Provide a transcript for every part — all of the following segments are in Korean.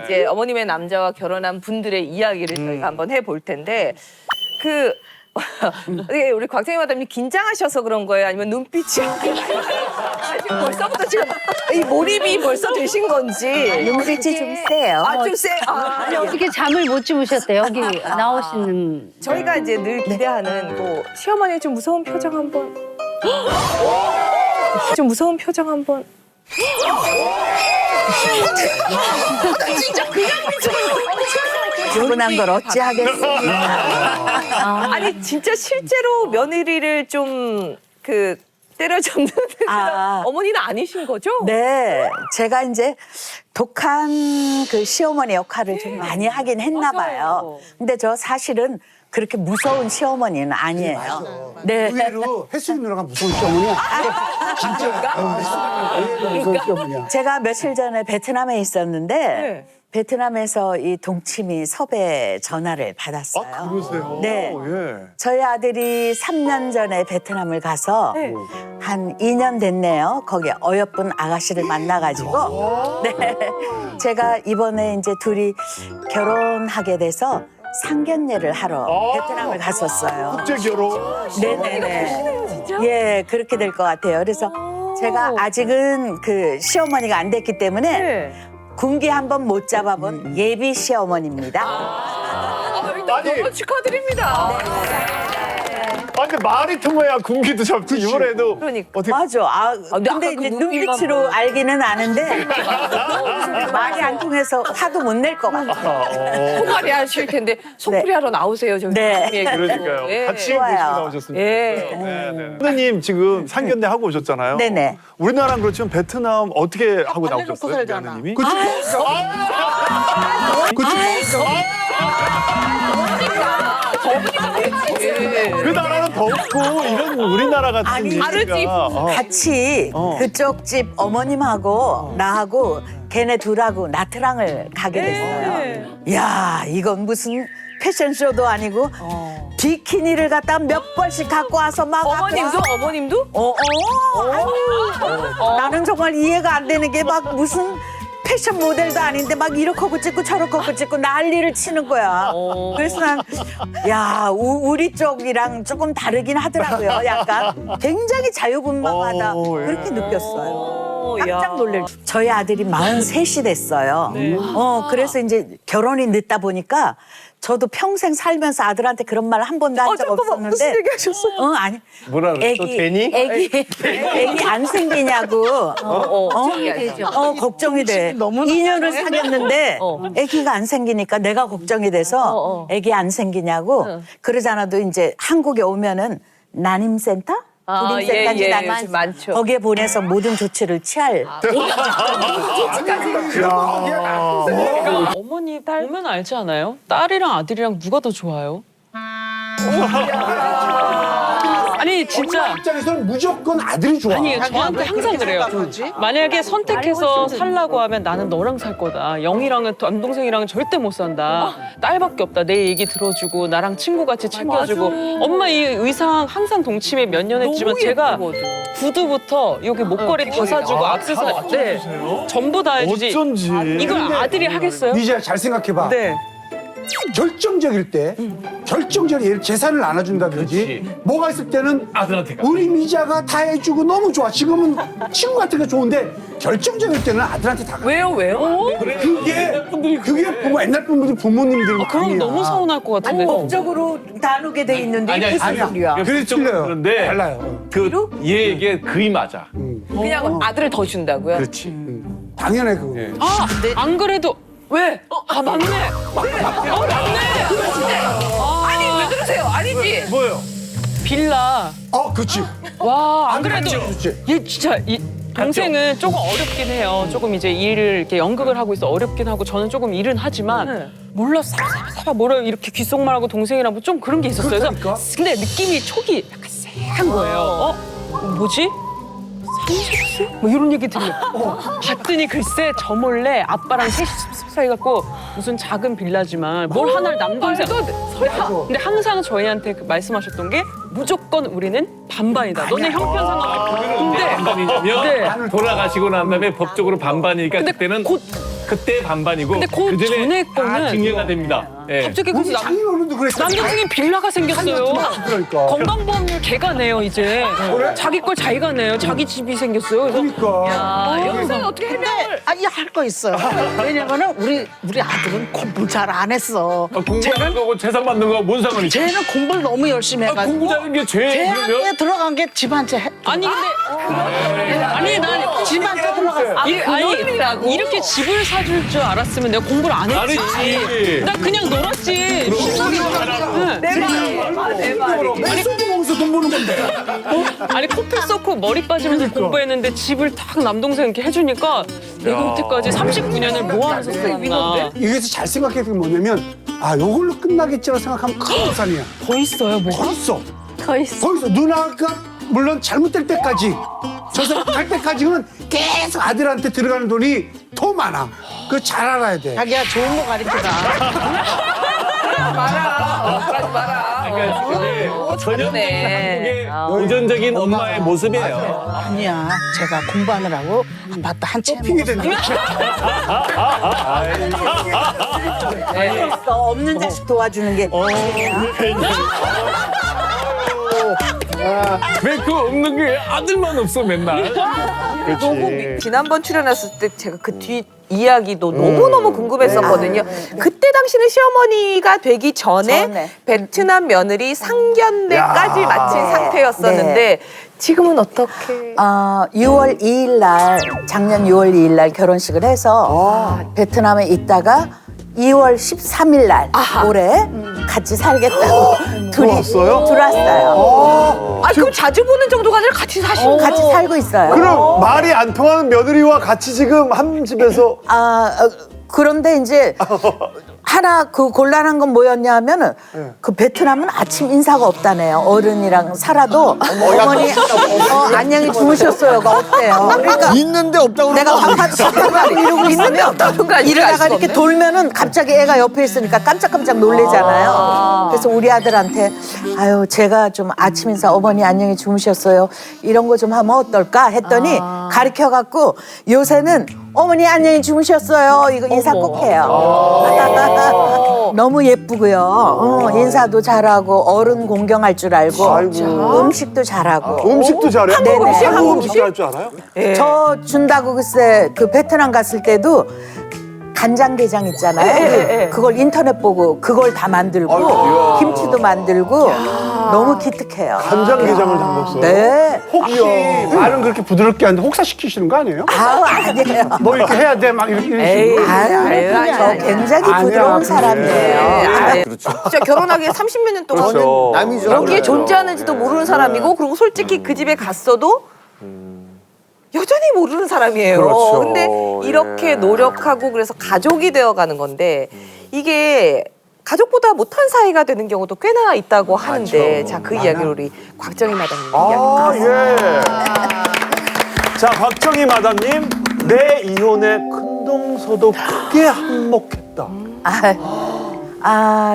이제 어머님의 남자와 결혼한 분들의 이야기를 저희가 한번 해볼 텐데 우리 곽정희 마담님 긴장하셔서 그런 거예요? 아니면 눈빛이 지금 벌써부터 지금 이 몰입이 벌써 되신 건지 눈빛이 좀 세요. 좀 세. 아니 어떻게 잠을 못 주무셨대요? 여기 나오시는. 저희가 이제 늘 기대하는 뭐 시어머니의 좀 무서운 표정 한번 좀 무서운 표정 한번 차분한 걸 어찌하겠습니까? 아니 진짜 실제로 며느리를 좀 때려잡는 아. 어머니는 아니신 거죠? 네, 제가 이제 독한 그 시어머니 역할을 좀 많이 하긴 했나 봐요. 근데 저 사실은 그렇게 무서운 시어머니는 아니에요. 네. 의외로 혜숙이 누나가 무서운 시어머니야. 진짜. 무서운 시어머니야. 제가 며칠 전에 베트남에 있었는데 네. 베트남에서 이 동치미 섭외 전화를 받았어요. 그러세요? 네. 예. 저희 아들이 3년 전에 베트남을 가서 네. 한 2년 됐네요. 거기 어여쁜 아가씨를 만나가지고 네. 제가 이번에 이제 둘이 결혼하게 돼서 상견례를 하러 베트남을 갔었어요. 국제 결혼. 네네네. 예, 그렇게 될 것 같아요. 그래서 제가 아직은 그 시어머니가 안 됐기 때문에 네. 군기 한번 못 잡아본 예비 시어머니입니다. 너무 축하드립니다. 근데 말이 통해야 군기도 잡지 이번에도. 그러니까. 어떻게 맞아. 근데 근데 아까 이제 그 눈빛만 눈빛으로 알기는 아는데 말이 안 통해서 화도 못 낼 것 같아요. 소말이 하실 텐데 속풀이 하러 나오세요. 저기 네. 그러니까요. 예. 같이 좋아요. 모시고 나오셨습니다. 예. 선생님 지금 상견례 하고 오셨잖아요. 네네. 우리나라는 그렇지만 베트남 어떻게 하고 나오셨어요? 며느님이? 그 나라는 덥고 이런 우리나라 같은 아니, 다르지. 같이 그쪽 집 어머님하고 나하고 걔네 둘하고 나트랑을 가게 됐어요. 야, 이건 무슨 패션쇼도 아니고 비키니를 갖다 몇 벌씩 갖고 와서 막 어머님도? 나는 정말 이해가 안 되는 게 막 무슨 패션 모델도 아닌데 막 이렇게 하고 찍고 저렇게 하고 찍고 난리를 치는 거야. 그래서 난 야, 우리 쪽이랑 조금 다르긴 하더라고요. 약간 굉장히 자유분방하다 그렇게 느꼈어요. 깜짝 놀랄. 저희 아들이 43이 됐어요. 그래서 이제 결혼이 늦다 보니까 저도 평생 살면서 아들한테 그런 말 한 번도 한 적 없었는데. 무슨 얘기 하셨어요? 아니. 뭐라 그랬어? 또 괜히? 애기 안 생기냐고. 걱정이 되죠. 걱정이 돼. 2년을 사귀었는데 애기가 안 생기니까 내가 걱정이 돼서 애기 안 생기냐고. 그러잖아도 이제 한국에 오면은 난임센터? 불임센터인지 예, 난임 많죠. 거기에 보내서 모든 조치를 취할. 어머니 보면 알지 않아요? 딸이랑 아들이랑 누가 더 좋아요? 아니 진짜 입장에서는 무조건 아들이 좋아. 아니 저한테 항상 그래요. 만약에 선택해서 살라고 하면 나는 너랑 살 거다. 영이랑은 남동생이랑은 절대 못 산다. 딸밖에 없다. 내 얘기 들어주고 나랑 친구같이 챙겨주고. 엄마 이 의상 항상 동치미 몇 년 했지만 제가 구두부터 여기 목걸이 다 사주고 액세서리 네. 전부 다 해주지. 어쩐지. 이걸 아들이 하겠어요? 니자 잘 생각해봐. 네. 결정적일 때, 결정적인 예를 재산을 나눠준다든지 뭐가 있을 때는 아들한테 우리 미자가 다 해주고 너무 좋아. 지금은 친구 같은 게 좋은데 결정적일 때는 아들한테 다 가. 왜요? 그게 부모 옛날 분들이 부모님들 그럼 아니야. 너무 서운할 것 같은데. 법적으로 나누게 돼 있는데 무슨 소리야. 그래서 틀려요. 그런데 달라요. 그 얘에게 그이 맞아. 그냥 아들을 더 준다고요? 그렇지. 당연해 그거. 안 그래도 왜? 맞네. 맞네. 아니 왜 그러세요? 아니지. 뭐예요? 빌라. 그렇지. 와, 안 그래도 그렇지. 얘 진짜 이 동생은 조금 어렵긴 해요. 조금 이제 일을 이렇게 연극을 하고 있어 어렵긴 하고 저는 조금 일은 하지만 몰라 사바사바 뭐라 이렇게 귓속말하고 동생이랑 뭐 좀 그런 게 있었어요. 그렇다니까? 그래서 근데 느낌이 촉이 약간 쎄한 거예요. 뭐지? 삼십세? 뭐 이런 얘기 들려. 봤더니 글쎄 저 몰래 아빠랑 셋이 습습 해갖고 무슨 작은 빌라지만 뭘 하나를 남동생. 근데 항상 저희한테 말씀하셨던 게 무조건 우리는 반반이다. 너네 형편 상관없어. 근데 반반이면 네. 돌아가시고 난 다음에 법적으로 반반이니까 근데 그때는 곧 그때 반반이고 근데 그 전에 거는 다 증여가 됩니다. 예. 갑자기 우리 그래서 장인어른도 그랬잖아. 남동생이 빌라가 생겼어요. 그러니까. 건강보험료 걔가 내요 이제. 자기 걸 자기가 내요. 자기 집이 생겼어요. 그래서 그러니까. 여기서 어떻게 해명을? 아니 할 거 있어요. 왜냐면은 우리 아들은 공부 잘 안 했어. 공부하는 거고 재산 받는 거 뭔 상관이지? 쟤는 공부를 너무 열심히 해가지고 공부 잘하는 게 죄. 대학에 들어간 게 집한채 아니 근데 아니 난 집한채 들어갔어. 아니 이렇게 집을 사줄 줄 알았으면 내가 공부를 안 했지. 알았지. 난 그냥 놀았지. 신나게 놀았지. 내 말이. 맥소주 먹어서 돈 버는 건데. 아니 코피 쏟고 머리 빠지면서 공부했는데 집을 딱 남동생 이렇게 해주니까 내가 여태까지 39년을 뭐 하면서 살았나. 여기서 잘 생각해 보면 뭐냐면 요걸로 끝나겠지라고 생각하면 큰 오산이야. 더 있어요 뭐. 더 있어. 더 있어. 거기서 누나가 물론 잘못될 때까지 저 사람 갈 때까지는 계속 아들한테 들어가는 돈이 더 많아. 그거 잘 알아야 돼. 자기야 좋은 거 가르쳐라. 그러지 마라. 네. 한국의 도전적인 엄마의 모습이에요. 아니야. 제가 공부하느라고 안 봤다 한 채. 핑계 된다. 없는 자식 도와주는 게. 왜 그 없는 게 아들만 없어 맨날. 지난번 출연했을 때 제가 그 뒤 이야기도 너무너무 궁금했었거든요. 그때 당시는 시어머니가 되기 전에 베트남 며느리 상견례까지 마친 상태였었는데 지금은 어떻게? 6월 2일 날 작년 6월 2일 날 결혼식을 해서 베트남에 있다가 2월 13일 날 올해 같이 살겠다고 둘이 들어왔어요. 그럼 자주 보는 정도가 아니라 같이 사시는 같이 살고 있어요. 그럼 말이 안 통하는 며느리와 같이 지금 한 집에서 그런데 이제 하나 그 곤란한 건 뭐였냐 하면은 그 베트남은 아침 인사가 없다네요. 어른이랑 살아도 어머니 안녕히 주무셨어요가 없대요. 그러니까 있는데 없다고 내가 밥하고 이러고 있으면 이러다가 이렇게 돌면은 갑자기 애가 옆에 있으니까 깜짝깜짝 놀래잖아요. 그래서 우리 아들한테 아유 제가 좀 아침 인사 어머니 안녕히 주무셨어요 이런 거 좀 하면 어떨까 했더니 가르쳐 갖고 요새는 어머니 안녕히 주무셨어요 이거 인사 꼭 해요. 너무 예쁘고요. 인사도 잘하고 어른 공경할 줄 알고 음식도 잘하고. 음식도 잘해? 네네. 한국 음식 잘할 줄 알아요? 저 준다고 글쎄 그 베트남 갔을 때도 간장게장 있잖아요. 그걸 인터넷 보고 그걸 다 만들고 김치도 만들고 너무 기특해요. 간장게장을 담궜어요. 네. 혹시 말은 그렇게 부드럽게 하는데 혹사시키시는 거 아니에요? 아니에요. 뭐 이렇게 해야 돼 막 이렇게. 저 굉장히 부드러운 사람이에요. 진짜 결혼하기 30몇 년 동안은 여기에 존재하는지도 모르는 사람이고 그리고 솔직히 그 집에 갔어도 여전히 모르는 사람이에요. 그렇죠. 근데 이렇게 노력하고 그래서 가족이 되어가는 건데 이게 가족보다 못한 사이가 되는 경우도 꽤나 있다고 하는데 자 그 이야기를 우리 곽정희 마담님 이야기. 예. 자, 박정희 마담님, 내 이혼에 큰동서도 크게 한몫했다.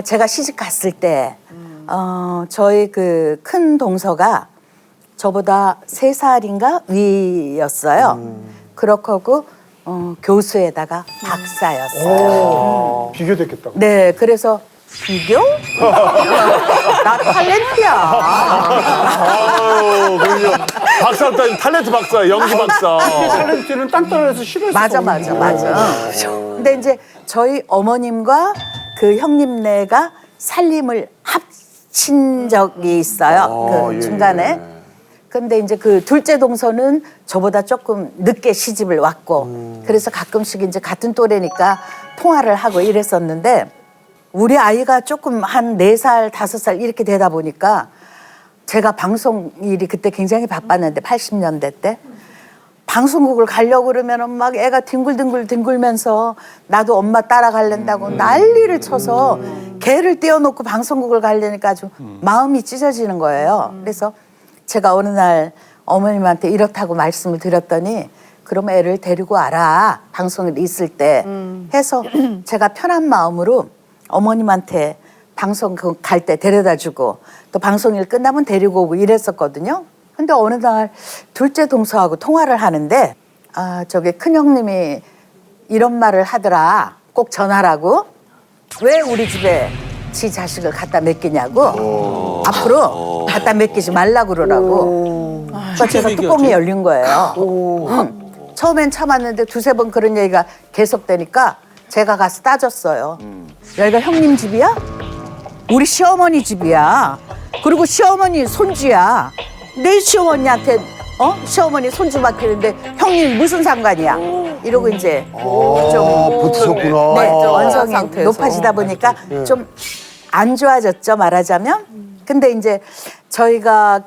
제가 시집 갔을 때 저희 그 큰 동서가 저보다 3살인가 위였어요. 그렇고 교수에다가 박사였어요. 비교됐겠다. 네, 그래서 비교? 나 탤런트야. 아유, 그럼요. 박사 따님 탤런트 박사, 연기 박사. 탤런트는 땅 떨어져서 싫어했어. 맞아. 근데 이제 저희 어머님과 그 형님네가 살림을 합친 적이 있어요. 그 중간에. 근데 이제 그 둘째 동서는 저보다 조금 늦게 시집을 왔고 그래서 가끔씩 이제 같은 또래니까 통화를 하고 이랬었는데 우리 아이가 조금 한 4살, 5살 이렇게 되다 보니까 제가 방송 일이 그때 굉장히 바빴는데 80년대 때 방송국을 가려고 그러면은 막 애가 뒹굴면서 나도 엄마 따라가려고 난리를 쳐서 개를 떼어놓고 방송국을 가려니까 아주 마음이 찢어지는 거예요. 그래서 제가 어느 날 어머님한테 이렇다고 말씀을 드렸더니 그럼 애를 데리고 와라 방송에 있을 때 해서 제가 편한 마음으로 어머님한테 방송 갈 때 데려다주고 또 방송일 끝나면 데리고 오고 이랬었거든요. 근데 어느 날 둘째 동서하고 통화를 하는데 저기 큰형님이 이런 말을 하더라. 꼭 전하라고. 왜 우리 집에 지 자식을 갖다 맡기냐고. 앞으로 갖다 맡기지 말라고 그러라고. 그러니까 제가 뚜껑이 열린 거예요. 처음엔 참았는데 두세 번 그런 얘기가 계속되니까 제가 가서 따졌어요. 여기가 형님 집이야? 우리 시어머니 집이야. 그리고 시어머니 손주야. 내 시어머니한테 시어머니 손주 맡기는데 형님 무슨 상관이야? 이러고 이제 좀 붙으셨구나. 네, 원성이 상태에서. 높아지다 보니까 좀 안 좋아졌죠, 말하자면. 근데 이제 저희가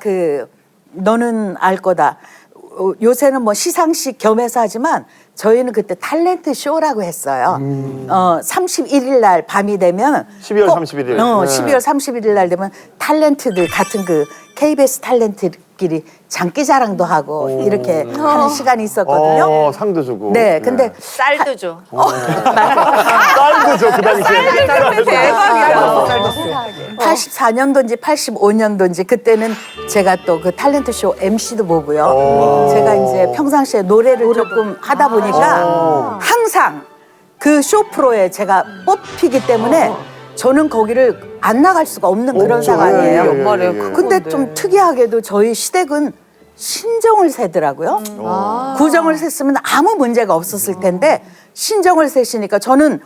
너는 알 거다. 요새는 뭐 시상식 겸해서 하지만 저희는 그때 탤런트 쇼라고 했어요. 31일 날 밤이 되면 12월 꼭, 31일. 네. 12월 31일 날 되면 탤런트들 같은 KBS 탤런트끼리 장기자랑도 하고 이렇게 하는 시간이 있었거든요. 상도 주고. 네, 근데 쌀도 줘. 쌀도 줘, 그 당시에. 대박이야. 84년도인지 85년도인지 그때는 제가 또 그 탤런트 쇼 MC도 보고요. 제가 이제 평상시에 노래를 조금 하다 보니까 항상 그 쇼 프로에 제가 뽑히기 때문에 저는 거기를 안 나갈 수가 없는 그런 상황이에요. 연말에 근데 좀 특이하게도 저희 시댁은 신정을 세더라고요. 구정을 셌으면 아무 문제가 없었을 텐데 신정을 세시니까 저는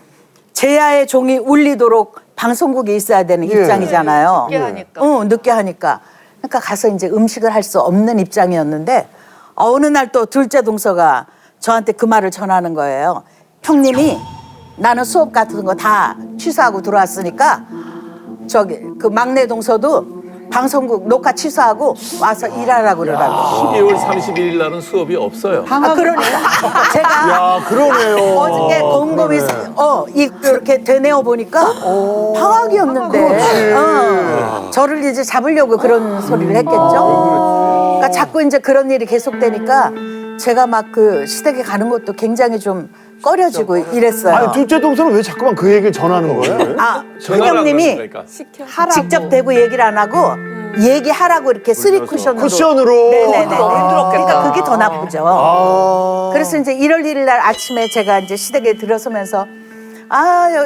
제야의 종이 울리도록 방송국에 있어야 되는 입장이잖아요. 늦게 하니까. 늦게 하니까. 그러니까 가서 이제 음식을 할 수 없는 입장이었는데 어느 날 또 둘째 동서가 저한테 그 말을 전하는 거예요. 형님이 나는 수업 같은 거 다 취소하고 들어왔으니까 저기 그 막내 동서도 방송국 녹화 취소하고 와서 일하라고 그러라고. 12월 31일 날은 수업이 없어요. 그러니까 제가 야, 그러네요. 어저께 곰곰이 이렇게 되뇌어 보니까 방학이었는데 저를 이제 잡으려고 그런 소리를 했겠죠. 그러니까 자꾸 이제 그런 일이 계속되니까 제가 막 그 시댁에 가는 것도 굉장히 좀 꺼려지고 이랬어요. 아니, 둘째 동생은 왜 자꾸만 그 얘기를 전하는 거예요? 큰형님이 그러니까. 직접 대고 얘기를 안 하고 얘기하라고 이렇게 쓰리 쿠션으로. 쿠션으로. 네네네. 힘들었겠다. 그러니까 그게 더 나쁘죠. 그래서 이제 1월 1일 날 아침에 제가 이제 시댁에 들어서면서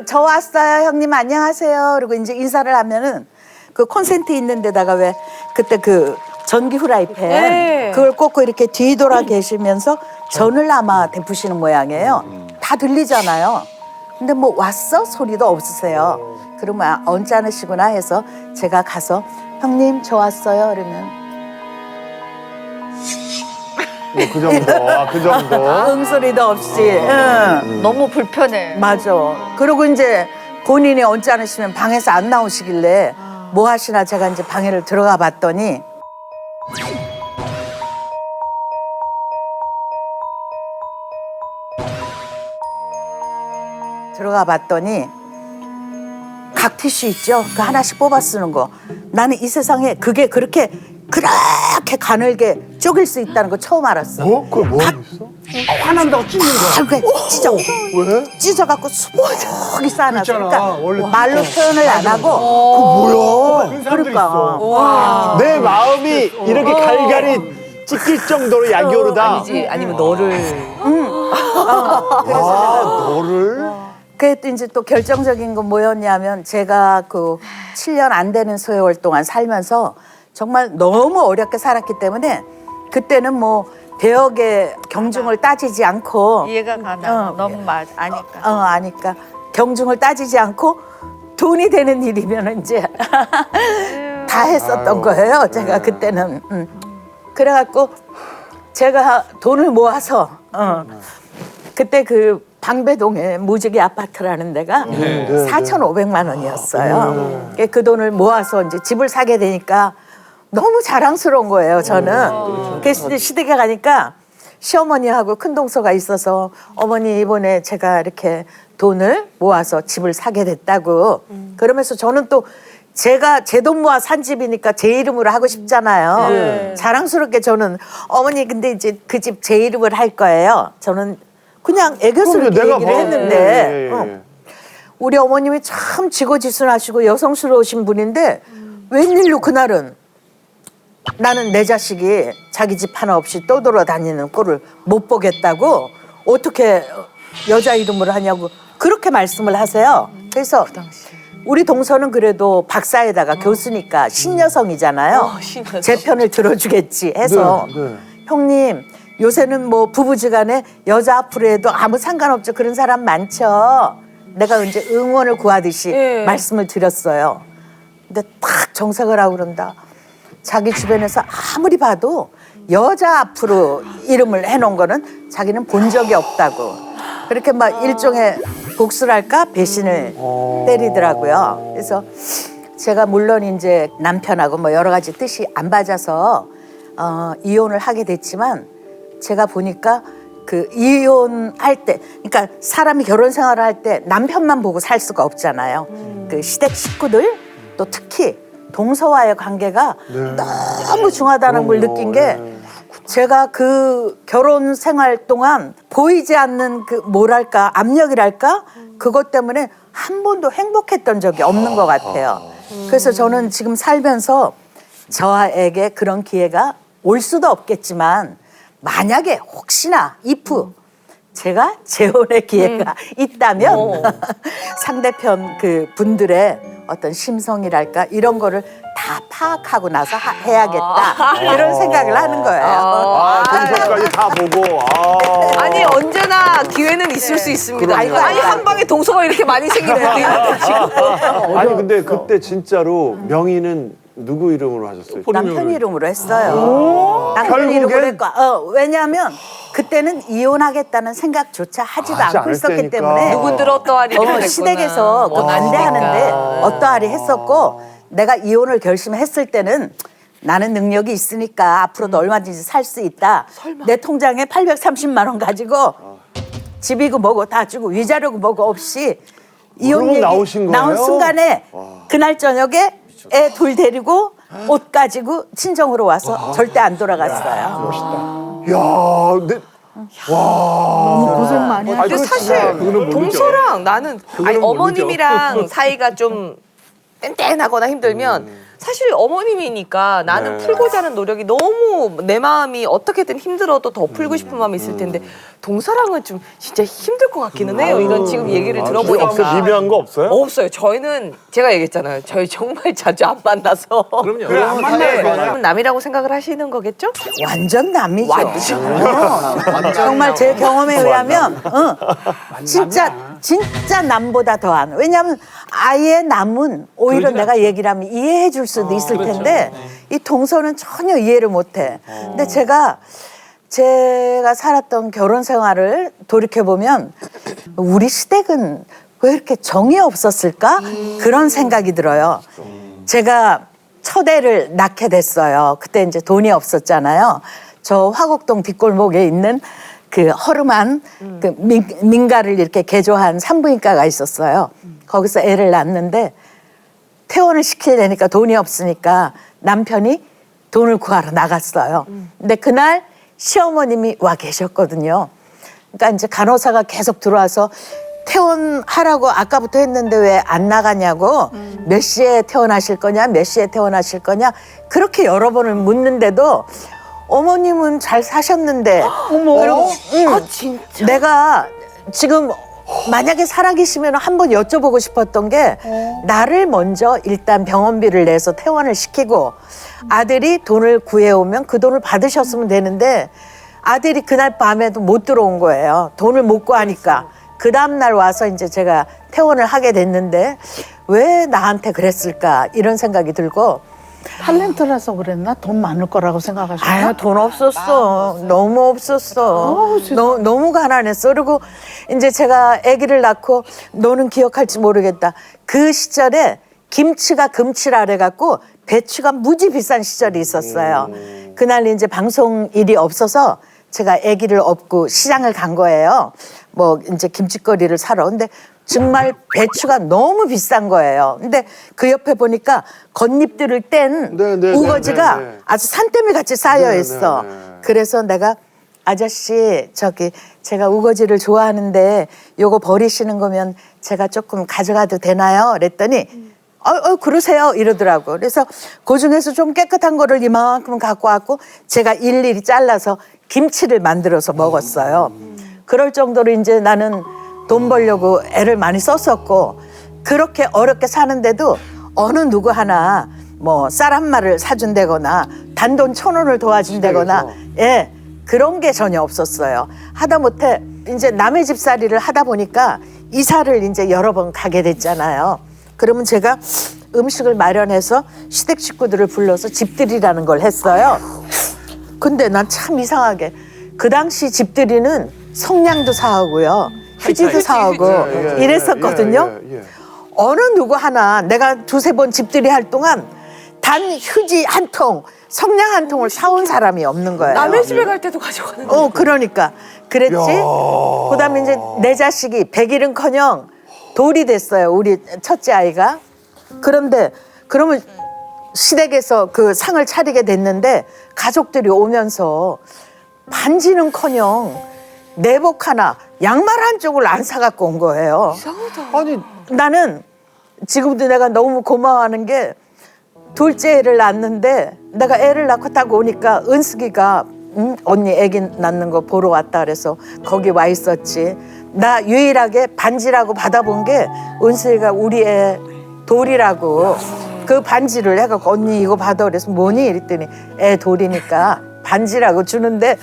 저 왔어요. 형님 안녕하세요. 그리고 이제 인사를 하면은 그 콘센트 있는 데다가 왜 그때 그 전기 후라이팬 네. 그걸 꽂고 이렇게 뒤돌아 계시면서 전을 아마 데푸시는 모양이에요. 다 들리잖아요. 근데 뭐 왔어? 소리도 없으세요. 그러면 언짢으시구나 해서 제가 가서 형님 저 왔어요. 그러면 그 정도. 그 정도. 응소리도 없이 너무 불편해. 맞아. 그리고 이제 본인이 언짢으시면 방에서 안 나오시길래 뭐 하시나 제가 이제 방에를 들어가 봤더니 각티슈 있죠? 그 하나씩 뽑아 쓰는 거. 나는 이 세상에 그게 그렇게 가늘게 쪼갤 수 있다는 거 처음 알았어. 그걸 뭐 하고 있어? 화난다고 찢는 거야. 이렇게 찢어. 왜? 찢어갖고 수북이 쌓아놨어. 있잖아, 그러니까 원래 말로 표현을 안 하고. 뭐야? 그런 사람들이 그러니까. 있어. 내 마음이 이렇게 갈갈이 찢길 정도로 약이 오르다. 아니지, 아니면 너를. 너를? 그게 또 이제 또 결정적인 건 뭐였냐면 제가 그 7년 안 되는 세월 동안 살면서 정말 너무 어렵게 살았기 때문에 그때는 뭐 대역의 경중을 따지지 않고 이해가 가나. 너무 아니까. 아니까 경중을 따지지 않고 돈이 되는 일이면 이제 다 했었던 거예요. 제가 그때는. 그래갖고 제가 돈을 모아서 그때 그 방배동에 무지개 아파트라는 데가 4,500만 원이었어요. 그 돈을 모아서 이제 집을 사게 되니까 너무 자랑스러운 거예요, 저는. 그래서 이제 시댁에 가니까 시어머니하고 큰 동서가 있어서 어머니 이번에 제가 이렇게 돈을 모아서 집을 사게 됐다고. 그러면서 저는 또 제가 제 돈 모아 산 집이니까 제 이름으로 하고 싶잖아요. 자랑스럽게 저는 어머니 근데 이제 그 집 제 이름을 할 거예요. 저는 그냥 애교스럽게 얘기를 했는데 우리 어머님이 참 지고지순하시고 여성스러우신 분인데 웬일로 그날은 나는 내 자식이 자기 집 하나 없이 떠돌아다니는 꼴을 못 보겠다고 어떻게 여자 이름으로 하냐고 그렇게 말씀을 하세요. 그래서 우리 동서는 그래도 박사에다가 교수니까 신여성이잖아요. 신여성. 제 편을 들어주겠지 해서 네. 형님 요새는 뭐 부부지간에 여자 앞으로 해도 아무 상관없죠. 그런 사람 많죠. 내가 이제 응원을 구하듯이 예. 말씀을 드렸어요. 근데 딱 정색을 하고 그런다. 자기 주변에서 아무리 봐도 여자 앞으로 이름을 해놓은 거는 자기는 본 적이 없다고. 그렇게 막 일종의 복수랄까 배신을 때리더라고요. 그래서 제가 물론 이제 남편하고 뭐 여러 가지 뜻이 안 맞아서 이혼을 하게 됐지만 제가 보니까 그 이혼할 때, 그러니까 사람이 결혼 생활을 할 때 남편만 보고 살 수가 없잖아요. 그 시댁 식구들 또 특히 동서와의 관계가 너무 중하다는 걸 느낀 게 제가 그 결혼 생활 동안 보이지 않는 그 뭐랄까 압력이랄까 그것 때문에 한 번도 행복했던 적이 없는 것 같아요. 그래서 저는 지금 살면서 저에게 그런 기회가 올 수도 없겠지만 만약에 혹시나 if 제가 재혼의 기회가 있다면 상대편 그 분들의 어떤 심성이랄까 이런 거를 다 파악하고 나서 해야겠다 그런 생각을 하는 거예요. 동서까지 다 보고. 아니 언제나 기회는 있을 수 있습니다. 그럼요. 아니 한 방에 동서가 이렇게 많이 생기는 것도 있는데 지금. 아니 근데 그때 진짜로 명의는 누구 이름으로 하셨어요? 남편 이름으로 했어요. 남편 이름으로 결국엔? 했고 왜냐하면 그때는 이혼하겠다는 생각조차 하지도 하지 않고 않을 있었기 때니까. 때문에 누군들 어떠하리 시댁에서 그 반대하는데 어떠하리 했었고 내가 이혼을 결심했을 때는 나는 능력이 있으니까 앞으로도 얼마든지 살 수 있다. 내 통장에 830만 원 가지고 집이고 뭐고 다 주고 위자료고 뭐고 없이 이혼 그러고 얘기 나오신 나온 거예요? 순간에 그날 저녁에 애 둘 데리고 옷 가지고 친정으로 와서 절대 안 돌아갔어요. 야, 근데 고생 많이 근데 사실 동서랑 나는 아니 어머님이랑 사이가 좀 뗀뗀하거나 힘들면 사실 어머님이니까 나는 풀고자 하는 노력이 너무 내 마음이 어떻게든 힘들어도 더 풀고 싶은 마음이 있을 텐데 동서랑은 좀 진짜 힘들 것 같기는 해요. 이런 지금 얘기를 들어보니까. 미묘한 거 없어요? 없어요. 저희는 제가 얘기했잖아요. 저희 정말 자주 안 만나서. 그럼요. 그래, 안 만나요. 남이라고 생각을 하시는 거겠죠? 완전 남이죠. 완전. 정말 제 경험에 의하면 진짜 남보다 더한. 왜냐하면 아예 남은 오히려 내가 얘기를 하면 이해해 줄 수도 있을 텐데 이 동서는 전혀 이해를 못해. 근데 제가 살았던 결혼 생활을 돌이켜보면 우리 시댁은 왜 이렇게 정이 없었을까? 그런 생각이 들어요. 제가 첫 애를 낳게 됐어요. 그때 이제 돈이 없었잖아요. 저 화곡동 뒷골목에 있는 그 허름한 그 민가를 이렇게 개조한 산부인과가 있었어요. 거기서 애를 낳는데 퇴원을 시키려니까 돈이 없으니까 남편이 돈을 구하러 나갔어요. 근데 그날 시어머님이 와 계셨거든요. 그러니까 이제 간호사가 계속 들어와서 퇴원하라고 아까부터 했는데 왜 안 나가냐고 몇 시에 퇴원하실 거냐 몇 시에 퇴원하실 거냐 그렇게 여러 번을 묻는데도 어머님은 잘 사셨는데 그리고 진짜. 내가 지금 만약에 살아계시면 한번 여쭤보고 싶었던 게 나를 먼저 일단 병원비를 내서 퇴원을 시키고 아들이 돈을 구해오면 그 돈을 받으셨으면 되는데 아들이 그날 밤에도 못 들어온 거예요. 돈을 못 구하니까. 그 다음날 와서 이제 제가 퇴원을 하게 됐는데 왜 나한테 그랬을까 이런 생각이 들고 탤런트라서 그랬나? 돈 많을 거라고 생각하셨나? 아유 돈 없었어. 너무 없었어. 너무 가난했어. 그리고 이제 제가 아기를 낳고 너는 기억할지 모르겠다. 그 시절에 김치가 금치라 그래갖고 배추가 무지 비싼 시절이 있었어요. 그날 이제 방송 일이 없어서 제가 아기를 업고 시장을 간 거예요. 뭐 이제 김치거리를 사러. 근데 정말 배추가 너무 비싼 거예요. 근데 그 옆에 보니까 겉잎들을 뗀 우거지가 아주 산더미 같이 쌓여 있어. 그래서 내가 아저씨 저기 제가 우거지를 좋아하는데 요거 버리시는 거면 제가 조금 가져가도 되나요? 그랬더니 그러세요 이러더라고. 그래서 그 중에서 좀 깨끗한 거를 이만큼 갖고 왔고 제가 일일이 잘라서 김치를 만들어서 먹었어요. 그럴 정도로 이제 나는 돈 벌려고 애를 많이 썼었고 그렇게 어렵게 사는데도 어느 누구 하나 뭐 쌀 한 마를 사준다거나 단돈 1,000원을 도와준다거나 예 그런 게 전혀 없었어요. 하다못해 이제 남의 집살이를 하다 보니까 이사를 이제 여러 번 가게 됐잖아요. 그러면 제가 음식을 마련해서 시댁 식구들을 불러서 집들이라는 걸 했어요. 근데 난 참 이상하게 그 당시 집들이는 성냥도 사오고요. 휴지도 사오고 이랬었거든요. 어느 누구 하나 내가 2-3번 집들이 할 동안 단 휴지 한 통, 성냥 한 통을 사온 사람이 없는 거예요. 남의 집에 갈 때도 가져가는 그러니까 그랬지. 그다음에 이제 내 자식이 100일은커녕 돌이 됐어요. 우리 첫째 아이가. 그런데 그러면 시댁에서 그 상을 차리게 됐는데 가족들이 오면서 반지는커녕 내복 하나, 양말 한 쪽을 안 사갖고 온 거예요. 아니 나는 지금도 내가 너무 고마워하는 게 둘째 애를 낳았는데 내가 애를 낳고 딱 오니까 은숙이가 언니 애기 낳는 거 보러 왔다 그래서 거기 와 있었지. 나 유일하게 반지라고 받아본 게 은숙이가 우리 애 돌이라고 그 반지를 해갖고 언니 이거 받아 그래서 뭐니 이랬더니 애 돌이니까 반지라고 주는데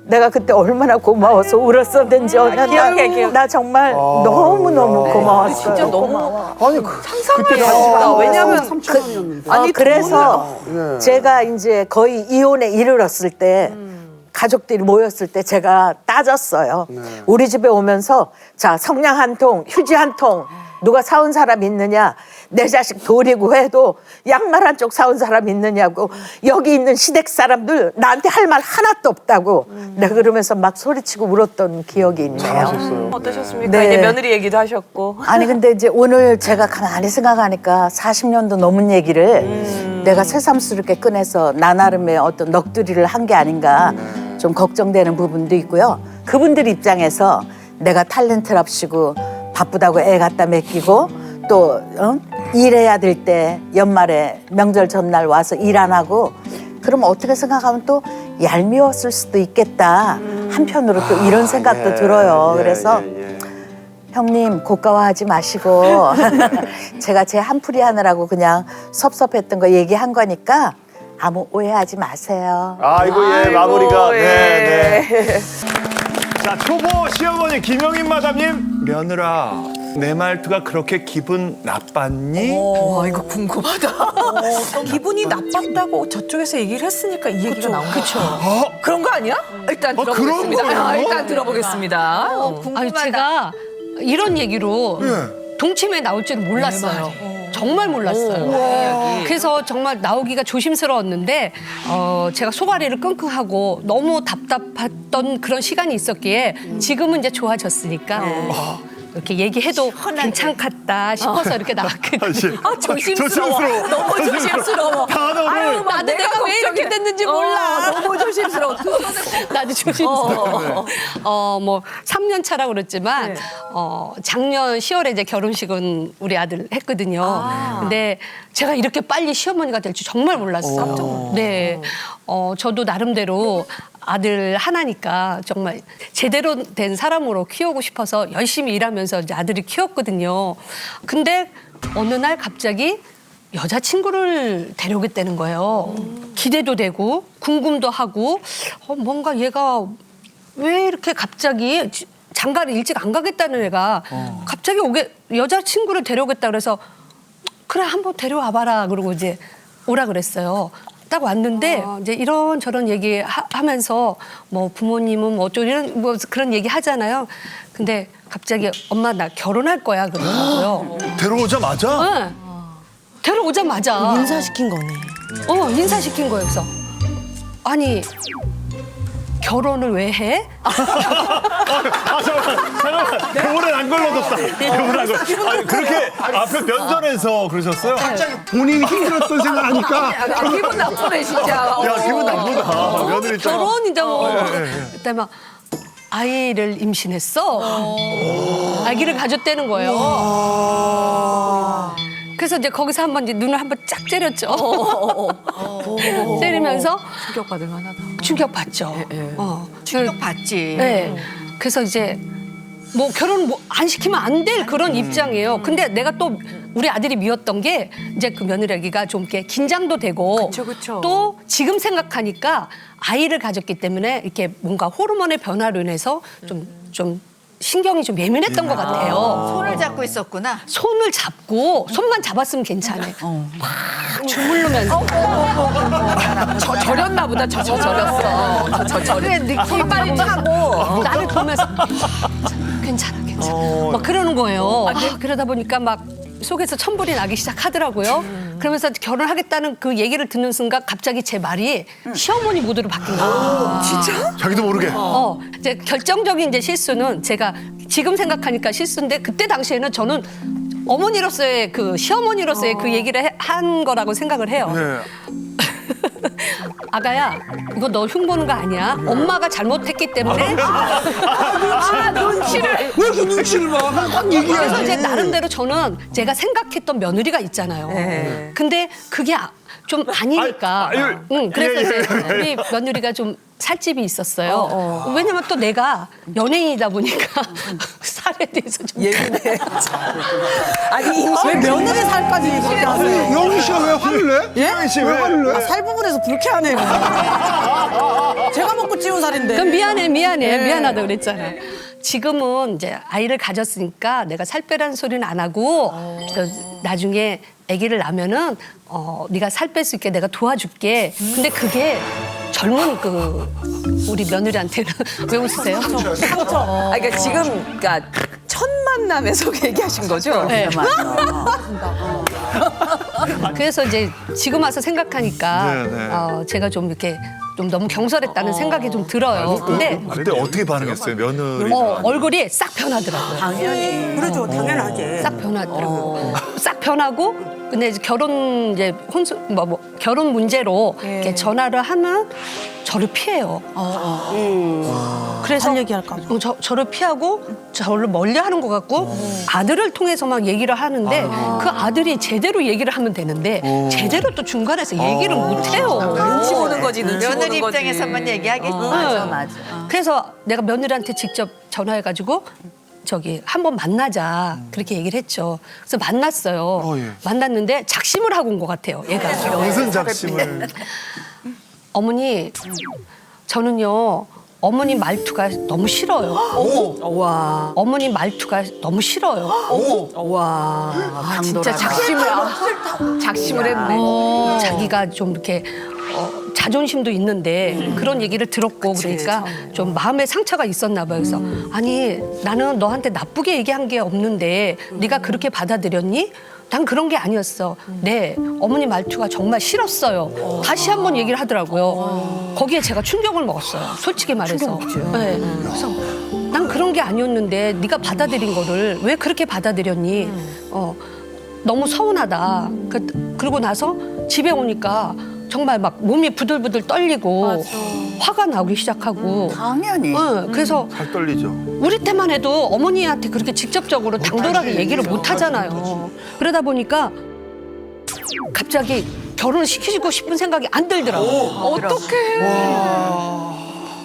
내가 그때 얼마나 고마워서 울었었는지 나 정말 너무너무 고마웠어요. 진짜 너무 고마워. 아니 그때 반지가 왜냐면 3,000원이었는데. 아니 그래서 제가 이제 거의 이혼에 이르렀을 때 가족들이 모였을 때 제가 따졌어요. 우리 집에 오면서 자 성냥 한 통, 휴지 한 통 누가 사온 사람 있느냐? 내 자식 돌이고 해도 양말 한 쪽 사온 사람 있느냐고 여기 있는 시댁 사람들 나한테 할 말 하나도 없다고 내가 그러면서 막 소리치고 울었던 기억이 있네요. 어떠셨습니까? 네. 이제 며느리 얘기도 하셨고. 아니 근데 이제 오늘 제가 가만히 생각하니까 40년도 넘은 얘기를 내가 새삼스럽게 꺼내서 나 나름의 어떤 넋두리를 한 게 아닌가 좀 걱정되는 부분도 있고요. 그분들 입장에서 내가 탤런트랍시고 바쁘다고 애 갖다 맡기고 또 일해야 될 때 연말에 명절 전날 와서 일 안 하고 그러면 어떻게 생각하면 또 얄미웠을 수도 있겠다. 한편으로 또 이런 생각도 들어요. 그래서 형님 고가화하지 마시고 제가 제 한풀이 하느라고 그냥 섭섭했던 거 얘기한 거니까 아무 오해하지 마세요. 아이고 예 마무리가 예. 네네. 자 초보 시어머니 김영인 마담님 며느라 내 말투가 그렇게 기분 나빴니? 와 이거 궁금하다. 기분이 나빴다고 저쪽에서 얘기를 했으니까 이 얘기가 나온 거죠. 그런 거 아니야? 일단 그런 들어보겠습니다. 거예요? 일단 들어보겠습니다. 아니 제가 이런 얘기로 네. 동침에 나올 줄은 몰랐어요. 정말 몰랐어요. 그래서 정말 나오기가 조심스러웠는데 제가 소가리를 끙끙하고 너무 답답했던 그런 시간이 있었기에 지금은 이제 좋아졌으니까 이렇게 얘기해도 괜찮겠다 싶어서 이렇게 나왔거든요. 조심스러워. 너무 조심스러워. 단어를 나도 내가 왜 이렇게 됐는지 몰라. 너무 조심스러워. 나도 조심스러워. 뭐 3년 차라고 그랬지만 작년 10월에 이제 결혼식은 우리 아들 했거든요. 근데 제가 이렇게 빨리 시어머니가 될 줄 정말 몰랐어요. 네. 저도 나름대로 아들 하나니까 정말 제대로 된 사람으로 키우고 싶어서 열심히 일하면서 이제 아들을 키웠거든요. 근데 어느 날 갑자기 여자친구를 데려오겠다는 거예요. 기대도 되고 궁금도 하고 뭔가 얘가 왜 이렇게 갑자기 장가를 일찍 안 가겠다는 애가 갑자기 여자친구를 데려오겠다 그래서 그래 한번 데려와 봐라 그러고 이제 오라 그랬어요. 딱 왔는데 이제 이런 저런 얘기 하면서 뭐 부모님은 뭐 어쩌고 이런 뭐 그런 얘기 하잖아요. 근데 갑자기 엄마 나 결혼할 거야 그러더라고요. 데려오자마자? 네. 데려오자마자 인사시킨 거네. 인사시킨 거예요. 그래서 아니 결혼을 왜 해? 잠깐만 겨울엔 안 걸러졌다. 겨울엔 안 걸러. 아니 그렇게 앞에 면전에서 그러셨어요? 본인이 힘들었던 생각하니까 기분 나쁘네 진짜. 야 기분 나쁘다. 며느리 짱. 결혼이다 뭐. 그때 막 아이를 임신했어. 아기를 가졌다는 거예요. 그래서 이제 거기서 한번 이제 눈을 한번 쫙 째렸죠. 때리면서 충격받을 만하다. 충격받죠. 충격받지. 네. 그래서 이제 뭐 결혼 뭐 안 시키면 안 될 그런 입장이에요. 근데 내가 또 우리 아들이 미웠던 게 이제 그 며느리가 좀 이렇게 긴장도 되고 그쵸. 또 지금 생각하니까 아이를 가졌기 때문에 이렇게 뭔가 호르몬의 변화로 인해서 좀 신경이 좀 예민했던 것 같아요. 손을 잡고 있었구나. 손을 잡고 손만 잡았으면 괜찮아. 막 주물르면서 저렸나 보다. 저렸어. 그래 느낌 빨리 차고. 나를 보면서 괜찮아. 막 그러는 거예요. 그러다 보니까 막 속에서 천불이 나기 시작하더라고요. 그러면서 결혼하겠다는 그 얘기를 듣는 순간 갑자기 제 말이 시어머니 모드로 바뀐 거예요. 자기도 모르게. 이제 결정적인 이제 실수는 제가 지금 생각하니까 실수인데 그때 당시에는 저는 어머니로서의 그 시어머니로서의 그 얘기를 한 거라고 생각을 해요. 네. 아가야, 이거 너 흉보는 거 아니야? 엄마가 잘못했기 때문에. 눈치를. 왜 이렇게 눈치를 봐? 확 그래서 얘기해야지. 이제 나름대로 저는 제가 생각했던 며느리가 있잖아요. 근데 그게 좀 아니니까. 그래서 이제 우리 며느리가 좀 살집이 있었어요. 왜냐면 또 내가 연예인이다 보니까 살에 대해서 좀 예민해. 아니 왜 며느리 살까지 얘기하세요? 영희 씨가 왜 화를 내? 영희 씨 왜 왜? 화를 내? 살 부분에서 불쾌하네요. 제가 먹고 찌운 살인데. 그럼 미안하다 그랬잖아. 지금은 이제 아이를 가졌으니까 내가 살 빼라는 소리는 안 하고 저 나중에 아기를 낳으면은 네가 살 뺄 수 있게 내가 도와줄게. 근데 그게 젊은 그 우리 며느리한테는 왜 웃으세요? 그러니까 지금 첫 만남에서 얘기하신 거죠? 네. 그래서 이제 지금 와서 생각하니까 네, 네. 제가 좀 이렇게 좀 너무 경솔했다는 생각이 좀 들어요. 근데 그때 어떻게 반응했어요, 며느리? 얼굴이 싹 변하더라고요. 당연히. 그렇죠, 당연하지. 싹 변하더라고요. 싹 변하고 근데 이제 결혼 이제 결혼 문제로 이렇게 전화를 하면 저를 피해요. 그래서 할 얘기할까 봐. 저를 피하고 저를 멀리하는 것 같고 아들을 통해서만 얘기를 하는데 그 아들이 제대로 얘기를 하면 되는데 제대로 또 중간에서 얘기를 못 해요. 눈치 보는 거지, 눈치 며느리 보는 거지. 입장에서만 얘기하겠지. 맞아. 그래서 내가 며느리한테 직접 전화해가지고 저기 한번 만나자 그렇게 얘기를 했죠. 그래서 만났어요. 예. 만났는데 작심을 하고 온 것 같아요. 얘가 무슨 작심을? 어머니 저는요 어머니 말투가 너무 싫어요. 와. 어머니 말투가 너무 싫어요. 와. 진짜 작심을 했네. 자기가 좀 이렇게 자존심도 있는데 그런 얘기를 들었고 그러니까 좀 마음에 상처가 있었나 봐요. 그래서 아니 나는 너한테 나쁘게 얘기한 게 없는데 네가 그렇게 받아들였니? 난 그런 게 아니었어. 네, 어머니 말투가 정말 싫었어요. 다시 한번 얘기를 하더라고요. 거기에 제가 충격을 먹었어요. 솔직히 말해서. 네. 그래서 난 그런 게 아니었는데 네가 받아들인 거를 왜 그렇게 받아들였니? 너무 서운하다. 그러고 나서 집에 오니까 정말 막 몸이 부들부들 떨리고 화가 나기 시작하고. 당연히. 그래서 잘 떨리죠. 우리 때만 해도 어머니한테 그렇게 직접적으로 당돌하게 얘기를 못 하잖아요. 그러다 보니까 갑자기 결혼을 시키고 싶은 생각이 안 들더라고요. 어떡해.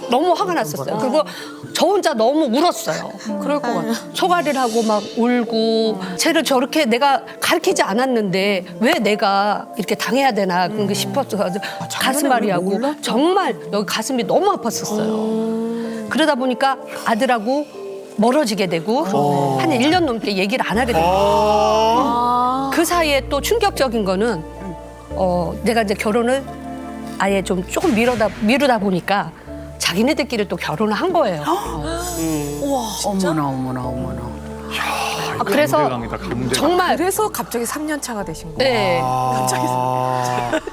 너무 화가 났었어요. 그리고 저 혼자 너무 울었어요. 그럴 것 같아. 소가리를 하고 막 울고 쟤를 저렇게 내가 가르치지 않았는데 왜 내가 이렇게 당해야 되나 그런 게 싶었어. 가슴앓이 하고 정말 여기 가슴이 너무 아팠었어요. 그러다 보니까 아들하고 멀어지게 되고 한 1년 넘게 얘기를 안 하게 됐어요. 그 사이에 또 충격적인 거는 내가 이제 결혼을 아예 좀 조금 미루다 보니까 자기네들끼리 또 결혼을 한 거예요. 어머나. 그래서 강대강이다, 강대강. 정말 그래서 갑자기 3년 차가 되신 거예요. 네.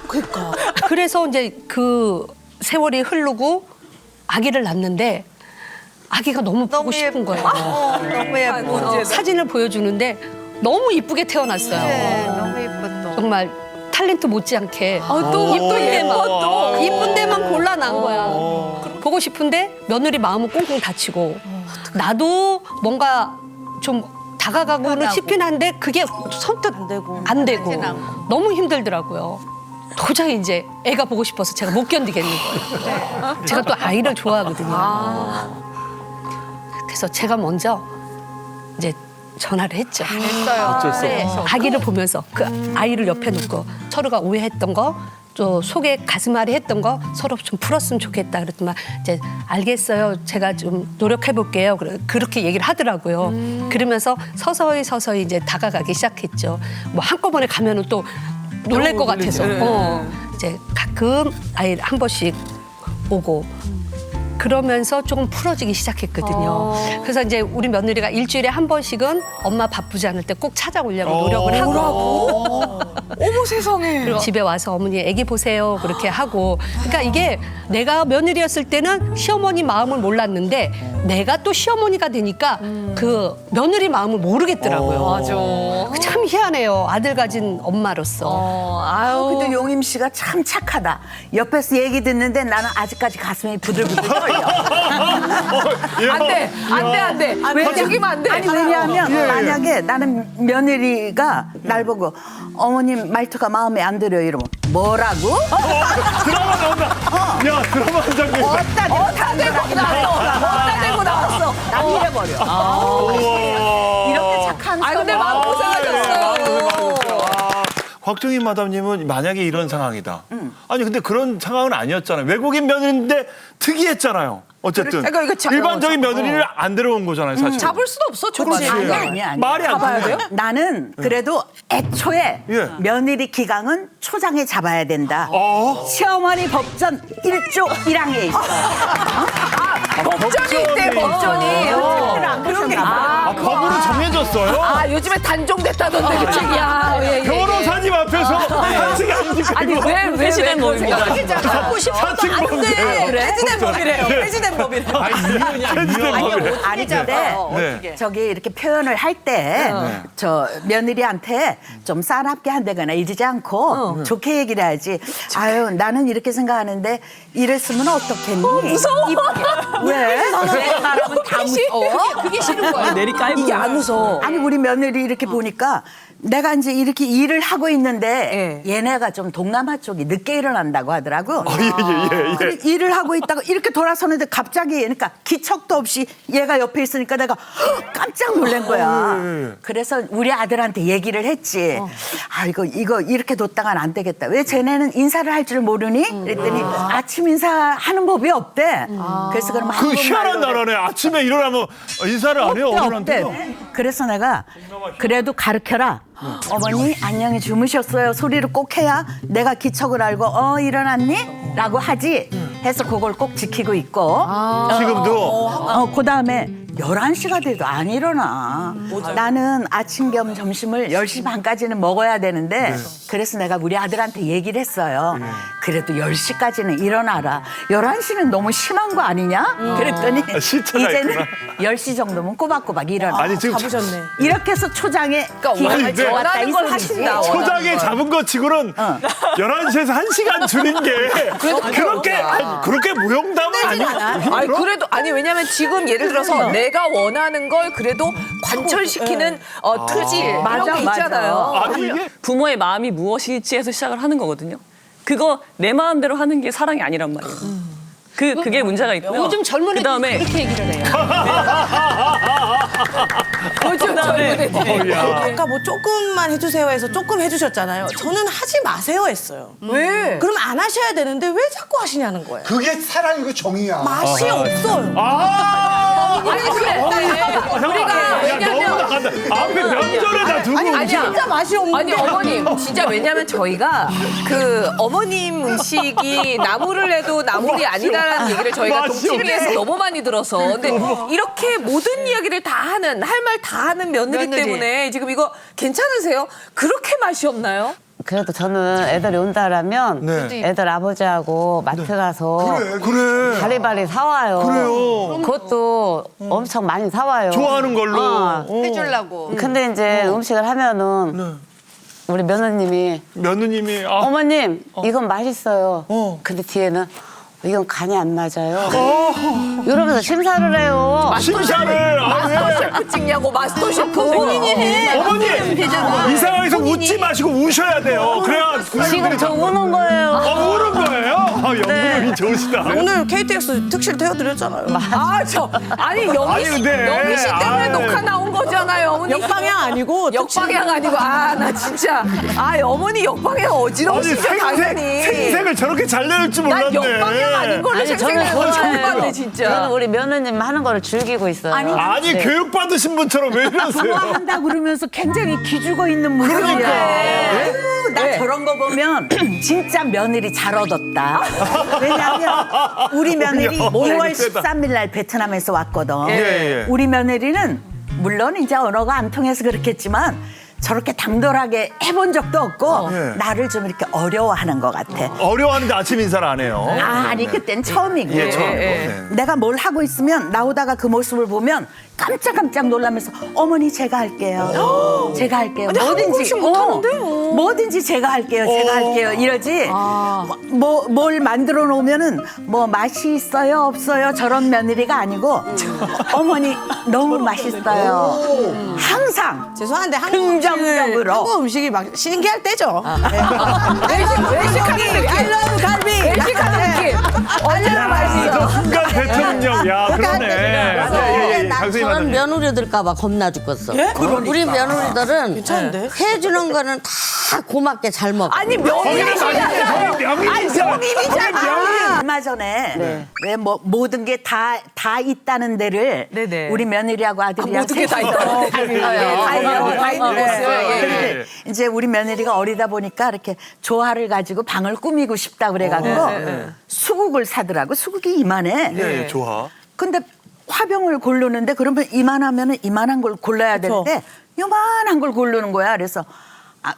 그러니까. 그래서 이제 그 세월이 흐르고 아기를 낳는데 아기가 너무 보고 싶은 거예요. 너무 예뻐. 사진을 보여주는데 너무 이쁘게 태어났어요. 네, 너무 예뻤어. 정말 탤런트 못지않게 또 이쁜 데만 골라난 거야. 보고 싶은데 며느리 마음은 꽁꽁 닫히고 나도 뭔가 좀 다가가고는 싶긴 한데 그게 선뜻 안 되고 너무 힘들더라고요. 도저히 이제 애가 보고 싶어서 제가 못 견디겠는 거예요. 제가 또 아이를 좋아하거든요. 그래서 제가 먼저 이제 전화를 했죠. 했어요. 네, 아기를 보면서 그 아이를 옆에 놓고 서로가 오해했던 거, 또 속에 가슴앓이 했던 거 서로 좀 풀었으면 좋겠다. 그랬더니 이제 알겠어요. 제가 좀 노력해 볼게요. 그렇게 얘기를 하더라고요. 그러면서 서서히 이제 다가가기 시작했죠. 뭐 한꺼번에 가면은 또 놀랄 것 같아서 이제 가끔 아이 한 번씩 오고. 그러면서 조금 풀어지기 시작했거든요. 그래서 이제 우리 며느리가 일주일에 한 번씩은 엄마 바쁘지 않을 때 꼭 찾아오려고 노력을 하고. 어머 세상에. 그리고 집에 와서 어머니 애기 보세요 그렇게 하고. 그러니까 이게 내가 며느리였을 때는 시어머니 마음을 몰랐는데 내가 또 시어머니가 되니까 그 며느리 마음을 모르겠더라고요. 맞아. 참 희한해요. 아들 가진 엄마로서. 아유. 근데 용임 씨가 참 착하다. 옆에서 얘기 듣는데 나는 아직까지 가슴이 부들부들 떨려. 안 돼. 왜 죽이면 안 돼. 아니 왜냐하면 만약에 나는 며느리가 날 보고 어머님 말투가 마음에 안 들어요 이러면 뭐라고? 드라마 나온다. 야, 드라마 한 장면. 어따 대고 나왔어. 나 밀어버려. 이렇게 착한 아 근데 마음 고생하셨어요. 곽정희 마담님은 만약에 이런 상황이다. 아니 근데 그런 상황은 아니었잖아요. 외국인 며느리인데 특이했잖아요. 어쨌든 그러니까 이거 일반적인 며느리를 안 데려온 거잖아요, 사실. 잡을 수도 없어. 저거 아니야. 말이 안 잡아야 통해요. 돼요? 나는 그래도 애초에 예. 며느리 기강은 초장에 잡아야 된다. 시어머니 법전 1조 1항에 있어. 법전이 있대 법전이. 그런 게 법으로 정해졌어요. 아 요즘에 단종됐다던데 그 책이야. 예. 변호사님 앞에서 한식이 안 지키고. 아니 왜 폐지된 법입니다. 하고 싶어도 안 돼. 폐지된 법이래요. 폐지된 법이래요. 아니죠. 네. 저기 이렇게 표현을 할 때 저 며느리한테 좀 싸납게 한다거나 이러지 않고 좋게 얘기를 해야지. 아유 나는 이렇게 생각하는데 이랬으면 어떻겠니? 무서워. 왜? 사람은 다 무서워. 그게 싫은 거야. 내리 깔고. 이게 안 무서워. 아니 우리 며느리 이렇게 보니까 내가 이제 이렇게 일을 하고 있는데 얘네가 좀 동남아 쪽이 늦게 일어난다고 하더라고. 예. 그래, 일을 하고 있다가 이렇게 돌아서는데 갑자기 그러니까 기척도 없이 얘가 옆에 있으니까 내가 깜짝 놀란 거야. 그래서 우리 아들한테 얘기를 했지. 아 이거 이렇게 뒀다가는 안 되겠다. 왜 쟤네는 인사를 할 줄 모르니? 그랬더니 아침 인사하는 법이 없대. 그래서 그러면 그 희한한 나라네. 아침에 일어나면 인사를 안 해요, 어른한테. 그래서 내가 그래도 가르쳐라. 어머니 안녕히 주무셨어요 소리를 꼭 해야 내가 기척을 알고 일어났니? 라고 하지 해서 그걸 꼭 지키고 있고 지금도. 그다음에 11시가 돼도 안 일어나. 나는 아침 겸 점심을 10시 반까지는 먹어야 되는데 그래서 내가 우리 아들한테 얘기를 했어요. 그래도 10시까지는 일어나라. 11시는 너무 심한 거 아니냐? 그랬더니 시차가 이제는 있구나. 10시 정도면 꼬박꼬박 일어나. 아니 지금 이렇게 해서 초장에 기강을 네. 잡았다 원하는 이 걸 소리지. 하신다. 초장에 잡은 것 치고는 11시에서 1시간 줄인 게 그렇게 무용담은 아니고. 아니 그래도 아니 왜냐면 지금 예를 들어서 내가 원하는 걸 그래도 관철시키는 특질 이런 게 있잖아요. 아니 이게 부모의 마음이 무엇일지에서 시작을 하는 거거든요. 그거 내 마음대로 하는 게 사랑이 아니란 말이에요. 그게 문제가 있고요. 요즘 젊은 애들이 그다음에 그렇게 얘기를 해요. 요즘 젊은 애들이. 아까 뭐 조금만 해주세요 해서 조금 해주셨잖아요. 저는 하지 마세요 했어요. 왜? 그럼 안 하셔야 되는데 왜 자꾸 하시냐는 거예요. 그게 사랑이고 정이야. 맛이 없어요. 아니 그래. 우리가 야 너무 나간다. 앞에 면전에다 두고 아니야. 진짜 맛이 없는데. 아니 어머님 진짜 왜냐면 저희가 그 어머님 음식이 나물을 해도 나물이 아니다라는 얘기를 저희가 맛이 동치미에서 없네. 너무 많이 들어서 근데 이렇게 모든 이야기를 다 하는 할 말 다 하는 며느리 때문에 지금 이거 괜찮으세요? 그렇게 맛이 없나요? 그래도 저는 애들이 온다라면 네. 애들 아버지하고 마트 가서 그래. 바리바리 사와요. 그래요. 그것도 엄청 많이 사와요. 좋아하는 걸로. 해주려고. 근데 이제 음식을 하면은 우리 며느님이 며느님이 어머님 이건 맛있어요. 근데 뒤에는 이건 간이 안 맞아요. 이러면서 심사를 해요. 심사를 마스터 셰프 찍냐고 마스터 셰프 본인이 해. 어머니 이 상황에서 웃지 마시고 우셔야 돼요. 그래야 지금 저 우는 거예요. 우는 거예요? 연기력이 좋으시다. 오늘 KTX 특실 태워드렸잖아요. 아니 영희 씨 근데, 영희 씨 때문에 녹화 나온 거잖아요. 어머니. 역방향 아니고 역방향 아니고 나 진짜 어머니 역방향 아니 어지러우시죠 당연히. 생색을 저렇게 잘 내릴 줄 몰랐네. 난 역방향 아닌 걸로 아니, 생각해요. 저는 처음 좋아해요. 봤네 진짜. 저는 우리 며느님 하는 거를 즐기고 있어요. 아니 교육 받으신 분처럼 왜 이러세요? 좋아한다 그러면서 굉장히 기죽어 있는 모습이야. 그러니까. 아유, 나 저런 거 보면 진짜 며느리 잘 얻었다. 왜냐하면 우리 며느리 2월 13일 날 베트남에서 왔거든. 예. 우리 며느리는 물론 이제 언어가 안 통해서 그렇겠지만 저렇게 당돌하게 해본 적도 없고 예. 나를 좀 이렇게 어려워하는 것 같아. 어려워하는데 아침 인사를 안 해요. 아니 그땐 처음이고 예, 처음이고. 네. 내가 뭘 하고 있으면 나오다가 그 모습을 보면 깜짝깜짝 놀라면서 어머니 제가 할게요. 제가 할게요. 뭐든지 뭐든지 제가 할게요. 제가 할게요. 이러지. 뭘 만들어 놓으면은 뭐 맛이 있어요 없어요 저런 며느리가 아니고 어머니 너무 맛있어요. 항상 죄송한데 긍정적으로. 한국 음식이 막 신기할 때죠. 외식하는 느낌. 알러브 갈비. 외식하는 느낌. 얼마나 저 맛있어. 순간 대통령. 야 그러네. 강수희 저런 마담님. 며느리들까봐 겁나 죽겠어. 우리 며느리들은 괜찮은데? 해주는 거는 다 고맙게 잘 먹어. 아니 명인이잖아. 명인이잖아. 얼마 전에 왜 뭐 모든 게 다 있다는 데를 네네. 우리 며느리하고 아들이랑 모든 게 다 셋이서 있다는 다 있는 곳을. 근데 이제 우리 며느리가 어리다 보니까 이렇게 조화를 가지고 방을 꾸미고 싶다 그래가지고 수국을 사더라고. 수국이 이만해. 예, 좋아. 근데 화병을 고르는데 그러면 이만하면은 이만한 걸 골라야 되는데 요만한 걸 고르는 거야. 그래서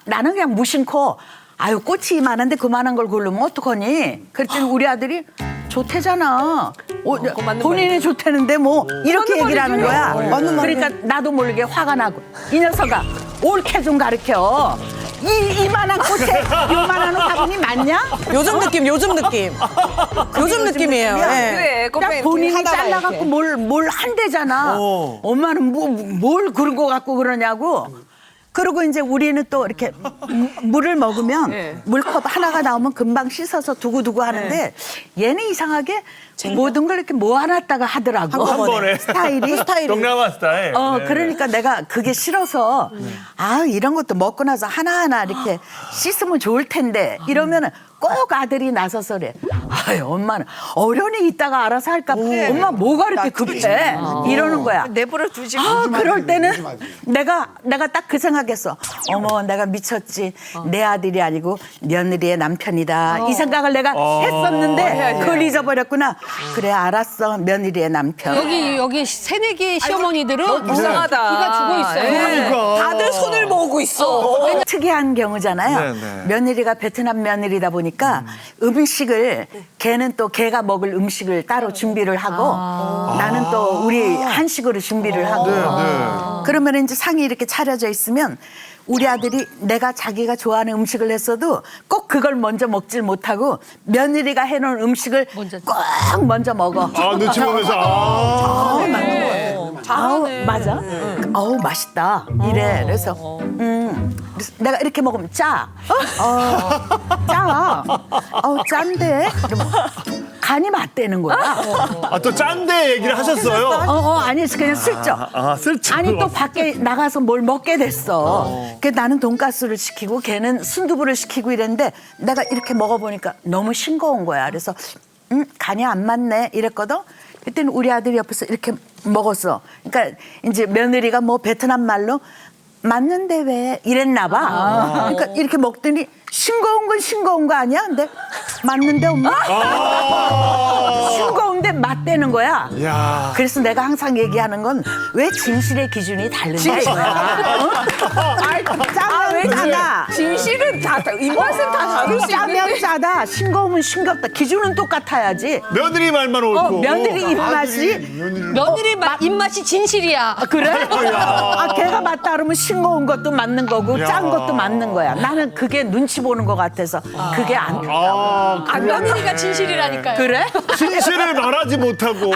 나는 그냥 무심코 아유 꽃이 이만한데 그만한 걸 고르면 어떡하니? 그랬더니 우리 아들이 좋대잖아. 본인이 좋대는데 뭐 이렇게 얘기를 하는 거야. 그러니까 나도 모르게 화가 나고 이 녀석아 옳게 좀 가르쳐. 이만한 꽃에 요만한 화분이 맞냐? 요즘 느낌. 요즘 느낌이에요. 예. 그래. 딱 본인이 잘라갖고 뭘 한대잖아. 엄마는 뭘 그런 거 갖고 그러냐고. 그리고 이제 우리는 또 이렇게 물을 먹으면 물컵 하나가 나오면 금방 씻어서 두고두고 하는데 얘는 이상하게 모든 걸 이렇게 모아놨다가 하더라고. 한 번에. 스타일이. 동남아 스타일. 네. 그러니까 내가 그게 싫어서 이런 것도 먹고 나서 하나하나 이렇게 씻으면 좋을 텐데 이러면은 꼭 아들이 나서서 그래. 엄마는 어련히 있다가 알아서 할까. 엄마 뭐가 이렇게 급해. 이러는 거야. 내버려 두지. 그럴 때는 내가 딱 그 생각했어. 어머 내가 미쳤지. 내 아들이 아니고 며느리의 남편이다. 이 생각을 내가 했었는데 그걸 잊어버렸구나. 그래 알았어. 며느리의 남편. 여기 새내기 시어머니들은 이상하다. 기가 죽어 있어요. 그러니까. 다들 손을 모으고 있어. 특이한 경우잖아요. 네. 며느리가 베트남 며느리다 보니까 음식을 걔는 또 걔가 먹을 음식을 따로 준비를 하고 나는 또 우리 한식으로 준비를 하고 그러면 이제 상이 이렇게 차려져 있으면 우리 아들이 내가 자기가 좋아하는 음식을 했어도 꼭 그걸 먼저 먹질 못하고 며느리가 해놓은 음식을 꼭 먼저 먹어. 눈치 보면서. 맞아. 맛있다. 이래. 그래서 그래서 내가 이렇게 먹으면 짜. 짜. 짠데. 그러면 간이 맞대는 거야. 또 짠데 얘기를 하셨어요? 아니 그냥 슬쩍. 슬쩍. 아니 또 밖에 나가서 뭘 먹게 됐어. 그래서 나는 돈가스를 시키고 걔는 순두부를 시키고 이랬는데 내가 이렇게 먹어보니까 너무 싱거운 거야. 그래서 간이 안 맞네 이랬거든. 그때는 우리 아들이 옆에서 이렇게 먹었어. 그러니까 이제 며느리가 뭐 베트남 말로 맞는데 왜 이랬나 봐. 그러니까 이렇게 먹더니 싱거운 건 싱거운 거 아니야? 근데 맞는데 엄마? 싱거운데 맞대는 거야. 야. 그래서 내가 항상 얘기하는 건 왜 진실의 기준이 다른가 이거야. 왜 달라? 진실은 다 입맛은 다 다를 수 짜면 있는데. 짜다, 싱거우면 싱겁다. 기준은 똑같아야지. 며느리 말만 옳고. 며느리 입맛이 며느리 입맛이 진실이야. 그래? 걔가 맞다 그러면 싱거운 것도 맞는 거고 짠 것도 맞는 거야. 나는 그게 눈치 보는 것 같아서 그게 안 돼. 며느리가 진실이라니까요. 그래? 진실을 말하지 못하고.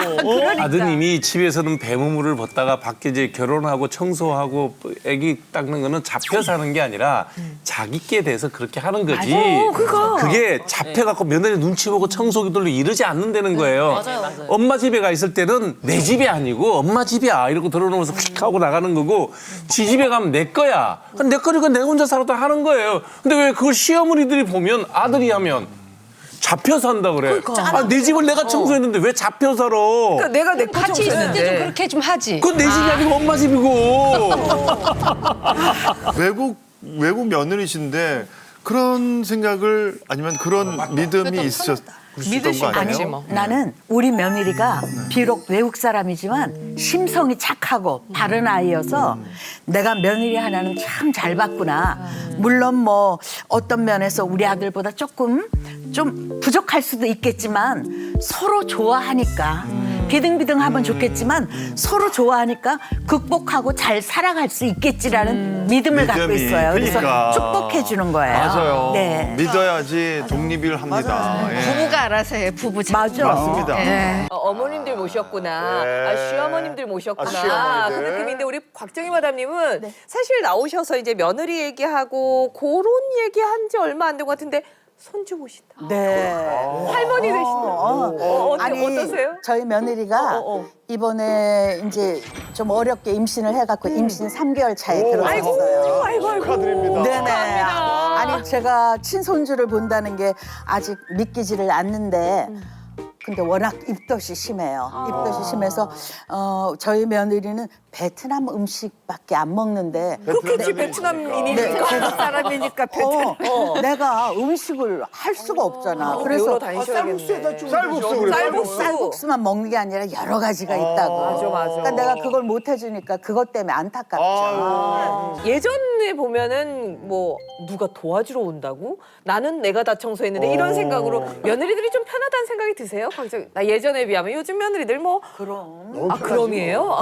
아드님이 집에서는 배무물을 벗다가 밖에 이제 결혼하고 청소하고 애기 닦는 거는 잡혀 사는 게 아니라 자기께 대해서 그렇게 하는 거지. 그게 잡혀갖고 며느리 눈치 보고 청소기 돌리고 이러지 않는다는 거예요. 엄마 집에 가 있을 때는 내 집이 아니고 엄마 집이야 이러고 들어놓으면서 휙 하고 나가는 거고 지 집에 가면 내 거야. 내 거니까 내 혼자 살아도 하는 거예요. 근데 왜 그걸 시어머니들이 보면 아들이 하면 잡혀서 한다 그래. 내 집을 내가 청소했는데 왜 잡혀 살아? 그러니까 내가 내 같이 있을 때도 그렇게 좀 하지. 그건 내 집이 아니고 엄마 집이고. 외국 며느리신데 그런 생각을 아니면 그런 믿음이 있으셨던 거 아니에요? 뭐. 나는 우리 며느리가 비록 외국 사람이지만 심성이 착하고 바른 아이여서 내가 며느리 하나는 참 잘 봤구나. 물론 뭐 어떤 면에서 우리 아들보다 조금 좀 부족할 수도 있겠지만 서로 좋아하니까 비등비등하면 좋겠지만 서로 좋아하니까 극복하고 잘 살아갈 수 있겠지라는 믿음을 갖고 있어요. 그래서 그러니까. 축복해 주는 거예요. 맞아요. 네. 믿어야지 독립을 합니다. 예. 부부가 알아서 해. 부부 맞아. 맞습니다. 어머님들 모셨구나. 시어머님들 모셨구나. 시어머니들. 그 느낌인데 우리 곽정희 마담님은 사실 나오셔서 이제 며느리 얘기하고 그런 얘기한 지 얼마 안 된 것 같은데 손주 모신다. 네. 할머니 되신다. 아니, 어떠세요? 저희 며느리가 이번에 이제 좀 어렵게 임신을 해갖고 임신 3개월 차에 들어섰어요. 아이고. 축하드립니다. 네네. 아니 제가 친손주를 본다는 게 아직 믿기지를 않는데 근데 워낙 입덧이 심해요. 입덧이 심해서 저희 며느리는 베트남 음식밖에 안 먹는데 그렇겠지 베트남인이니까. 네, 제가 사람이니까 내가 음식을 할 수가 없잖아. 그래서 쌀국수 그래. 쌀국수만 먹는 게 아니라 여러 가지가 있다고. 맞아. 그러니까 내가 그걸 못 해주니까 그것 때문에 안타깝죠. 예전에 보면은 뭐 누가 도와주러 온다고? 나는 내가 다 청소했는데 이런 생각으로 며느리들이 좀 편하다는 생각이 드세요? 곽정희? 나 예전에 비하면 요즘 며느리들 뭐 그럼. 그럼이에요?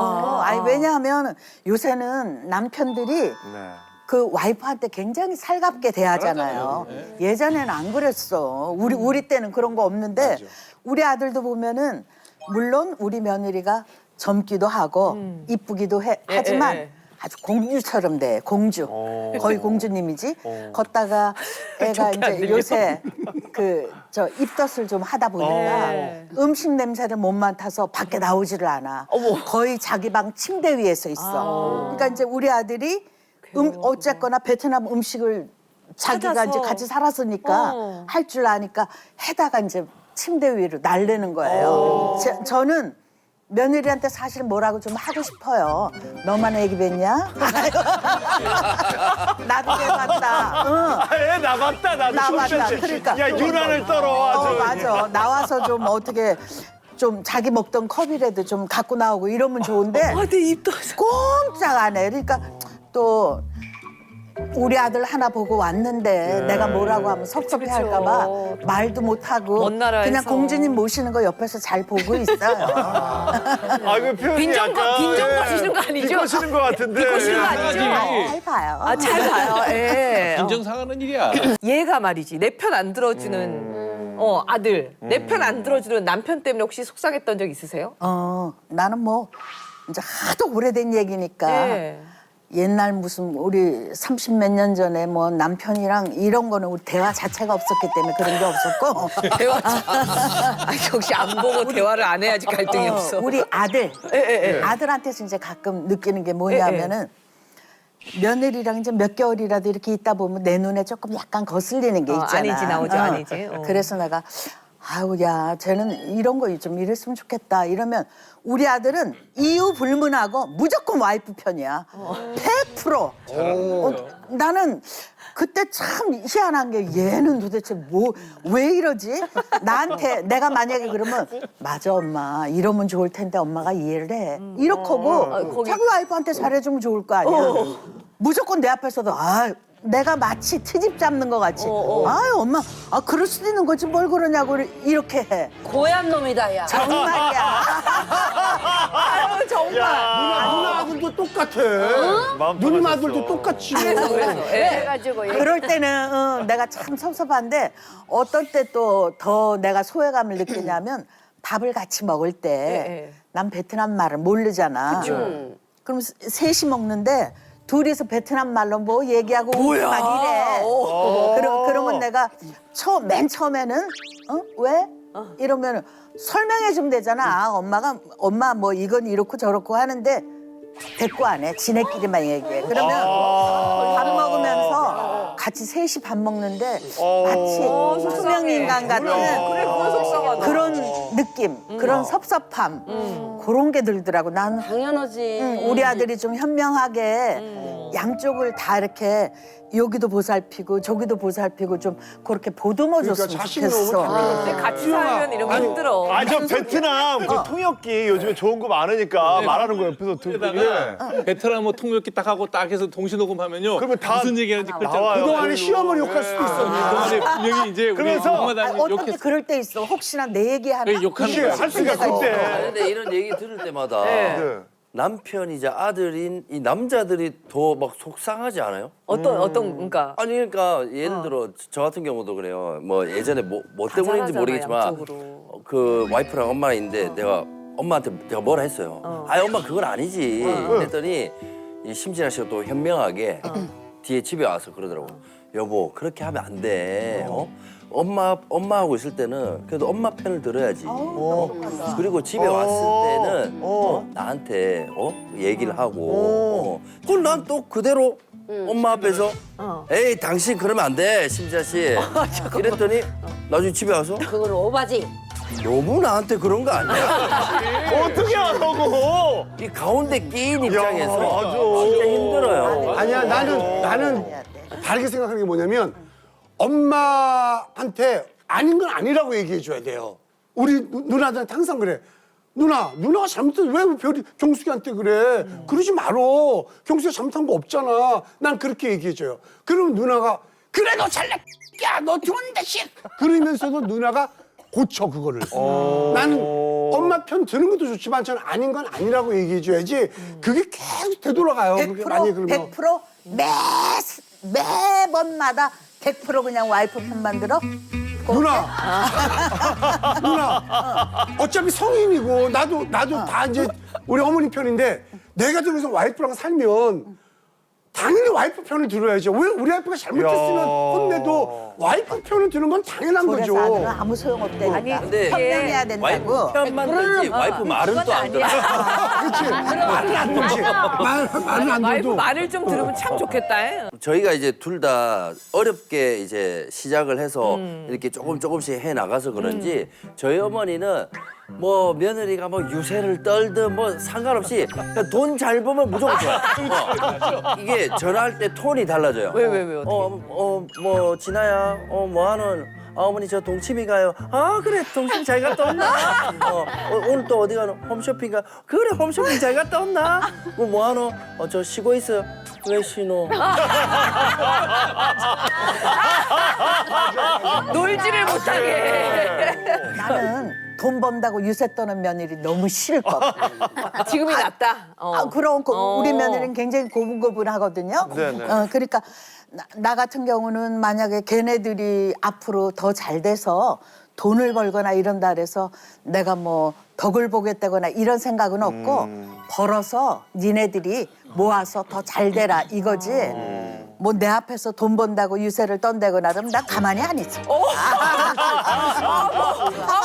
아니 왜냐하면 요새는 남편들이 그 와이프한테 굉장히 살갑게 대하잖아요. 예전에는 안 그랬어. 우리 때는 그런 거 없는데 우리 아들도 보면은 물론 우리 며느리가 젊기도 하고 이쁘기도 하지만 아주 공주처럼 돼. 공주. 거의 공주님이지. 걷다가 애가 이제 요새 저 입덧을 좀 하다 보니까 음식 냄새를 못 맡아서 밖에 나오지를 않아. 거의 자기 방 침대 위에서 있어. 그러니까 이제 우리 아들이 어쨌거나 베트남 음식을 자기가 찾아서. 이제 같이 살았으니까 할 줄 아니까 해다가 이제 침대 위로 날르는 거예요. 저는 며느리한테 사실 뭐라고 좀 하고 싶어요. 너만 애기 뵀냐? 나도 애 봤다. 애 나봤다. 나도 나 봤다. 소셜 그러니까. 야 유난을 떨어. 아주. 맞아. 나와서 좀 어떻게 좀 자기 먹던 컵이라도 좀 갖고 나오고 이러면 좋은데 내 입도 꼼짝 안 해. 그러니까 또 우리 아들 하나 보고 왔는데 내가 뭐라고 하면 섭섭해 할까 봐 말도 못 하고 먼 나라에서. 그냥 공주님 모시는 거 옆에서 잘 보고 있어요. 그 표현이 빈정거리시는 거 아니죠? 비꼬시는 거 같은데. 비꼬시는 거 아니죠? 잘 봐요. 잘 봐요. 예. 인정 상하는 일이야. 얘가 말이지 내 편 안 들어주는 아들, 내 편 안 들어주는 남편 때문에 혹시 속상했던 적 있으세요? 나는 뭐 이제 하도 오래된 얘기니까 네. 옛날 무슨 우리 30몇 년 전에 뭐 남편이랑 이런 거는 우리 대화 자체가 없었기 때문에 그런 게 없었고 대화. 역시 안 보고 대화를 안 해야지 갈등이 없어. 우리 아들 예. 아들한테서 이제 가끔 느끼는 게 뭐냐면은 며느리랑 이제 몇 개월이라도 이렇게 있다 보면 내 눈에 조금 약간 거슬리는 게 있잖아. 아니지 나오죠 아니지. 그래서 내가 아우 야 쟤는 이런 거 좀 이랬으면 좋겠다 이러면 우리 아들은 이유 불문하고 무조건 와이프 편이야. 100%. 나는 그때 참 희한한 게 얘는 도대체 왜 이러지? 나한테 내가 만약에 그러면 맞아 엄마 이러면 좋을 텐데 엄마가 이해를 해. 이렇게 하고 자기 와이프한테 잘해주면 좋을 거 아니야. 무조건 내 앞에서도 내가 마치 트집 잡는 것 같이. 아유 엄마, 그럴 수도 있는 거지 뭘 그러냐고 이렇게 해. 고얀 놈이다 야. 정말이야. 아유 정말. 누나 아들도 똑같아. 누나 아들도 똑같이. 그럴 때는 내가 참 섭섭한데 어떨 때 또 더 내가 소외감을 느끼냐면 밥을 같이 먹을 때 난 베트남 말을 모르잖아. 그럼 셋이 먹는데 둘이서 베트남 말로 뭐 얘기하고 막 이래. 그러면 내가 맨 처음에는 왜? 이러면 설명해 주면 되잖아. 엄마 뭐 이건 이렇고 저렇고 하는데 대꾸 안 해. 지네끼리만 얘기해. 그러면 밥 먹으면서 같이 셋이 밥 먹는데 마치 투명인간 같은 그런 느낌, 그런 섭섭함 그런 게 들더라고. 난 당연하지. 우리 아들이 좀 현명하게 양쪽을 다 이렇게 여기도 보살피고 저기도 보살피고 좀 그렇게 보듬어줬으면 그러니까 자식이 너무 좋겠어. 잘해. 근데 같이 살면 이런 거 힘들어. 아니 저 베트남 그 통역기 요즘에 좋은 거 많으니까 말하는 거 옆에서 듣고 베트남어 통역기 딱 하고 딱 해서 동시 녹음하면요. 그러면 다 무슨 얘기하는지 나와요. 그동안에 시어머니 욕할 수도 있어. 그동안에 분명히 이제 그러면서 우리 엄마다니 어떤 때 욕했어. 그럴 때 있어. 혹시나 내 얘기하나? 욕하는 그치, 거야. 할 수가 그때. 근데 이런 얘기 들을 때마다 네. 남편이자 아들인 이 남자들이 더 막 속상하지 않아요? 어떤 그러니까 아니 그러니까 예를 들어 저 같은 경우도 그래요. 뭐 예전에 뭐 때문인지 잘하잖아, 모르겠지만 양쪽으로. 그 와이프랑 엄마가 있는데 내가 엄마한테 내가 뭐라 했어요. 아니 엄마 그건 아니지. 그랬더니 이 심진아 씨가 또 현명하게 뒤에 집에 와서 그러더라고. 여보 그렇게 하면 안 돼. 엄마하고 있을 때는 그래도 엄마 편을 들어야지. 그리고 집에 왔을 때는 나한테 얘기를 하고. 그럼 난 또 그대로 엄마 앞에서 에이 당신 그러면 안 돼 심지아 씨. 이랬더니 나중에 집에 와서 그건 오바지. 너무 나한테 그런 거 아니야? 어떻게 하라고? 이 가운데 끼인 야, 입장에서 맞아. 진짜 힘들어요. 아니야 나는 다르게 생각하는 게 뭐냐면 엄마한테 아닌 건 아니라고 얘기해 줘야 돼요. 우리 누나들한테 항상 그래. 누나가 잘못해서 왜 경숙이한테 그래? 그러지 말어. 경숙이가 잘못한 거 없잖아. 난 그렇게 얘기해 줘요. 그러면 누나가 그래 너 잘났. 야 너 좋은데 씨. 그러면서도 누나가 고쳐 그거를. 나는 엄마 편 드는 것도 좋지만 저는 아닌 건 아니라고 얘기해 줘야지. 그게 계속 되돌아가요. 그게 만약에 그러면 100% 매번마다 100% 그냥 와이프 편만 들어? 누나 어차피 성인이고 나도 다 이제 우리 어머니 편인데 내가 저기서 와이프랑 살면 당연히 와이프 편을 들어야죠. 왜 우리 와이프가 잘못했으면 혼내도 와이프 편을 들은 건 당연한 거죠. 그래서 아들은 아무 소용없다니까. 근데 현명해야 와이프 된다고. 편만 들지 와이프 말은 또 안 들어. 그렇지. 말을 안 들지. 말을 안 와이프 들어도. 말을 좀 들으면 참 좋겠다. 저희가 이제 둘 다 어렵게 이제 시작을 해서 이렇게 조금씩 해 나가서 그런지 저희 어머니는 뭐 며느리가 뭐 유세를 떨든 뭐 상관없이 돈 잘 벌면 무조건 좋아. 이게 전화할 때 톤이 달라져요. 왜 어떻게? 뭐 진아야, 뭐 하는? 어머니 저 동치미 가요. 아 그래 동치미 잘 갔다 왔나? 오늘 또 어디 가노? 홈쇼핑 가. 그래 홈쇼핑 잘 갔다 왔나? 뭐 하노? 저 쉬고 있어요. 왜 쉬노? 놀지를 못하게. 나는 돈 번다고 유세 떠는 며느리 너무 싫거든. 지금이 낫다. 그럼 우리 며느리는 굉장히 고분고분하거든요. 네네. 그러니까 나 같은 경우는 만약에 걔네들이 앞으로 더 잘 돼서 돈을 벌거나 이런다 그래서 내가 뭐 덕을 보겠다거나 이런 생각은 없고 벌어서 니네들이 모아서 더 잘 되라 이거지. 뭐 내 앞에서 돈 번다고 유세를 떤다거나 그러면 나 가만히 안 있어.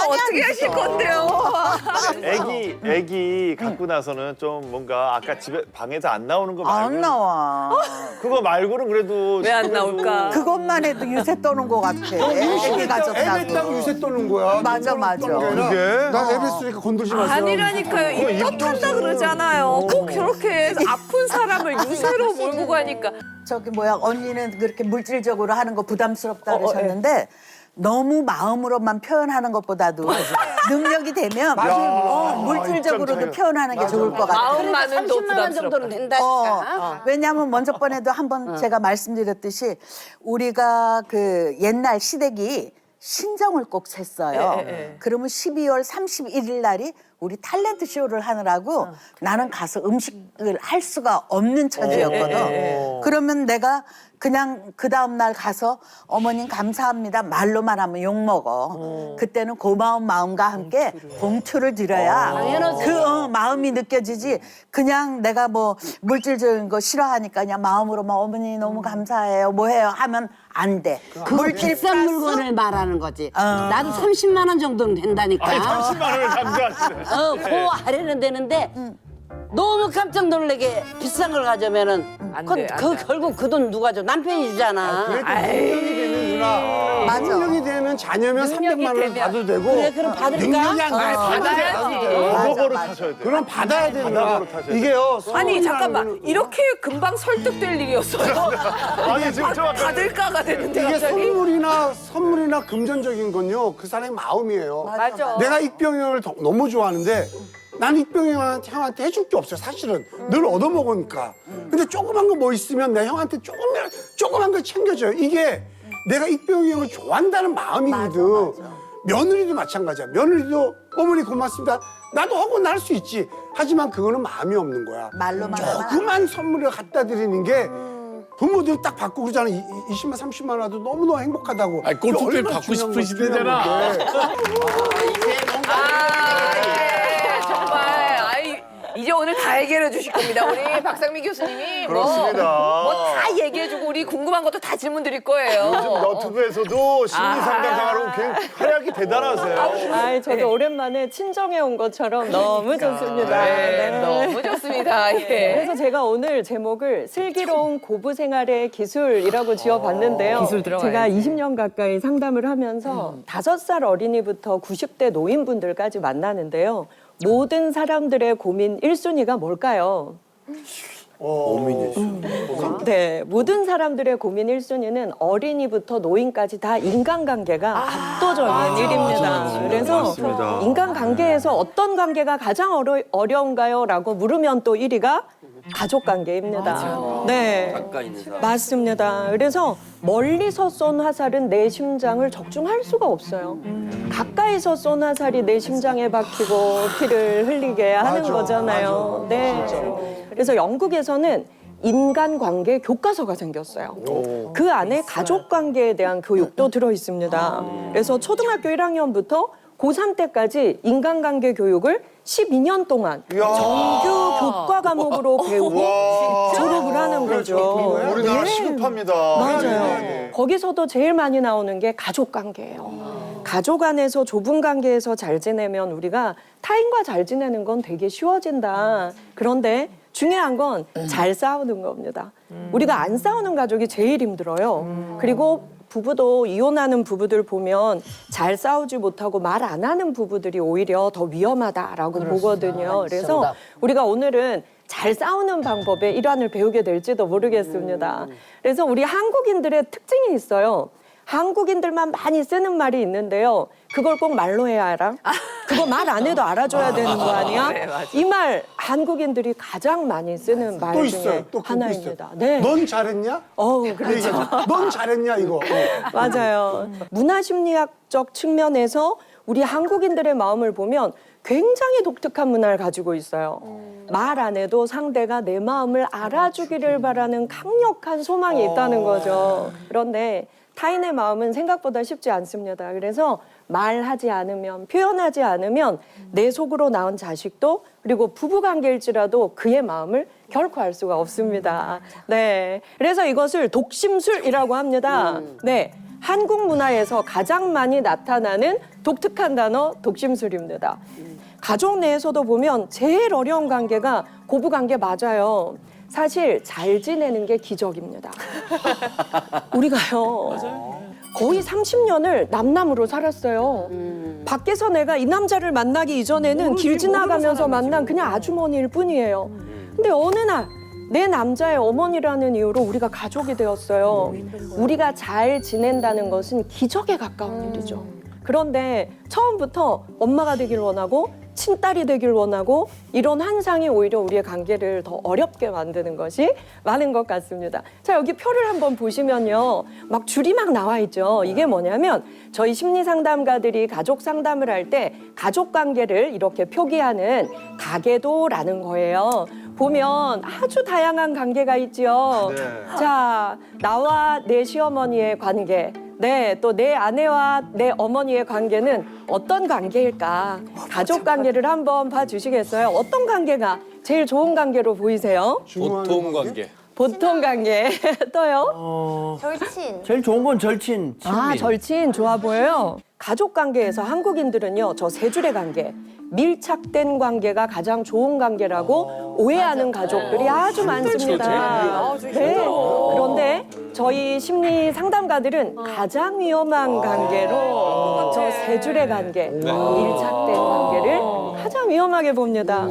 어떻게 하실 건데요? 애기 갖고 나서는 좀 뭔가 아까 집에 방에서 안 나오는 거 말고 안 나와. 그거 말고는 그래도 왜 안 나올까? 그것만 해도 유세 떠는 것 같아. 애기 가졌다고. 애랬다고 유세 떠는 거야. 맞아. 그게? 난 애랬으니까 건들지 마세요. 아니라니까요. 입 떴다 그러잖아요. 꼭 저렇게 해서 아픈 사람을 유세로 몰고 가니까. 저기 뭐야 언니는 그렇게 물질적으로 하는 거 부담스럽다 그러셨는데 너무 마음으로만 표현하는 것보다도 능력이 되면 물질적으로도 표현하는 게 좋을 것 같아요. 마음만은 더 30만 원 정도는 된다니까. 왜냐하면 먼저 번에도 한번 제가 말씀드렸듯이 우리가 그 옛날 시댁이 신정을 꼭 셌어요. 그러면 12월 31일 날이 우리 탤런트 쇼를 하느라고 나는 가서 음식을 할 수가 없는 처지였거든. 그러면 내가 그냥 그 다음 날 가서 어머님 감사합니다 말로만 하면 욕 먹어. 그때는 고마운 마음과 함께 봉투를 드려야 그 마음이 느껴지지. 그냥 내가 뭐 물질적인 거 싫어하니까 그냥 마음으로만 어머니 너무 감사해요 뭐 해요 하면 안 돼. 그 비싼 물건을 말하는 거지. 나도 30만 원 정도는 된다니까. 아니 30만 원을 감사하시네. 그 아래는 되는데 너무 깜짝 놀라게 비싼 걸 가져면은 결국 그 돈 누가 줘? 남편이 주잖아. 그래도 능력이 되는 누나. 맞아. 능력이 되는 자녀면 300만 원 받아도 되고. 그래, 그럼 받을까? 능력이 안 돼. 받아야지. 버거버릇 하셔야 돼요. 그럼 받아야 된다. 이게요. 아니 소원이라는 잠깐만 거는 이렇게 금방 설득될 일이었어요. 아니 지금 저 아까 받을까가 됐는데 이게 갑자기. 선물이나 금전적인 건요. 그 사람의 마음이에요. 맞아. 내가 익병형을 너무 좋아하는데 난 익병형한테 해줄 게 없어요. 사실은 늘 얻어먹으니까. 근데 조그만 거 뭐 있으면 내 형한테 조그만 거 챙겨줘요. 이게 내가 익병형을 좋아한다는 마음이거든. 며느리도 마찬가지야. 며느리도 어머니 고맙습니다. 나도 하고 날 수 있지. 하지만 그거는 마음이 없는 거야. 말로만 하면 조그만 선물을 갖다 드리는 게 부모들 딱 받고 그러잖아. 20만 30만 원 와도 너무너무 행복하다고. 아니, 골프백 얼마나 받고 중요한 싶은 시대잖아. 건데. 정말 이제 오늘 다 해결해 주실 겁니다. 우리 박상민 교수님이 그렇습니다. 뭐 다 얘기해주고 우리 궁금한 것도 다 질문 드릴 거예요. 요즘 너튜브에서도 심리 상담 생활하고 굉장히 활약이 대단하세요. 저도 오랜만에 친정에 온 것처럼 너무 좋습니다. 너무 좋습니다. 예. 그래서 제가 오늘 제목을 슬기로운 고부 생활의 기술이라고 지어봤는데요. 기술 들어가야지. 제가 20년 가까이 상담을 하면서 5살 어린이부터 90대 노인분들까지 만나는데요. 모든 사람들의 고민 1순위가 뭘까요? 네, 모든 사람들의 고민 1순위는 어린이부터 노인까지 다 인간관계가 압도적인 일입니다. 그래서 맞습니다. 인간관계에서 어떤 관계가 가장 어려운가요? 라고 물으면 또 1위가 가족관계입니다. 네, 가까이 있는 사람. 맞습니다. 그래서 멀리서 쏜 화살은 내 심장을 적중할 수가 없어요. 가까이서 쏜 화살이 내 심장에 박히고 피를 흘리게 하는 거잖아요. 네. 그래서 영국에서는 인간관계 교과서가 생겼어요. 그 안에 가족관계에 대한 교육도 들어 있습니다. 그래서 초등학교 1학년부터 고3 때까지 인간관계 교육을 12년 동안 정규 교과 과목으로 배우고 졸업을 하는 거죠. 우리나라 네. 시급합니다. 맞아요. 거기서도 제일 많이 나오는 게 가족관계예요. 가족 안에서 좁은 관계에서 잘 지내면 우리가 타인과 잘 지내는 건 되게 쉬워진다. 그런데 중요한 건 잘 싸우는 겁니다. 우리가 안 싸우는 가족이 제일 힘들어요. 그리고 부부도 이혼하는 부부들 보면 잘 싸우지 못하고 말 안 하는 부부들이 오히려 더 위험하다라고 보거든요. 그래서 우리가 오늘은 잘 싸우는 방법의 일환을 배우게 될지도 모르겠습니다. 그래서 우리 한국인들의 특징이 있어요. 한국인들만 많이 쓰는 말이 있는데요. 그걸 꼭 말로 해야 알아? 그거 말 안 해도 알아줘야 되는 거 아니야? 네, 맞아요. 이 말 한국인들이 가장 많이 쓰는 말 또 중에 있어요. 또 그거 하나입니다. 있어요. 네. 넌 잘했냐? 그렇죠. 넌 잘했냐 이거. 맞아요. 문화심리학적 측면에서 우리 한국인들의 마음을 보면 굉장히 독특한 문화를 가지고 있어요. 말 안 해도 상대가 내 마음을 알아주기를 바라는 강력한 소망이 있다는 거죠. 그런데 타인의 마음은 생각보다 쉽지 않습니다. 그래서 말하지 않으면, 표현하지 않으면 내 속으로 낳은 자식도 그리고 부부관계일지라도 그의 마음을 결코 알 수가 없습니다. 네, 그래서 이것을 독심술이라고 합니다. 네, 한국 문화에서 가장 많이 나타나는 독특한 단어 독심술입니다. 가족 내에서도 보면 제일 어려운 관계가 고부관계 맞아요. 사실 잘 지내는 게 기적입니다. 우리가요. 거의 30년을 남남으로 살았어요. 밖에서 내가 이 남자를 만나기 이전에는 길 지나가면서 만난 그냥 아주머니일 뿐이에요. 근데 어느 날 내 남자의 어머니라는 이유로 우리가 가족이 되었어요. 우리가 잘 지낸다는 것은 기적에 가까운 일이죠. 그런데 처음부터 엄마가 되길 원하고 친딸이 되길 원하고 이런 환상이 오히려 우리의 관계를 더 어렵게 만드는 것이 많은 것 같습니다. 자, 여기 표를 한번 보시면요. 막 줄이 막 나와 있죠. 이게 뭐냐면 저희 심리상담가들이 가족 상담을 할 때 가족 관계를 이렇게 표기하는 가계도라는 거예요. 보면 아주 다양한 관계가 있지요. 자, 나와 내 시어머니의 관계, 네, 또 내 아내와 내 어머니의 관계는 어떤 관계일까? 가족 관계를 한번 봐주시겠어요? 어떤 관계가 제일 좋은 관계로 보이세요? 보통 관계. 보통 관계. 또요? 절친. 제일 좋은 건 절친. 아, 절친 좋아 보여요. 가족 관계에서 한국인들은요, 저 세 줄의 관계, 밀착된 관계가 가장 좋은 관계라고 오해하는 가족들이 아주 많습니다. 네. 그런데 저희 심리 상담가들은 가장 위험한 관계로 저 세 줄의 관계, 밀착된 관계를 가장 위험하게 봅니다.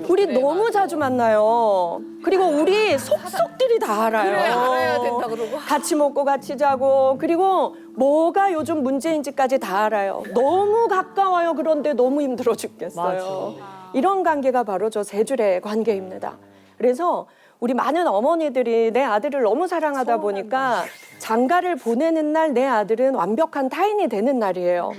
우리 너무 자주 만나요. 그리고 우리 속속들이 다 알아요. 그래, 알아야 된다 그러고. 같이 먹고 같이 자고, 그리고 뭐가 요즘 문제인지까지 다 알아요. 너무 가까워요. 그런데 너무 힘들어 죽겠어요. 이런 관계가 바로 저 세 줄의 관계입니다. 그래서 우리 많은 어머니들이 내 아들을 너무 사랑하다 보니까 장가를 보내는 날 내 아들은 완벽한 타인이 되는 날이에요.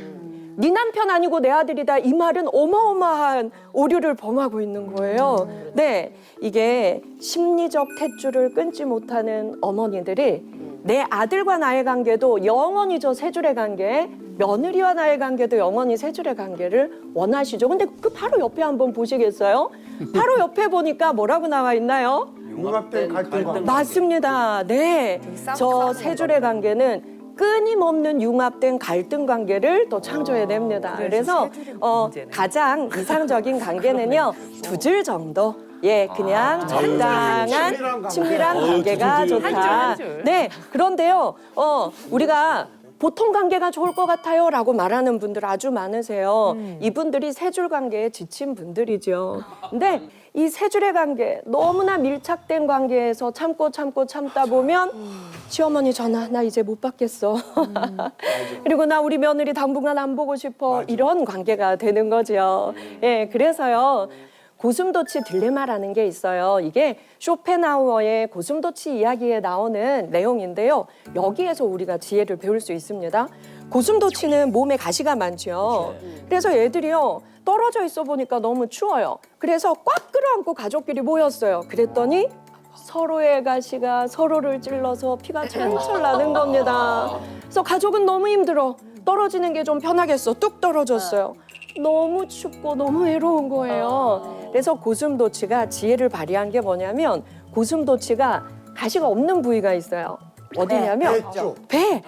네 남편 아니고 내 아들이다, 이 말은 어마어마한 오류를 범하고 있는 거예요. 네, 이게 심리적 탯줄을 끊지 못하는 어머니들이 내 아들과 나의 관계도 영원히 저 세 줄의 관계, 며느리와 나의 관계도 영원히 세 줄의 관계를 원하시죠. 근데 그 바로 옆에 한번 보시겠어요? 바로 옆에 보니까 뭐라고 나와 있나요? 융합된 갈등. 맞습니다. 네, 저 세 줄의 관계는 끊임없는 융합된 갈등 관계를 또 창조해냅니다. 그래서 가장 이상적인 관계는요, 두 줄 정도. 예, 그냥 적당한 친밀한 관계가 좋다. 네, 그런데요, 우리가 보통 관계가 좋을 것 같아요 라고 말하는 분들 아주 많으세요. 이분들이 세 줄 관계에 지친 분들이죠. 근데 이 세 줄의 관계, 너무나 밀착된 관계에서 참다 보면 시어머니 전화 나 이제 못 받겠어. 그리고 나 우리 며느리 당분간 안 보고 싶어. 이런 관계가 되는 거죠. 예, 그래서요. 고슴도치 딜레마라는 게 있어요. 이게 쇼펜하우어의 고슴도치 이야기에 나오는 내용인데요. 여기에서 우리가 지혜를 배울 수 있습니다. 고슴도치는 몸에 가시가 많죠. 그래서 애들이요, 떨어져 있어 보니까 너무 추워요. 그래서 꽉 끌어안고 가족끼리 모였어요. 그랬더니 서로의 가시가 서로를 찔러서 피가 철철 나는 겁니다. 그래서 가족은 너무 힘들어. 떨어지는 게 좀 편하겠어. 뚝 떨어졌어요. 너무 춥고 너무 외로운 거예요. 그래서 고슴도치가 지혜를 발휘한 게 뭐냐면, 고슴도치가 가시가 없는 부위가 있어요. 어디냐면 배.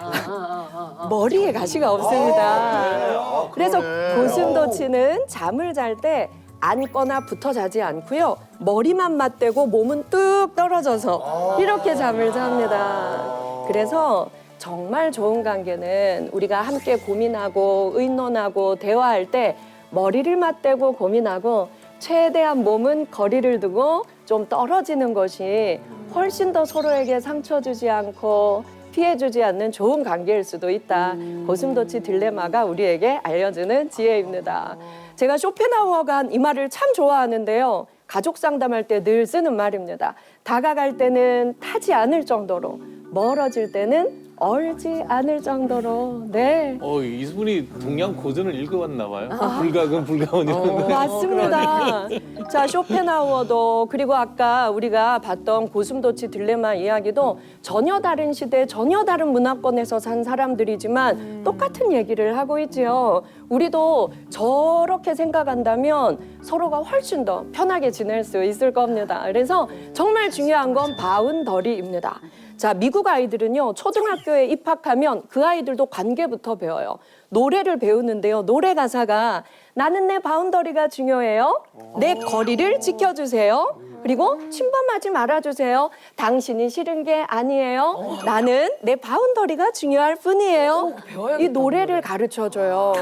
머리에 가시가 없습니다. 그래서 고슴도치는 잠을 잘 때 앉거나 붙어 자지 않고요. 머리만 맞대고 몸은 뚝 떨어져서 이렇게 잠을 잡니다. 그래서 정말 좋은 관계는 우리가 함께 고민하고 의논하고 대화할 때 머리를 맞대고 고민하고 최대한 몸은 거리를 두고 좀 떨어지는 것이 훨씬 더 서로에게 상처 주지 않고 피해 주지 않는 좋은 관계일 수도 있다. 고슴도치 딜레마가 우리에게 알려주는 지혜입니다. 제가 쇼펜하우어가 한 이 말을 참 좋아하는데요. 가족 상담할 때 늘 쓰는 말입니다. 다가갈 때는 타지 않을 정도로, 멀어질 때는 얼지 않을 정도로. 네. 이분이 동양 고전을 읽어왔나 봐요. 불가근 불가원이라는. 맞습니다. 자, 쇼펜하우어도, 그리고 아까 우리가 봤던 고슴도치 딜레마 이야기도 전혀 다른 시대, 전혀 다른 문화권에서 산 사람들이지만 똑같은 얘기를 하고 있지요. 우리도 저렇게 생각한다면 서로가 훨씬 더 편하게 지낼 수 있을 겁니다. 그래서 정말 중요한 건 바운더리입니다. 자, 미국 아이들은요, 초등학교에 입학하면 그 아이들도 관계부터 배워요. 노래를 배우는데요. 노래 가사가 나는 내 바운더리가 중요해요. 내 거리를 지켜주세요. 그리고 침범하지 말아주세요. 당신이 싫은 게 아니에요. 나는 내 바운더리가 중요할 뿐이에요. 이 노래를 가르쳐줘요.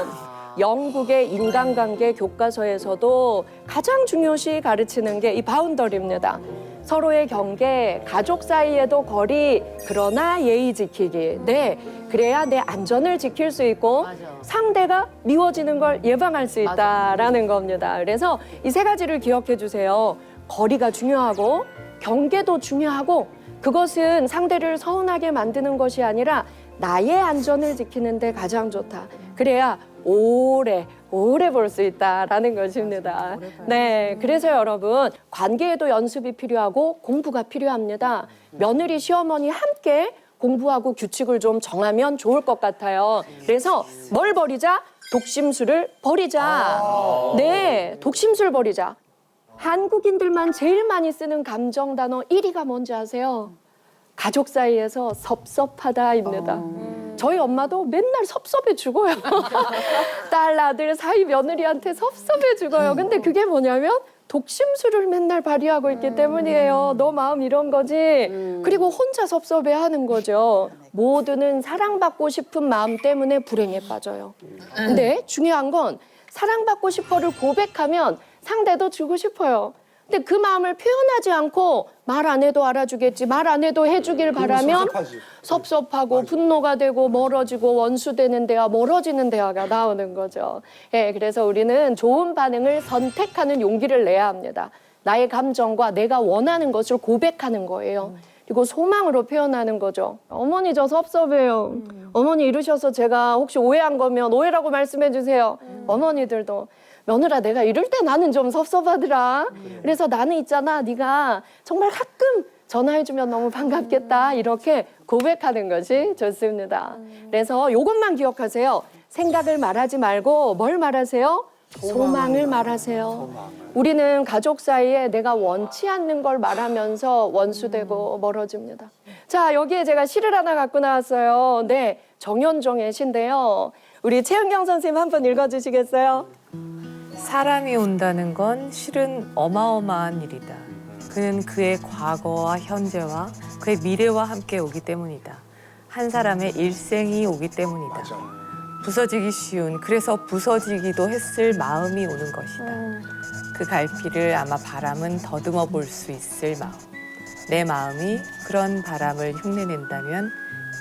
영국의 인간관계 교과서에서도 가장 중요시 가르치는 게 이 바운더리입니다. 서로의 경계, 가족 사이에도 거리, 그러나 예의 지키기. 네, 그래야 내 안전을 지킬 수 있고 상대가 미워지는 걸 예방할 수 있다라는 겁니다. 그래서 이 세 가지를 기억해 주세요. 거리가 중요하고 경계도 중요하고 그것은 상대를 서운하게 만드는 것이 아니라 나의 안전을 지키는 데 가장 좋다. 그래야 오래 볼 수 있다라는 것입니다. 네, 그래서 여러분 관계에도 연습이 필요하고 공부가 필요합니다. 며느리 시어머니 함께 공부하고 규칙을 좀 정하면 좋을 것 같아요. 그래서 뭘 버리자? 독심술을 버리자. 네, 독심술 버리자. 한국인들만 제일 많이 쓰는 감정 단어 1위가 뭔지 아세요? 가족 사이에서 섭섭하다입니다. 저희 엄마도 맨날 섭섭해 죽어요. 딸, 아들 사이 며느리한테 섭섭해 죽어요. 근데 그게 뭐냐면 독심술을 맨날 발휘하고 있기 때문이에요. 너 마음 이런 거지. 그리고 혼자 섭섭해 하는 거죠. 모두는 사랑받고 싶은 마음 때문에 불행에 빠져요. 근데 중요한 건 사랑받고 싶어를 고백하면 상대도 주고 싶어요. 근데 그 마음을 표현하지 않고 말 안 해도 알아주겠지, 말 안 해도 해주길 바라면 섭섭하고 분노가 되고 멀어지고 원수되는 대화, 멀어지는 대화가 나오는 거죠. 예, 그래서 우리는 좋은 반응을 선택하는 용기를 내야 합니다. 나의 감정과 내가 원하는 것을 고백하는 거예요. 그리고 소망으로 표현하는 거죠. 어머니 저 섭섭해요. 어머니 이러셔서 제가 혹시 오해한 거면 오해라고 말씀해 주세요. 어머니들도 며느라 내가 이럴 때 나는 좀 섭섭하더라. 그래서 나는 있잖아 네가 정말 가끔 전화해주면 너무 반갑겠다. 이렇게 고백하는 것이 좋습니다. 그래서 이것만 기억하세요. 생각을 말하지 말고 뭘 말하세요? 소망을 말하세요. 우리는 가족 사이에 내가 원치 않는 걸 말하면서 원수되고 멀어집니다. 자, 여기에 제가 시를 하나 갖고 나왔어요. 네, 정현종의 시인데요. 우리 최은경 선생님 한번 읽어주시겠어요? 사람이 온다는 건 실은 어마어마한 일이다. 그는 그의 과거와 현재와 그의 미래와 함께 오기 때문이다. 한 사람의 일생이 오기 때문이다. 부서지기 쉬운, 그래서 부서지기도 했을 마음이 오는 것이다. 그 갈피를 아마 바람은 더듬어 볼 수 있을 마음. 내 마음이 그런 바람을 흉내낸다면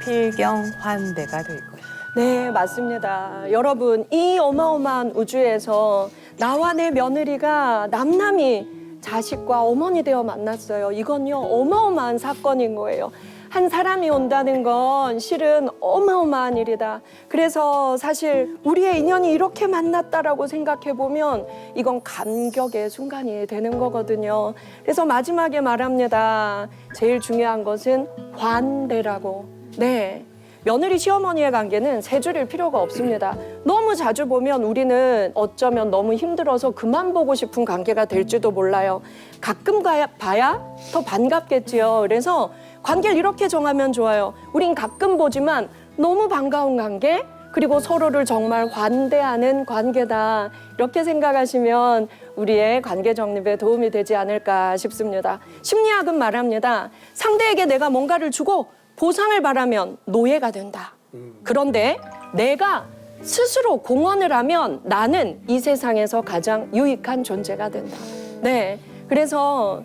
필경환대가 될 것이다. 네, 맞습니다. 여러분, 이 어마어마한 우주에서 나와 내 며느리가 남남이 자식과 어머니 되어 만났어요. 이건요, 어마어마한 사건인 거예요. 한 사람이 온다는 건 실은 어마어마한 일이다. 그래서 사실 우리의 인연이 이렇게 만났다라고 생각해 보면 이건 감격의 순간이 되는 거거든요. 그래서 마지막에 말합니다. 제일 중요한 것은 환대라고. 네. 며느리 시어머니의 관계는 세 줄일 필요가 없습니다. 너무 자주 보면 우리는 어쩌면 너무 힘들어서 그만 보고 싶은 관계가 될지도 몰라요. 가끔 봐야 더 반갑겠지요. 그래서 관계를 이렇게 정하면 좋아요. 우린 가끔 보지만 너무 반가운 관계, 그리고 서로를 정말 환대하는 관계다. 이렇게 생각하시면 우리의 관계 정립에 도움이 되지 않을까 싶습니다. 심리학은 말합니다. 상대에게 내가 뭔가를 주고 보상을 바라면 노예가 된다. 그런데 내가 스스로 공헌을 하면 나는 이 세상에서 가장 유익한 존재가 된다. 네, 그래서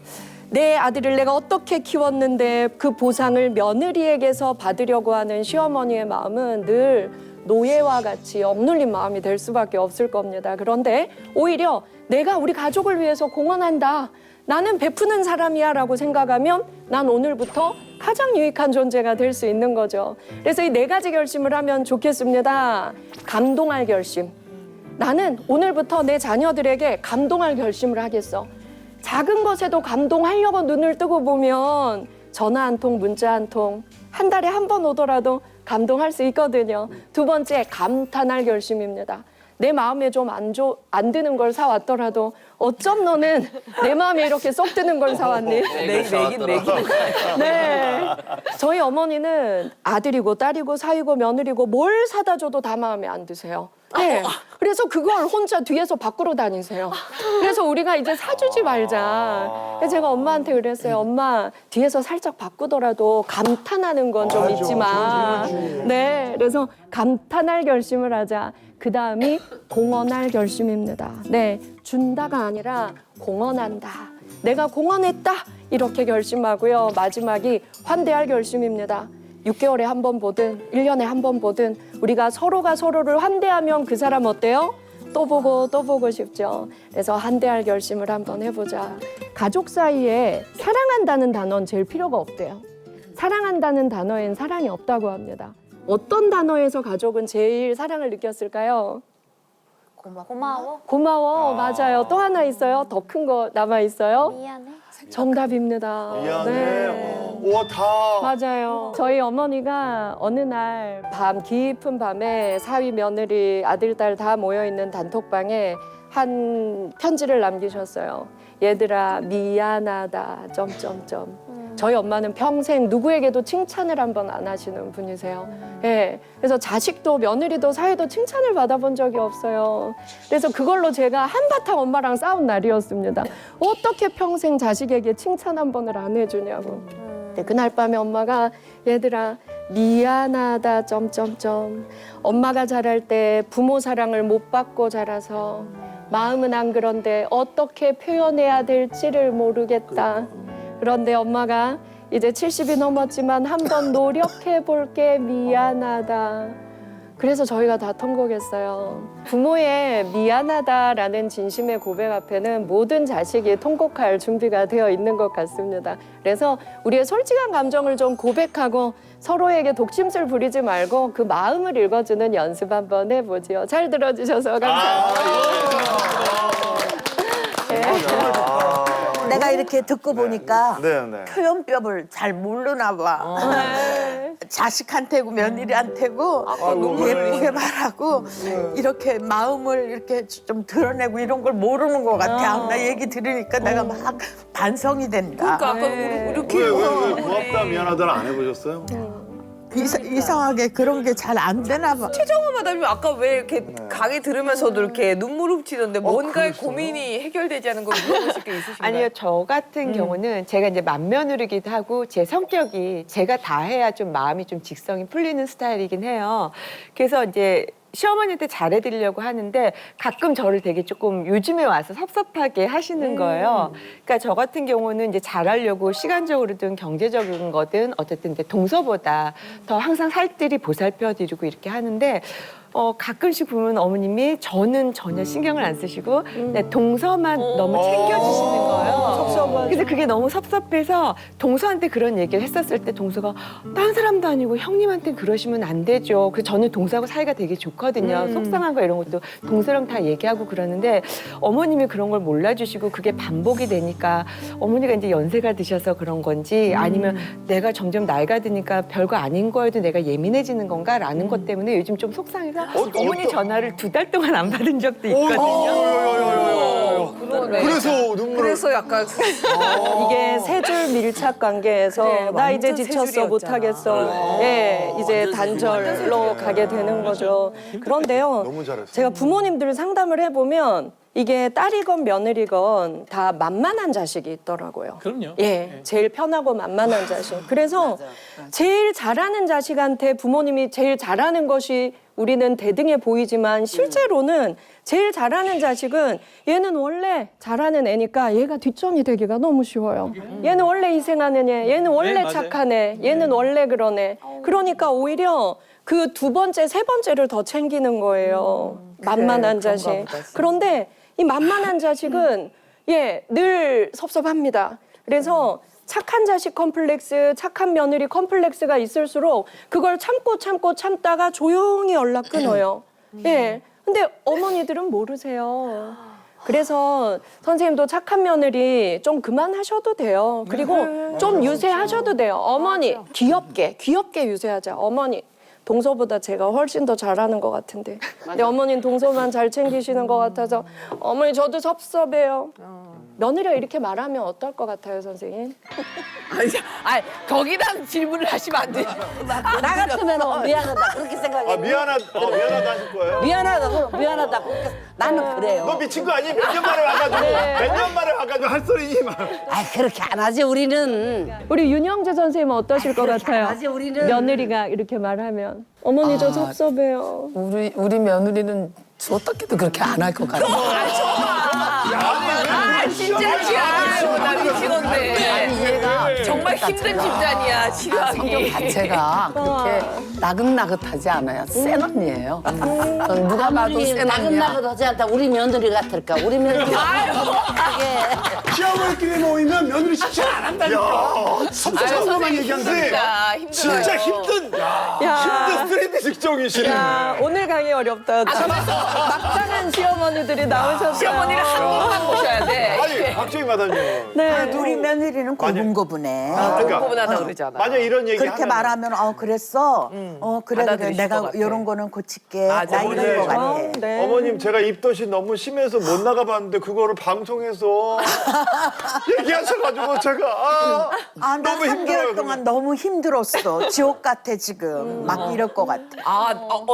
내 아들을 내가 어떻게 키웠는데 그 보상을 며느리에게서 받으려고 하는 시어머니의 마음은 늘 노예와 같이 억눌린 마음이 될 수밖에 없을 겁니다. 그런데 오히려 내가 우리 가족을 위해서 공헌한다. 나는 베푸는 사람이야 라고 생각하면 난 오늘부터 가장 유익한 존재가 될 수 있는 거죠. 그래서 이 네 가지 결심을 하면 좋겠습니다. 감동할 결심. 나는 오늘부터 내 자녀들에게 감동할 결심을 하겠어. 작은 것에도 감동하려고 눈을 뜨고 보면 전화 한 통, 문자 한 통, 한 달에 한 번 오더라도 감동할 수 있거든요. 두 번째, 감탄할 결심입니다. 내 마음에 좀 안 드는 걸 사왔더라도 어쩜 너는 내 마음에 이렇게 쏙 드는 걸 사왔니? 매긴. 네. 저희 어머니는 아들이고 딸이고 사위고 며느리고 뭘 사다 줘도 다 마음에 안 드세요. 네. 그래서 그걸 혼자 뒤에서 밖으로 다니세요. 그래서 우리가 이제 사주지 말자. 그래서 제가 엄마한테 그랬어요. 엄마, 뒤에서 살짝 바꾸더라도 감탄하는 건 좀 잊지 마. 네. 그래서 감탄할 결심을 하자. 그 다음이 공헌할 결심입니다. 네. 준다가 아니라 공헌한다. 내가 공헌했다 이렇게 결심하고요. 마지막이 환대할 결심입니다. 6개월에 한 번 보든 1년에 한 번 보든 우리가 서로가 서로를 환대하면 그 사람 어때요? 또 보고 싶죠. 그래서 환대할 결심을 한번 해보자. 가족 사이에 사랑한다는 단어는 제일 필요가 없대요. 사랑한다는 단어엔 사랑이 없다고 합니다. 어떤 단어에서 가족은 제일 사랑을 느꼈을까요? 고마워. 맞아요. 또 하나 있어요. 더 큰 거 남아 있어요. 미안해. 정답입니다. 미안해. 네. 우와, 다. 맞아요. 저희 어머니가 어느 날 밤 깊은 밤에 사위 며느리 아들 딸 다 모여 있는 단톡방에 한 편지를 남기셨어요. 얘들아 미안하다. 저희 엄마는 평생 누구에게도 칭찬을 한 번 안 하시는 분이세요. 예. 그래서 자식도 며느리도 사위도 칭찬을 받아본 적이 없어요. 그래서 그걸로 제가 한바탕 엄마랑 싸운 날이었습니다. 어떻게 평생 자식에게 칭찬 한 번을 안 해주냐고. 네, 그날 밤에 엄마가 얘들아 미안하다. 엄마가 자랄 때 부모 사랑을 못 받고 자라서 마음은 안 그런데 어떻게 표현해야 될지를 모르겠다. 그런데 엄마가 이제 70이 넘었지만 한번 노력해 볼게 미안하다. 그래서 저희가 다 통곡했어요. 부모의 미안하다라는 진심의 고백 앞에는 모든 자식이 통곡할 준비가 되어 있는 것 같습니다. 그래서 우리의 솔직한 감정을 좀 고백하고 서로에게 독심술 부리지 말고 그 마음을 읽어주는 연습 한번 해보지요. 잘 들어주셔서 감사합니다. 내가 이렇게 듣고 보니까 네. 표현법을 잘 모르나 봐. 자식한테고 며느리한테고 예쁘게 말하고 이렇게 마음을 이렇게 좀 드러내고 이런 걸 모르는 것 같아. 나 얘기 들으니까 내가 막 반성이 된다. 그러니까 아까 이렇게 왜 고맙다 미안하다를 안 해보셨어요? 이상하게 그런 게 잘 안 되나 봐. 최정호 마담님 아까 왜 이렇게 강의 들으면서도 이렇게 눈물 훔치던데 뭔가의 고민이 해결되지 않은 걸 물어보실 게 있으신가요? 아니요, 저 같은 경우는 제가 이제 맏며느리기도 하고 제 성격이 제가 다 해야 좀 마음이 좀 직성이 풀리는 스타일이긴 해요. 그래서 이제 시어머니한테 잘해드리려고 하는데 가끔 저를 되게 조금 요즘에 와서 섭섭하게 하시는 거예요. 그러니까 저 같은 경우는 이제 잘하려고 시간적으로든 경제적인 거든 어쨌든 이제 동서보다 더 항상 살뜰히 보살펴드리고 이렇게 하는데 가끔씩 보면 어머님이 저는 전혀 신경을 안 쓰시고 동서만 너무 챙겨주시는 거예요. 그래서 그게 너무 섭섭해서 동서한테 그런 얘기를 했었을 때 동서가 딴 사람도 아니고 형님한테 그러시면 안 되죠. 그래서 저는 동서하고 사이가 되게 좋거든요. 속상한 거 이런 것도 동서랑 다 얘기하고 그러는데 어머님이 그런 걸 몰라주시고 그게 반복이 되니까 어머니가 이제 연세가 드셔서 그런 건지 아니면 내가 점점 나이가 드니까 별거 아닌 거에도 내가 예민해지는 건가라는 것 때문에 요즘 좀 속상해서 어머니 전화를 2달 동안 안 받은 적도 있거든요. 그래서 눈물을. 그래서 약간 이게 세 줄 밀착 관계에서 나 이제 지쳤어 못하겠어. 예, 이제 단절로 가게 되는 거죠. 그런데요, 너무 잘했어. 제가 부모님들 상담을 해보면 이게 딸이건 며느리건 다 만만한 자식이 있더라고요. 그럼요. 예, 제일 편하고 만만한 자식. 그래서 제일 잘하는 자식한테 부모님이 제일 잘하는 것이 우리는 대등해 보이지만 실제로는 제일 잘하는 자식은 얘는 원래 잘하는 애니까 얘가 뒷전이 되기가 너무 쉬워요. 얘는 원래 희생하는 애, 얘는 원래 착한 애, 얘는 원래 그런 애. 그러니까 오히려 그 두 번째, 세 번째를 더 챙기는 거예요. 만만한 자식. 그런데 이 만만한 자식은 늘 섭섭합니다. 그래서 착한 자식 컴플렉스, 착한 며느리 컴플렉스가 있을수록 그걸 참다가 조용히 연락 끊어요. 예. 근데 어머니들은 모르세요. 그래서 선생님도 착한 며느리 좀 그만하셔도 돼요. 그리고 좀 유세하셔도 돼요. 어머니, 귀엽게 유세하자. 어머니. 동서보다 제가 훨씬 더 잘하는 것 같은데. 근데 어머니는 동서만 잘 챙기시는 것 같아서 어머니 저도 섭섭해요. 며느리가 이렇게 말하면 어떨 것 같아요, 선생님? 아니 거기다 질문을 하시면 안 돼요. 나 같으면 미안하다 그렇게 생각해. 미안하다 하실 거예요? 미안하다 그렇게 나는 그래요. 너 미친 거 아니야? 몇 년 만에 와가지고 몇 년 만에 와가지고 할 소리니 막. 그렇게 안 하지 우리는. 우리 윤영재 선생님은 어떠실 것 같아요? 하지 우리는. 며느리가 이렇게 말하면 어머니 저 섭섭해요. 우리 며느리는 어떻게도 그렇게 안 할 것 같아요. 진짜 그런데 아니, 얘가 정말 힘든 집단이야 치료하기. 성격 자체가 그렇게 나긋나긋하지 않아요. 센 언니예요. 전 누가 봐도 아무리 센 언니야. 나긋나긋하지 않다. 우리 며느리 같을까? 우리 며느리. 시어머니끼리 모이면 며느리 칭찬 안 한다니까. 섭섭한 얘기한다니까. 진짜 힘든 야. 힘든 3D 직종이시네. 야, 오늘 강의 어렵다. 막장한 시어머니들이 나오셨어요. 시어머니를 한 번만 모셔야 돼. 아니 박정희 마담님. 네. 우리 며느리는 고분고분해. 고분고분하다 그러잖아. 만약 이런 얘기 그렇게 하면 말하면 그랬어. 그래 받아들이실 내가 것 같아. 이런 거는 고칠게. 맞아. 나 이럴 것 같아. 네. 어머님 제가 입덧이 너무 심해서 못 나가봤는데 그거를 방송에서 얘기하셔가지고 제가 나 너무 3개월 힘들어요, 동안 너무 힘들었어. 지옥 같아 지금. 막 이럴 것 같아.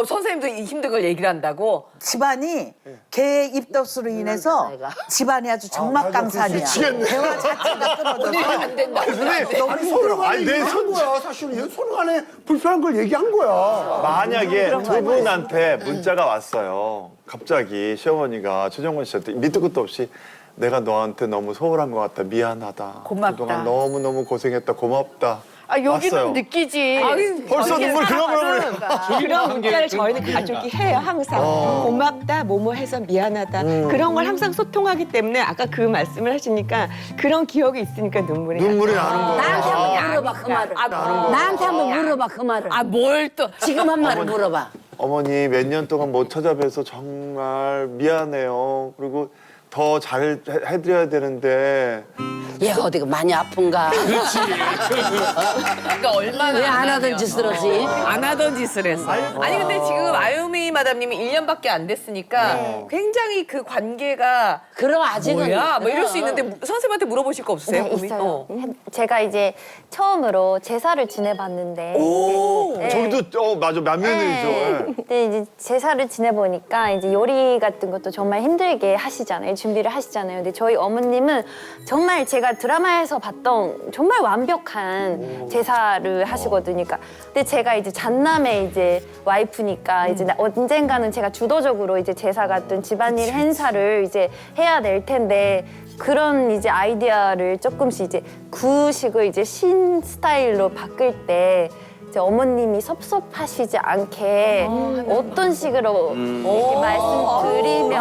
선생님도 이 힘든 걸 얘기를 한다고? 집안이 걔 입덧으로 인해서 집안이 아주 정막강산이야. 대화 자체가 끊어져서 안 된다. 너무 서로 간에 내 얘기한 거야. 사실은 서로 간에 불편한 걸 얘기한 거야. 만약에 두 분한테 문자가 왔어요. 갑자기 시어머니가 최정원 씨한테 밑도 끝도 없이 내가 너한테 너무 소홀한 것 같다. 미안하다. 고맙다. 그동안 너무너무 고생했다. 고맙다. 여기는 왔어요. 느끼지. 벌써 눈물 그러면 그런 문자를 저희는 가족이 해요 항상. 고맙다, 뭐뭐 해서 미안하다. 그런 걸 항상 소통하기 때문에 아까 그 말씀을 하시니까 그런 기억이 있으니까 눈물이 나는 거야. 나한테 한번 물어봐 그 말을. 나한테 한번 물어봐 그 말을. 뭘 또. 지금 한 말을 물어봐. 어머니 몇 년 동안 못 찾아뵈서 정말 미안해요. 그리고 더 잘 해드려야 되는데 얘가 어디가 많이 아픈가? 그러니까 얼마나 왜 안 하던 짓을 하지? 안 하던 짓을 했어. 아니 근데 지금 아유미 마담님이 1년밖에 안 됐으니까 굉장히 그 관계가 그럼 아직은 뭐야? 뭐 이럴 수 있는데 선생님한테 물어보실 거 없으세요? 네, 고민? 있어요. 제가 이제 처음으로 제사를 지내봤는데. 오 네. 저기도 맞아 만면이죠. 네. 근데 이제 제사를 지내보니까 이제 요리 같은 것도 정말 힘들게 하시잖아요. 준비를 하시잖아요. 근데 저희 어머님은 정말 제가 드라마에서 봤던 정말 완벽한 제사를 하시거든요. 그러니까 근데 제가 이제 잔남의 이제 와이프니까 이제 언젠가는 제가 주도적으로 이제 제사 같은 집안일 행사를 이제 해야 될 텐데 그런 이제 아이디어를 조금씩 이제 구식을 이제 신 스타일로 바꿀 때 이제 어머님이 섭섭하시지 않게 어떤 식으로 이렇게 말씀드리면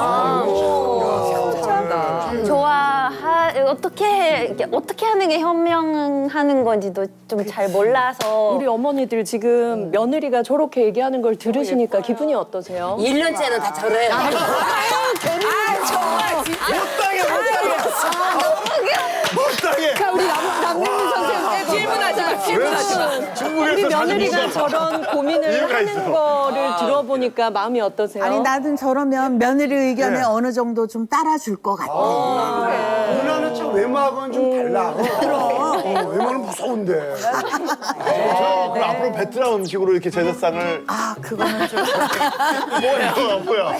어떻게 하는 게 현명하는 건지도 좀 잘 몰라서 우리 어머니들 지금 며느리가 저렇게 얘기하는 걸 들으시니까 기분이 어떠세요? 1년째는 다 저래요. 정말 진짜. 못당해. 자, 우리 남민희 선생님 빼고. 질문하지 마. 질문하지 마. 우리 며느리가 저런 고민을 이유가 하는 있어. 거를 들어보니까 마음이 어떠세요? 아니 나는 저러면 며느리 의견에 어느 정도 좀 따라줄 것 같아. 누나는 참 외모하고는 좀 달라. 외모는 무서운데. 그럼 앞으로 베트남 음식으로 이렇게 제사상을 그거는 좀 뭐야?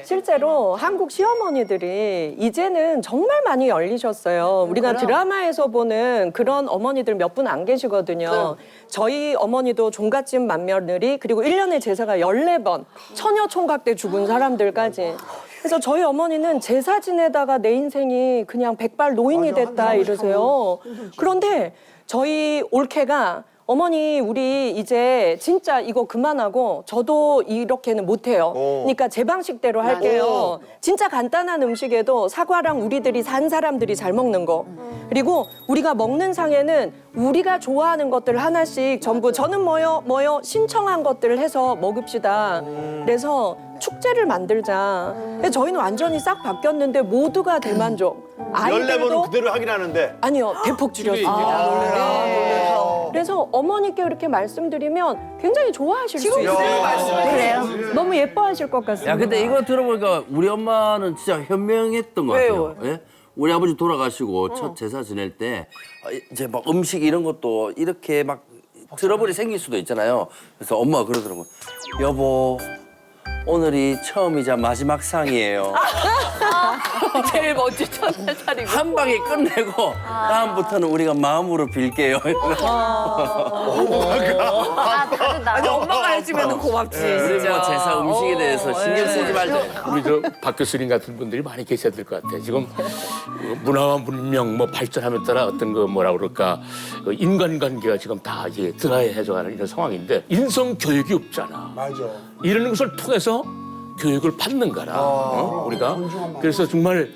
실제로 한국 시어머니들이 이제는 정말 많이 열리셨어요. 우리가 드라마에서 보는 그런 어머니들 몇 분 안 계시거든요. 저희 어머니도 종갓집 맏며느리 그리고 1년에 제사가 14번 처녀 총각 때 죽은 사람들까지. 그래서 저희 어머니는 제사 지내다가 내 인생이 그냥 백발 노인이 됐다 이러세요. 그런데 저희 올케가 어머니 우리 이제 진짜 이거 그만하고 저도 이렇게는 못해요. 그러니까 제 방식대로 할게요. 진짜 간단한 음식에도 사과랑 우리들이 산 사람들이 잘 먹는 거. 그리고 우리가 먹는 상에는 우리가 좋아하는 것들 하나씩 전부 저는 뭐요 신청한 것들을 해서 먹읍시다. 그래서 축제를 만들자. 그래서 저희는 완전히 싹 바뀌었는데 모두가 대만족. 14번은 그대로 하긴 하는데. 아니요, 대폭 줄였습니다. 그래서 어머니께 이렇게 말씀드리면 굉장히 좋아하실 수 있어요. 그래요? 너무 예뻐하실 것 같습니다. 야, 근데 이거 들어보니까 우리 엄마는 진짜 현명했던 것 같아요. 예? 우리 아버지 돌아가시고 첫 제사 지낼 때 이제 막 음식 이런 것도 이렇게 막 트러블이 생길 수도 있잖아요. 그래서 엄마가 그러더라고요. 여보, 오늘이 처음이자 마지막 상이에요. 제일 먼저 첫날 차리고. 한 방에 끝내고 다음부터는 우리가 마음으로 빌게요. 아니 엄마가 해주면 고맙지. 우리 진짜. 뭐 제사 음식에 대해서 신경 쓰지 말자. 우리 저 박 교수님 같은 분들이 많이 계셔야 될 것 같아요. 지금 문화와 문명 뭐 발전하면 따라 어떤 그 뭐라 그럴까 그 인간관계가 지금 다 이제 드라이해져가는 이런 상황인데 인성 교육이 없잖아. 맞아. 이런 것을 통해서 교육을 받는 거라 우리가. 그래서 정말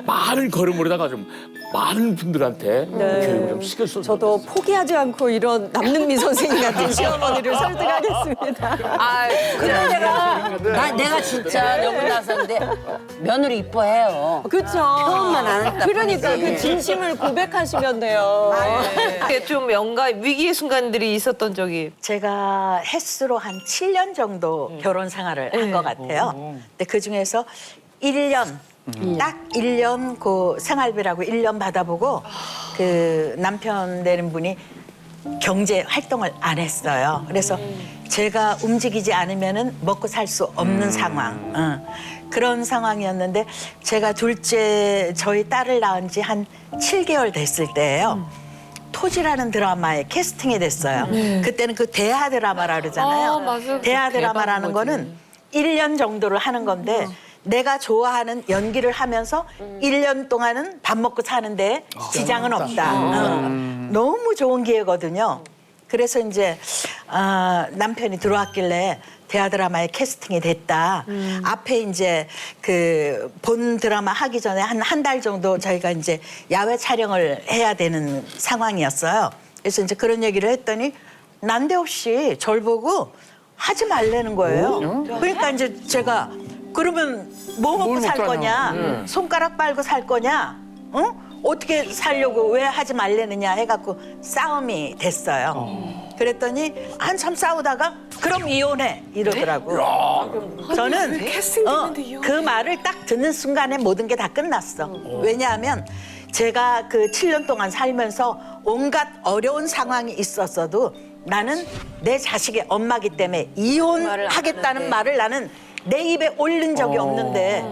많은 걸음으로다가 좀 많은 분들한테 교육을 좀 시켰으면 저도 포기하지 않고 이런 남능미 선생님 같은 시어머니를 설득하겠습니다. 아, 근데 내가 진짜 너무 나섰는데 며느리 이뻐해요. 그렇죠. 표현만 안 했다. 그러니까 그 진심을 고백하시면 돼요. 이게 좀 뭔가 위기의 순간들이 있었던 적이. 제가 횟수로 한 7년 정도 결혼 생활을 한 것 같아요. 근데 그 중에서 1년 딱 1년 그 생활비라고 1년 받아보고 그 남편 되는 분이 경제 활동을 안 했어요. 그래서 제가 움직이지 않으면은 먹고 살 수 없는 상황. 그런 상황이었는데 제가 둘째 저희 딸을 낳은 지 한 7개월 됐을 때예요. 토지라는 드라마에 캐스팅이 됐어요. 그때는 그 대하 드라마라 그러잖아요. 맞아요. 대하 드라마라는 대박인 거는 1년 정도를 하는 건데 내가 좋아하는 연기를 하면서 1년 동안은 밥 먹고 사는데 지장은 없다. 너무 좋은 기회거든요. 그래서 이제 남편이 들어왔길래 대하 드라마에 캐스팅이 됐다. 앞에 이제 그 본 드라마 하기 전에 한 달 정도 저희가 이제 야외 촬영을 해야 되는 상황이었어요. 그래서 이제 그런 얘기를 했더니 난데없이 절 보고 하지 말라는 거예요. 그러니까 이제 제가 그러면 뭐 먹고 살 거냐? 손가락 빨고 살 거냐? 어떻게 살려고 왜 하지 말라느냐 해갖고 싸움이 됐어요. 그랬더니 한참 싸우다가 그럼 이혼해 이러더라고. 저는 그 말을 딱 듣는 순간에 모든 게 다 끝났어. 왜냐하면 제가 그 7년 동안 살면서 온갖 어려운 상황이 있었어도 나는 내 자식의 엄마기 때문에 이혼하겠다는 말을 나는 내 입에 올린 적이 없는데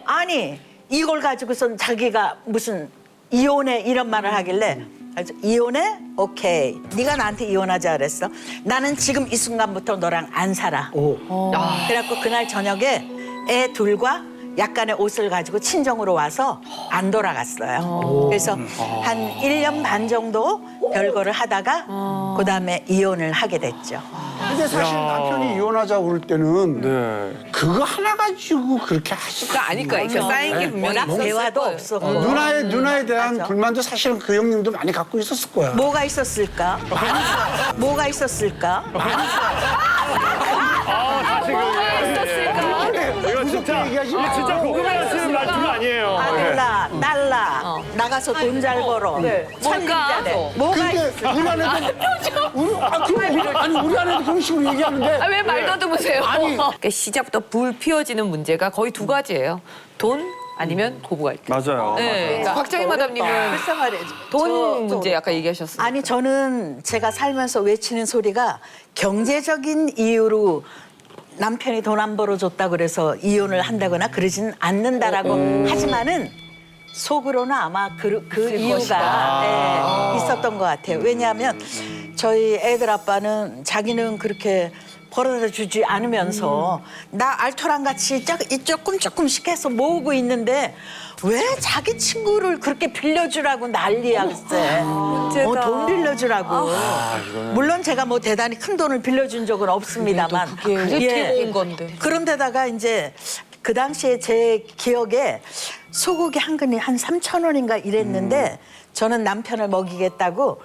아니 이걸 가지고선 자기가 무슨 이혼해 이런 말을 하길래 그래서 이혼해? 오케이. 네가 나한테 이혼하자 그랬어. 나는 지금 이 순간부터 너랑 안 살아. 그래갖고 그날 저녁에 애 둘과 약간의 옷을 가지고 친정으로 와서 안 돌아갔어요. 그래서 한 1년 반 정도 별거를 하다가 그다음에 이혼을 하게 됐죠. 근데 사실 남편이 이혼하자고 그럴 때는 그거 하나 가지고 그렇게 하시가 아니까 쌓인 게 분명히 워낙 대화도 없었고 누나에 대한 불만도 사실은 그 형님도 많이 갖고 있었을 거야. 뭐가 있었을까? 뭐가 있었을까? 이거 진짜 진짜 궁금해하시는 말씀 아니에요. 아들라, 딸라, 나가서 돈 잘 벌어. 뭔가 뭐가 근데 우리 아내도 우리 아내도 그런 식으로 얘기하는데 왜 말 더듬으세요? 그러니까 시작부터 불 피워지는 문제가 거의 두 가지예요. 돈 아니면 고부 갈등. 맞아요. 네. 그러니까 곽정희 마담님은 돈 문제 아까 얘기하셨어요. 아니 저는 제가 살면서 외치는 소리가 경제적인 이유로 남편이 돈 안 벌어줬다 그래서 이혼을 한다거나 그러진 않는다라고 하지만은 속으로는 아마 그 이유가 있었던 것 같아요. 왜냐하면 저희 애들 아빠는 자기는 그렇게 벌어다 주지 않으면서 나 알토란 같이 조금씩 해서 모으고 있는데 왜 자기 친구를 그렇게 빌려주라고 난리야 글쎄. 돈 빌려주라고. 물론 제가 뭐 대단히 큰 돈을 빌려준 적은 없습니다만. 그게 온 건데. 그런데다가 이제 그 당시에 제 기억에 소고기 한 근이 한 3,000원인가 이랬는데 저는 남편을 먹이겠다고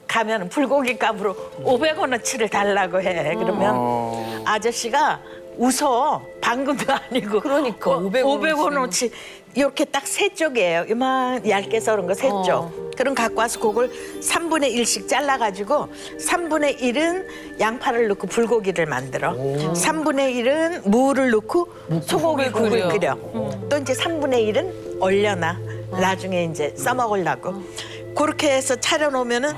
가면 불고기 값으로 500원어치를 달라고 해. 그러면 아저씨가 웃어. 방금도 아니고. 그러니까 500원어치 이렇게 딱 세 쪽이에요. 이만 얇게 썰은 거 세 쪽. 그럼 갖고 와서 그걸 3분의 1씩 잘라가지고 3분의 1은 양파를 넣고 불고기를 만들어. 3분의 1은 무를 넣고 소고기 국을 끓여. 또 이제 3분의 1은 얼려놔. 나중에 이제 써먹으려고. 그렇게 해서 차려놓으면은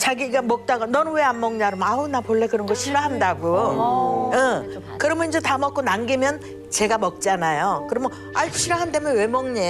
자기가 먹다가 너는 왜 안 먹냐 그러면 아우 나 본래 그런 거 싫어한다고. 응. 그러면 이제 다 먹고 남기면 제가 먹잖아요. 그러면 아 싫어한다면 왜 먹니?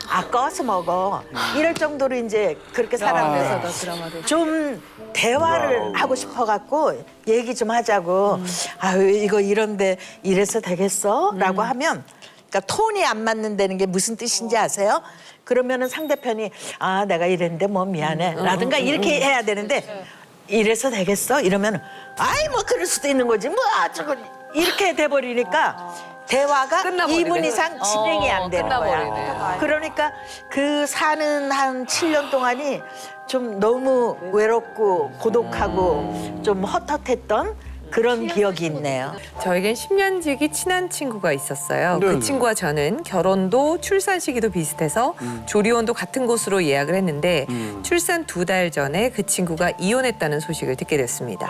아까워서 먹어. 이럴 정도로 이제 그렇게 살았는데 좀 대화를 하고 싶어갖고 얘기 좀 하자고. 아유 이거 이런데 이래서 되겠어? 라고 하면 그러니까 톤이 안 맞는다는 게 무슨 뜻인지 아세요? 그러면은 상대편이 아 내가 이랬는데 뭐 미안해 라든가 이렇게 해야 되는데 이래서 되겠어? 이러면 아이 뭐 그럴 수도 있는 거지 뭐 저거 이렇게 돼버리니까 대화가 2분 이상 진행이 안 되는 거야. 그러니까 그 사는 한 7년 동안이 좀 너무 외롭고 고독하고 좀 헛헛했던 그런 기억이 있네요. 저에겐 10년지기 친한 친구가 있었어요. 네. 그 친구와 저는 결혼도 출산 시기도 비슷해서 조리원도 같은 곳으로 예약을 했는데 출산 2달 전에 그 친구가 이혼했다는 소식을 듣게 됐습니다.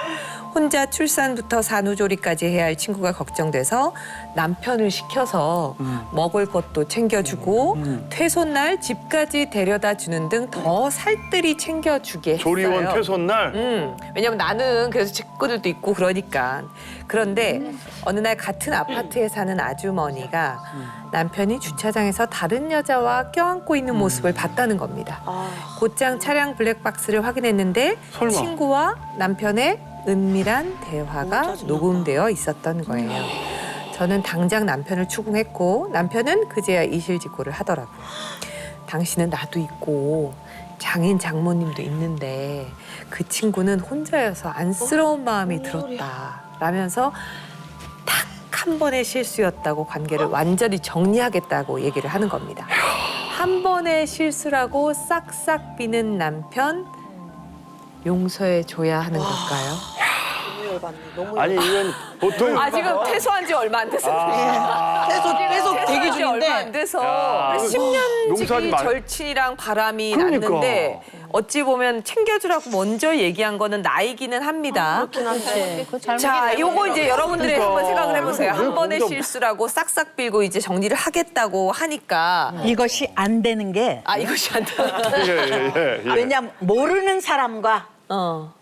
혼자 출산부터 산후조리까지 해야 할 친구가 걱정돼서 남편을 시켜서 먹을 것도 챙겨주고 퇴소날 집까지 데려다 주는 등 더 살뜰히 챙겨주게 했어요. 조리원 퇴소날? 왜냐면 나는 그래서 친구들도 있고 그러니까. 그런데 어느 날 같은 아파트에 사는 아주머니가 남편이 주차장에서 다른 여자와 껴안고 있는 모습을 봤다는 겁니다. 곧장 차량 블랙박스를 확인했는데 친구와 남편의 은밀한 대화가 녹음되어 있었던 거예요. 저는 당장 남편을 추궁했고 남편은 그제야 이실직고를 하더라고요. 당신은 나도 있고 장인 장모님도 있는데 그 친구는 혼자여서 안쓰러운 마음이 들었다 라면서 딱 한 번의 실수였다고 관계를 완전히 정리하겠다고 얘기를 하는 겁니다. 한 번의 실수라고 싹싹 비는 남편 용서해 줘야 하는 걸까요? 아니 이건 보통 지금 퇴소한 지 얼마 안 됐어요. 퇴소 대기 지 얼마 안 돼서 10년지기 절친이랑 바람이 났는데 어찌 보면 챙겨주라고 먼저 얘기한 거는 나이기는 합니다. 자, 요거 이제 여러분들이 한번 생각을 해보세요. 한 번의 실수라고 싹싹 빌고 이제 정리를 하겠다고 하니까 이것이 안 되는 게 이것이 안 되는 왜냐면 모르는 사람과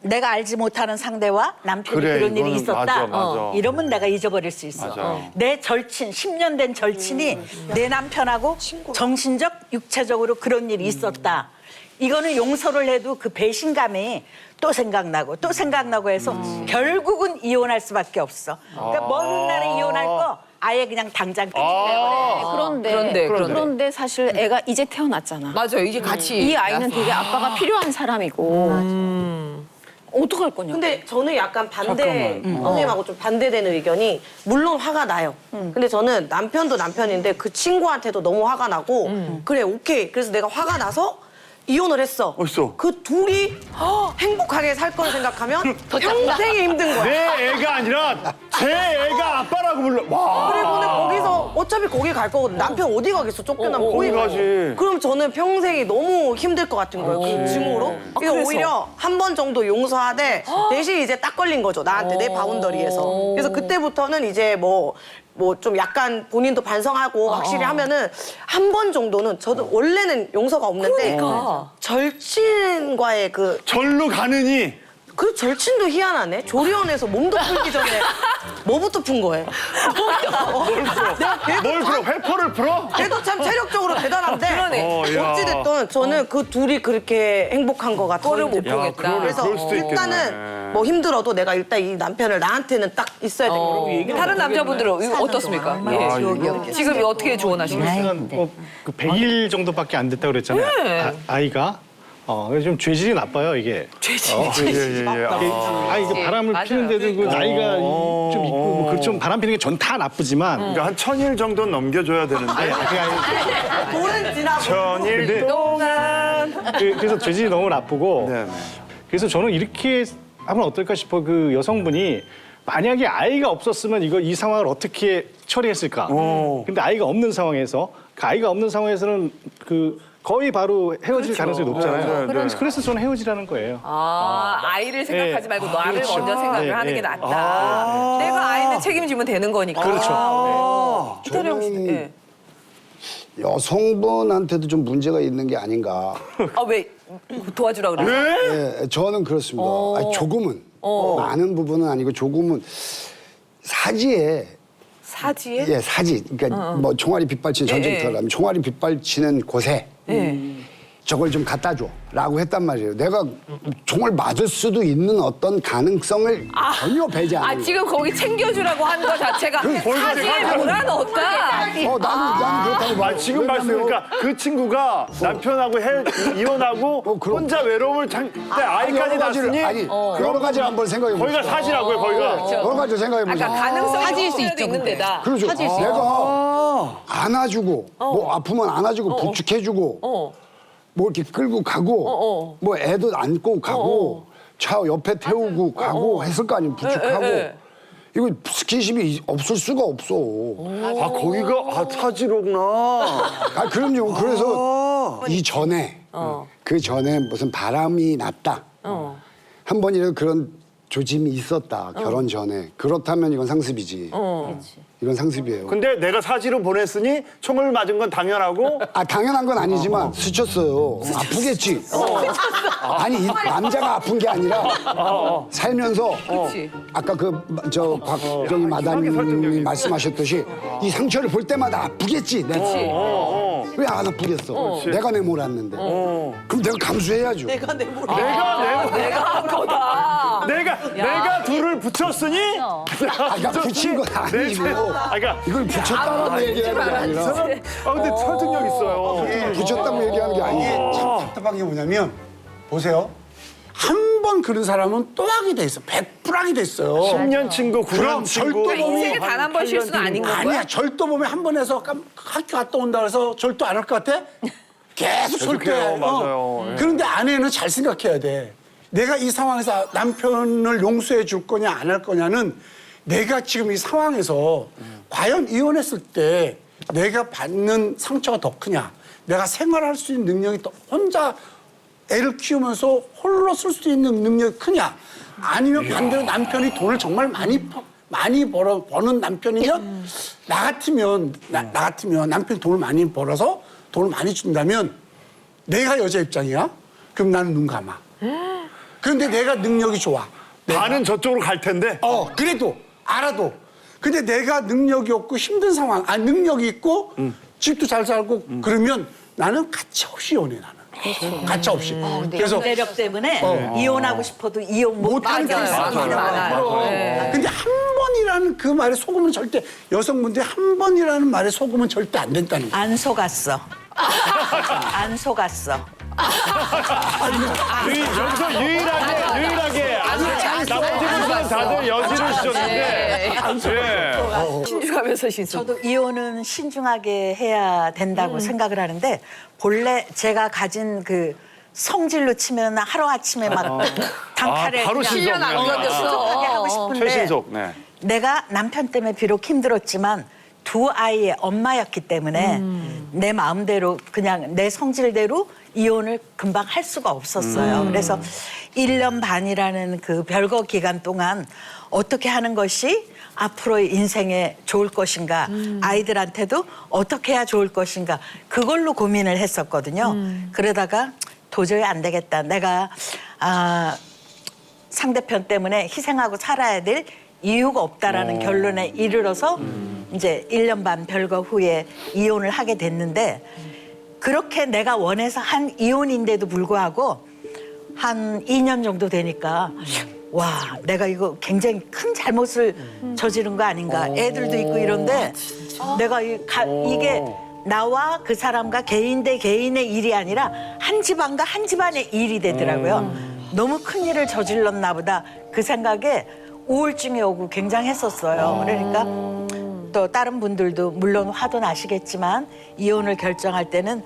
내가 알지 못하는 상대와 남편이 그래, 그런 일이 이거는 있었다. 맞아. 이러면 내가 잊어버릴 수 있어. 맞아요. 내 절친, 10년 된 절친이 내 남편하고 정신적, 육체적으로 그런 일이 있었다. 이거는 용서를 해도 그 배신감이 또 생각나고 해서 결국은 이혼할 수밖에 없어. 그러니까 먼 날에 이혼할 거 아예 그냥 당장 그런데 사실 애가 이제 태어났잖아. 맞아요. 이제 같이 이 아이는 되게 아빠가 필요한 사람이고 어떡할 거냐. 근데 저는 약간 선생님하고 좀 반대되는 의견이 물론 화가 나요. 근데 저는 남편도 남편인데 그 친구한테도 너무 화가 나고 그래 오케이. 그래서 내가 화가 나서 이혼을 했어. 그 둘이 행복하게 살 걸 생각하면 평생이 힘든 거야. 내 애가 아니라 제 애가 아빠라고 불러. 와. 그리고 근데 거기서 어차피 거기 갈 거거든. 남편 어디 가겠어? 쫓겨나면 거기 가지. 그럼 저는 평생이 너무 힘들 것 같은 거예요. 그 증오로. 그래서 오히려 한 번 정도 용서하되 대신 이제 딱 걸린 거죠. 나한테 내 바운더리에서. 그래서 그때부터는 이제 뭐 좀 약간 본인도 반성하고 확실히 하면은 한 번 정도는 저도 원래는 용서가 없는데 절친과의 그 절로 가느니 그 절친도 희한하네. 조리원에서 몸도 풀기 전에 뭐부터 푼 거예요? 뭘 풀어? 회포를 풀어? 걔도 참 체력적으로 대단한데 야. 어찌됐든 저는 그 둘이 그렇게 행복한 거 같아요. 못 보겠다. 그래서 그럴 수도 일단은 뭐 힘들어도 내가 일단 이 남편을 나한테는 딱 있어야 되고 다른 남자분들은 이거 어떻습니까? 지금 어떻게 조언하시겠어요? 그 100일 정도밖에 안 됐다고 그랬잖아요. 네. 아이가. 그래서 좀 죄질이 나빠요, 이게. 죄질이 이게 바람을 피는데도 그 나이가 좀 있고, 뭐 좀 바람 피는 게 전 다 나쁘지만. 그러니까 한 1000일 정도는 넘겨줘야 되는데. 돌은 지나고. 1000일 동안. 그래서 죄질이 너무 나쁘고. 그래서 저는 이렇게 하면 어떨까 싶어. 그 여성분이 만약에 아이가 없었으면 이 상황을 어떻게 처리했을까. 근데 아이가 없는 상황에서, 그 아이가 없는 상황에서는 거의 바로 헤어질 가능성이 높잖아요. 그래서 저는 헤어지라는 거예요. 아이를 생각하지 말고 나를 그렇죠. 먼저 생각을 하는 게 낫다. 내가 아이는 책임지면 되는 거니까. 그렇죠. 이태령 씨. 여성분한테도 좀 문제가 있는 게 아닌가. 아, 왜 도와주라 그래? 네, 저는 그렇습니다. 아니, 조금은 많은 부분은 아니고 조금은 사지에 예, 사지. 그러니까 뭐 총알이 빗발치는 전쟁터라면 총알이 빗발치는 곳에 저걸 좀 갖다 줘라고 했단 말이에요. 내가 총을 맞을 수도 있는 어떤 가능성을 전혀 배제 안 해요. 지금 거기 챙겨주라고 하는 거 자체가 사지에 몰아넣었다. 나는 그렇다고 봐요. 지금 말씀이니까 그 친구가 남편하고 이혼하고 혼자 외로움을 근데 아이까지 낳았으니 여러 가지를 한번 생각해 보세요. 거기가 사지라고요, 거기가. 여러 가지를 생각해 보세요. 가능성이 사지일 수 있는 데다. 그렇죠. 내가 안아주고 뭐 아프면 안아주고 부축해주고 뭐 이렇게 끌고 가고 뭐 애도 안고 가고 차 옆에 태우고 가고 했을 거 아니에요. 부축하고 이거 스킨십이 없을 수가 없어. 아 거기가 사지로구나. 그럼요. 그래서 이 전에 그 전에 무슨 바람이 났다. 한 번이라도 그런 조짐이 있었다. 결혼 전에. 그렇다면 이건 상습이지. 이건 상습이에요. 근데 내가 사지로 보냈으니 총을 맞은 건 당연하고. 당연한 건 아니지만 스쳤어요. 아프겠지. 아니 남자가 아픈 게 아니라 살면서 아까 저 곽정희 마담님이 말씀하셨듯이 이 상처를 볼 때마다 아프겠지. 왜 안 아프겠어? 내가 내몰았는데. 그럼 내가 감수해야죠. 내가 내가 한 거다. 내가 둘을 붙였으니. 그러니까 붙인 건 아니고. 이걸 붙였다고 얘기하는 게 아니라. 근데 설득력 있어요. 붙였다고 얘기하는 게 아니에요. 이게 참 답답한 게 뭐냐면 보세요. 한 번 그런 사람은 또 하게 돼 있어. 100%하게 돼 있어요. 10년 친구, 9년 그럼 친구. 절도범이 인생에 단 한 번 실수는 아닌 거야? 아니야. 절도범이 한 번 해서 학교 갔다 온다 그래서 절도 안 할 것 같아? 계속 절도해. 맞아요. 그런데 아내는 잘 생각해야 돼. 내가 이 상황에서 남편을 용서해 줄 거냐 안 할 거냐는 내가 지금 이 상황에서 과연 이혼했을 때 내가 받는 상처가 더 크냐, 내가 생활할 수 있는 능력이 더 혼자 애를 키우면서 홀로 쓸 수 있는 능력이 크냐, 아니면 반대로 남편이 돈을 정말 많이 버는 남편이면 나 같으면 남편이 돈을 많이 벌어서 돈을 많이 준다면 내가 여자 입장이야? 그럼 나는 눈 감아. 그런데 내가 능력이 좋아. 반은 저쪽으로 갈 텐데. 그래도 알아도. 근데 내가 능력이 없고 힘든 상황, 능력이 있고 집도 잘 살고 그러면 나는 가치 없이 이혼해 나는. 가치 없이. 그래서 경제력 때문에 이혼하고 싶어도 이혼 못하는 게 있어요. 근데 한 번이라는 그 말에 속으면 절대, 여성분들이 한 번이라는 말에 속으면 절대 안 된다는 거예요. 안 속았어. 안 속았어. 여기서 유일하게 나머지 분들은 다들 여지를 주셨는데. 신중하면서 신중. 저도 이혼은 신중하게 해야 된다고 생각을 하는데, 본래 제가 가진 그 성질로 치면 하루아침에 막 단칼에 바로 그냥 신속. 신속하게 하고 싶은데 최신속. 네. 내가 남편 때문에 비록 힘들었지만 두 아이의 엄마였기 때문에 내 마음대로 그냥 내 성질대로 이혼을 금방 할 수가 없었어요. 그래서 1년 반이라는 그 별거 기간 동안 어떻게 하는 것이 앞으로의 인생에 좋을 것인가, 아이들한테도 어떻게 해야 좋을 것인가, 그걸로 고민을 했었거든요. 그러다가 도저히 안 되겠다. 내가 상대편 때문에 희생하고 살아야 될 이유가 없다라는 결론에 이르러서 이제 1년 반 별거 후에 이혼을 하게 됐는데, 그렇게 내가 원해서 한 이혼인데도 불구하고 한 2년 정도 되니까 와, 내가 이거 굉장히 큰 잘못을 저지른 거 아닌가. 애들도 있고 이런데 내가 이게 나와 그 사람과 개인 대 개인의 일이 아니라 한 집안과 한 집안의 일이 되더라고요. 너무 큰 일을 저질렀나 보다. 그 생각에 우울증이 오고 굉장했었어요. 그러니까 또 다른 분들도 물론 화도 나시겠지만 이혼을 결정할 때는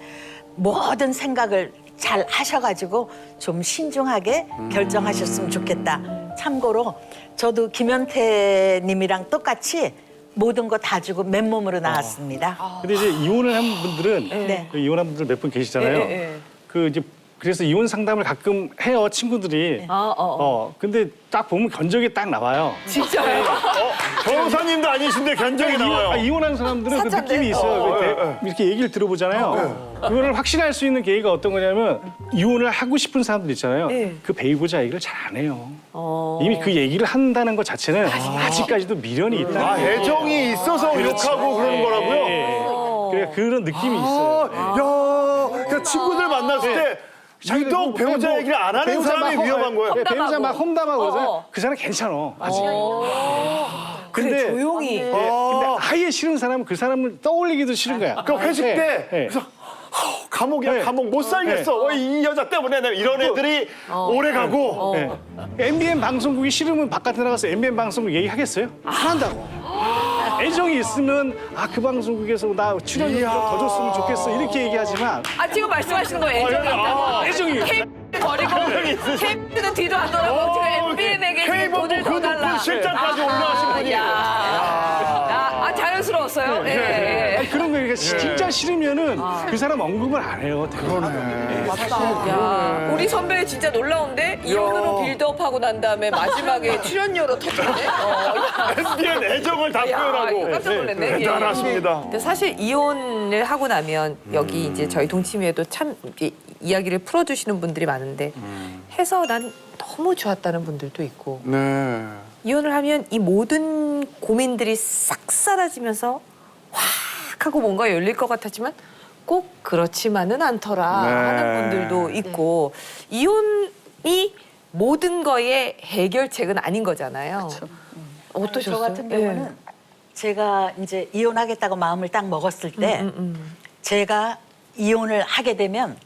모든 생각을 잘 하셔가지고 좀 신중하게 결정하셨으면 좋겠다. 참고로 저도 김현태 님이랑 똑같이 모든 거 다 주고 맨몸으로 나왔습니다. 근데 이제 이혼을 한 분들은 네. 이혼한 분들 몇 분 계시잖아요. 그 이제 그래서 이혼 상담을 가끔 해요 친구들이. 근데 딱 보면 견적이 딱 나와요. 진짜요? 변호사님도 아니신데 견적이 나와요. 이혼한 사람들은 그 느낌이 있어요. 이렇게 얘기를 들어보잖아요. 그거를 확신할 수 있는 계기가 어떤 거냐면 이혼을 하고 싶은 사람들 있잖아요. 그 배우자 얘기를 잘 안 해요. 이미 그 얘기를 한다는 것 자체는 아직까지도 미련이 있다. 애정이 있어서 욕하고 그러는 거라고요? 그래 그런 느낌이 있어요. 야, 그러니까 친구들 만났을 때 유독 배우자 얘기를 안 하는 사람이 위험한 거예요. 배우자 막 험담하고 그러잖아요. 그 사람 괜찮아. 아직. 그래, 조용히. 근데 아예 싫은 사람은 그 사람을 떠올리기도 싫은 거야. 그 회식 때 그래서 감옥이야, 감옥 못 살겠어. 이 여자 때문에 내가 이런 애들이 오래 가고. MBN 방송국이 싫으면 바깥에 나가서 MBN 방송국 얘기하겠어요? 안 한다고. 애정이 있으면 그 방송국에서 나 출연료 더 줬으면 좋겠어 이렇게 얘기하지만 지금 말씀하시는 거 애정이 있다고? 애정이 버리고 KBS는 뒤도 안 돌아보고 지금 MBN에게 돈을 더 달라. 실장까지 올라가신 분이. 자연스러웠어요. 아니, 그런 거 진짜 싫으면은 그 사람 언급을 안 해요. 그러네. 맞다. 우리 선배 진짜 놀라운데 이혼으로 빌드업하고 난 다음에 마지막에 출연료로 터뜨리네. MBN 애정을 다 표현하고. 깜짝 놀랐네. 대단하십니다. 근데 사실 이혼을 하고 나면 여기 이제 저희 동치미에도 참 이야기를 풀어주시는 분들이 많은데 해서 난 너무 좋았다는 분들도 있고 네. 이혼을 하면 이 모든 고민들이 싹 사라지면서 확 하고 뭔가 열릴 것 같았지만 꼭 그렇지만은 않더라 네. 하는 분들도 있고 이혼이 모든 거의 해결책은 아닌 거잖아요. 어떠셨어요? 저 같은 경우는 제가 이제 이혼하겠다고 마음을 딱 먹었을 때 제가 이혼을 하게 되면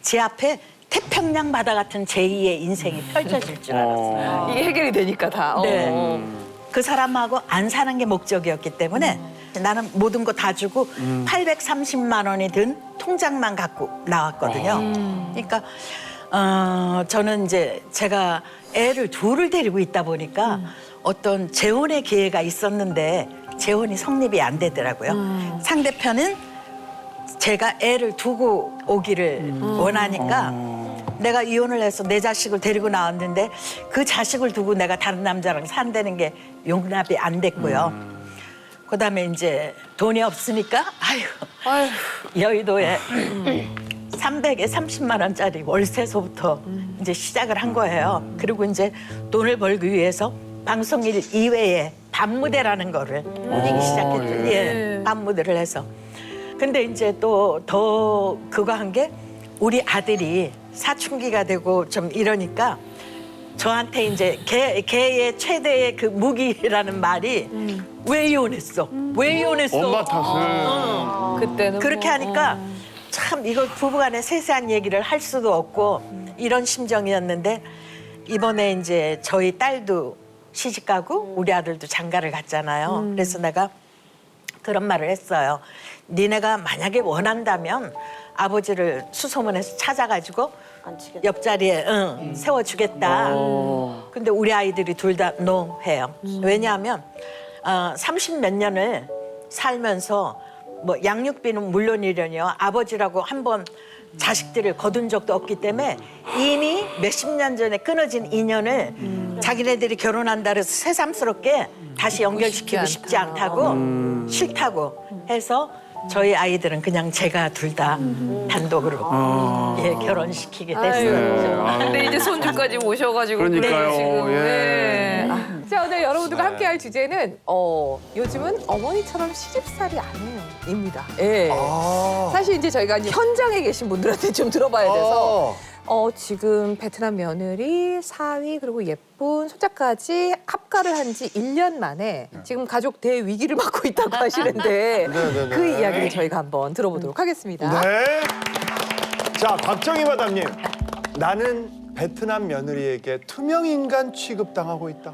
제 앞에 태평양 바다 같은 제2의 인생이 펼쳐질 줄 알았어요. 이게 해결이 되니까 다. 네. 그 사람하고 안 사는 게 목적이었기 때문에 나는 모든 거 다 주고 830만 원이 든 통장만 갖고 나왔거든요. 그러니까 저는 이제 제가 애를 둘을 데리고 있다 보니까 어떤 재혼의 기회가 있었는데 재혼이 성립이 안 되더라고요. 상대편은 제가 애를 두고 오기를 원하니까 내가 이혼을 해서 내 자식을 데리고 나왔는데 그 자식을 두고 내가 다른 남자랑 산다는 게 용납이 안 됐고요. 그다음에 이제 돈이 없으니까 여의도에 300에 30만 원짜리 월세서부터 이제 시작을 한 거예요. 그리고 이제 돈을 벌기 위해서 방송일 이외에 밤무대라는 거를 하기 시작했죠. 밤무대를 해서. 근데 이제 또 더 그거 한 게 우리 아들이 사춘기가 되고 좀 이러니까 저한테 이제 걔의 최대의 그 무기라는 말이 왜 이혼했어? 왜 이혼했어? 엄마 탓을. 그때는 그렇게 하니까 참 이거 부부간에 세세한 얘기를 할 수도 없고 이런 심정이었는데 이번에 이제 저희 딸도 시집 가고 우리 아들도 장가를 갔잖아요. 그래서 내가 그런 말을 했어요. 니네가 만약에 원한다면 아버지를 수소문해서 찾아가지고 옆자리에 세워주겠다. 근데 우리 아이들이 둘 다 노 해요. 왜냐하면 30몇 년을 살면서 뭐 양육비는 물론이려니요. 아버지라고 한번 자식들을 거둔 적도 없기 때문에 이미 몇십 년 전에 끊어진 인연을 자기네들이 결혼한다 그래서 새삼스럽게 다시 연결시키고 싶지 않다고 싫다고 해서 저희 아이들은 그냥 제가 둘 다 단독으로 결혼시키게 됐어요. 근데 이제 손주까지 모셔가지고 그러니까요. 지금. 예. 자, 오늘 여러분들과 함께할 주제는 요즘은 어머니처럼 시집살이 아니에요입니다. 예. 사실 이제 저희가 이제 현장에 계신 분들한테 좀 들어봐야 돼서 지금 베트남 며느리, 사위 그리고 예쁜 손자까지 합가를 한 지 1년 만에 지금 가족 대위기를 맞고 있다고 하시는데 그 이야기를 저희가 한번 들어보도록 하겠습니다. 네. 자, 곽정희 마담님. 나는 베트남 며느리에게 투명 인간 취급당하고 있다.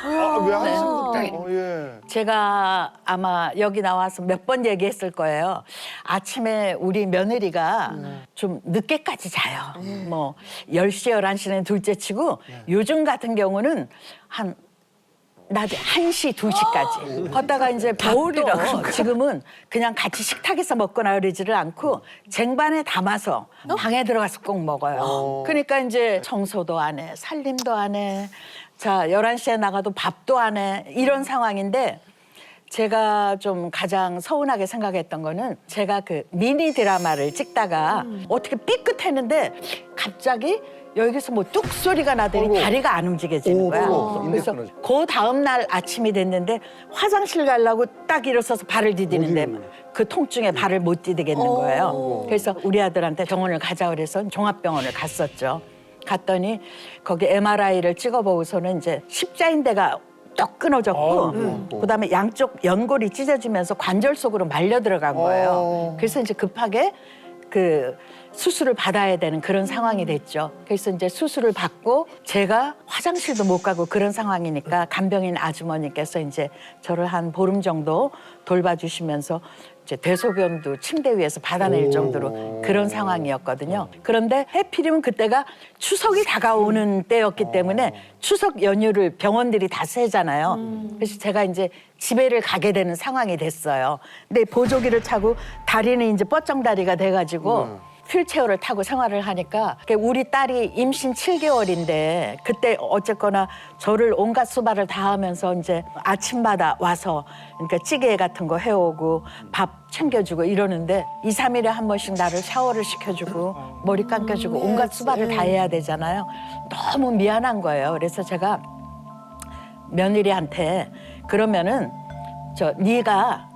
왜 하셨어요? 제가 아마 여기 나와서 몇 번 얘기했을 거예요. 아침에 우리 며느리가 좀 늦게까지 자요. 뭐 10시, 11시는 둘째 치고 요즘 같은 경우는 한 낮에 1시, 2시까지. 걷다가 이제 겨울이라 지금은 그냥 같이 식탁에서 먹거나 그러지를 않고 쟁반에 담아서 방에 들어가서 꼭 먹어요. 그러니까 이제 청소도 안 해, 살림도 안 해. 자, 11시에 나가도 밥도 안 해. 이런 상황인데 제가 좀 가장 서운하게 생각했던 거는 제가 그 미니 드라마를 찍다가 어떻게 삐끗했는데 갑자기 여기서 뭐 뚝 소리가 나더니 다리가 안 움직여지는 거야. 그래서 그 다음 날 아침이 됐는데 화장실 가려고 딱 일어서서 발을 디디는데 그 통증에 발을 못 디디겠는 거예요. 그래서 우리 아들한테 병원을 가자 그래서 종합병원을 갔었죠. 갔더니 거기 MRI를 찍어보고서는 이제 십자인대가 떡 끊어졌고 그다음에 양쪽 연골이 찢어지면서 관절 속으로 말려 들어간 거예요. 그래서 이제 급하게 그 수술을 받아야 되는 그런 상황이 됐죠. 그래서 이제 수술을 받고 제가 화장실도 못 가고 그런 상황이니까 간병인 아주머니께서 이제 저를 한 보름 정도 돌봐주시면서 이제 대소변도 침대 위에서 받아낼 정도로 그런 상황이었거든요. 그런데 해필이면 그때가 추석이 다가오는 때였기 때문에 추석 연휴를 병원들이 다 세잖아요. 그래서 제가 이제 집에를 가게 되는 상황이 됐어요. 근데 보조기를 차고 다리는 이제 뻗정다리가 돼가지고 휠체어를 타고 생활을 하니까 우리 딸이 임신 7개월인데 그때 어쨌거나 저를 온갖 수발을 다 하면서 이제 아침마다 와서 그러니까 찌개 같은 거 해오고 밥 챙겨주고 이러는데 2, 3일에 한 번씩 나를 샤워를 시켜주고 머리 감겨주고 온갖 수발을 다 해야 되잖아요. 너무 미안한 거예요. 그래서 제가 며느리한테 그러면은 네가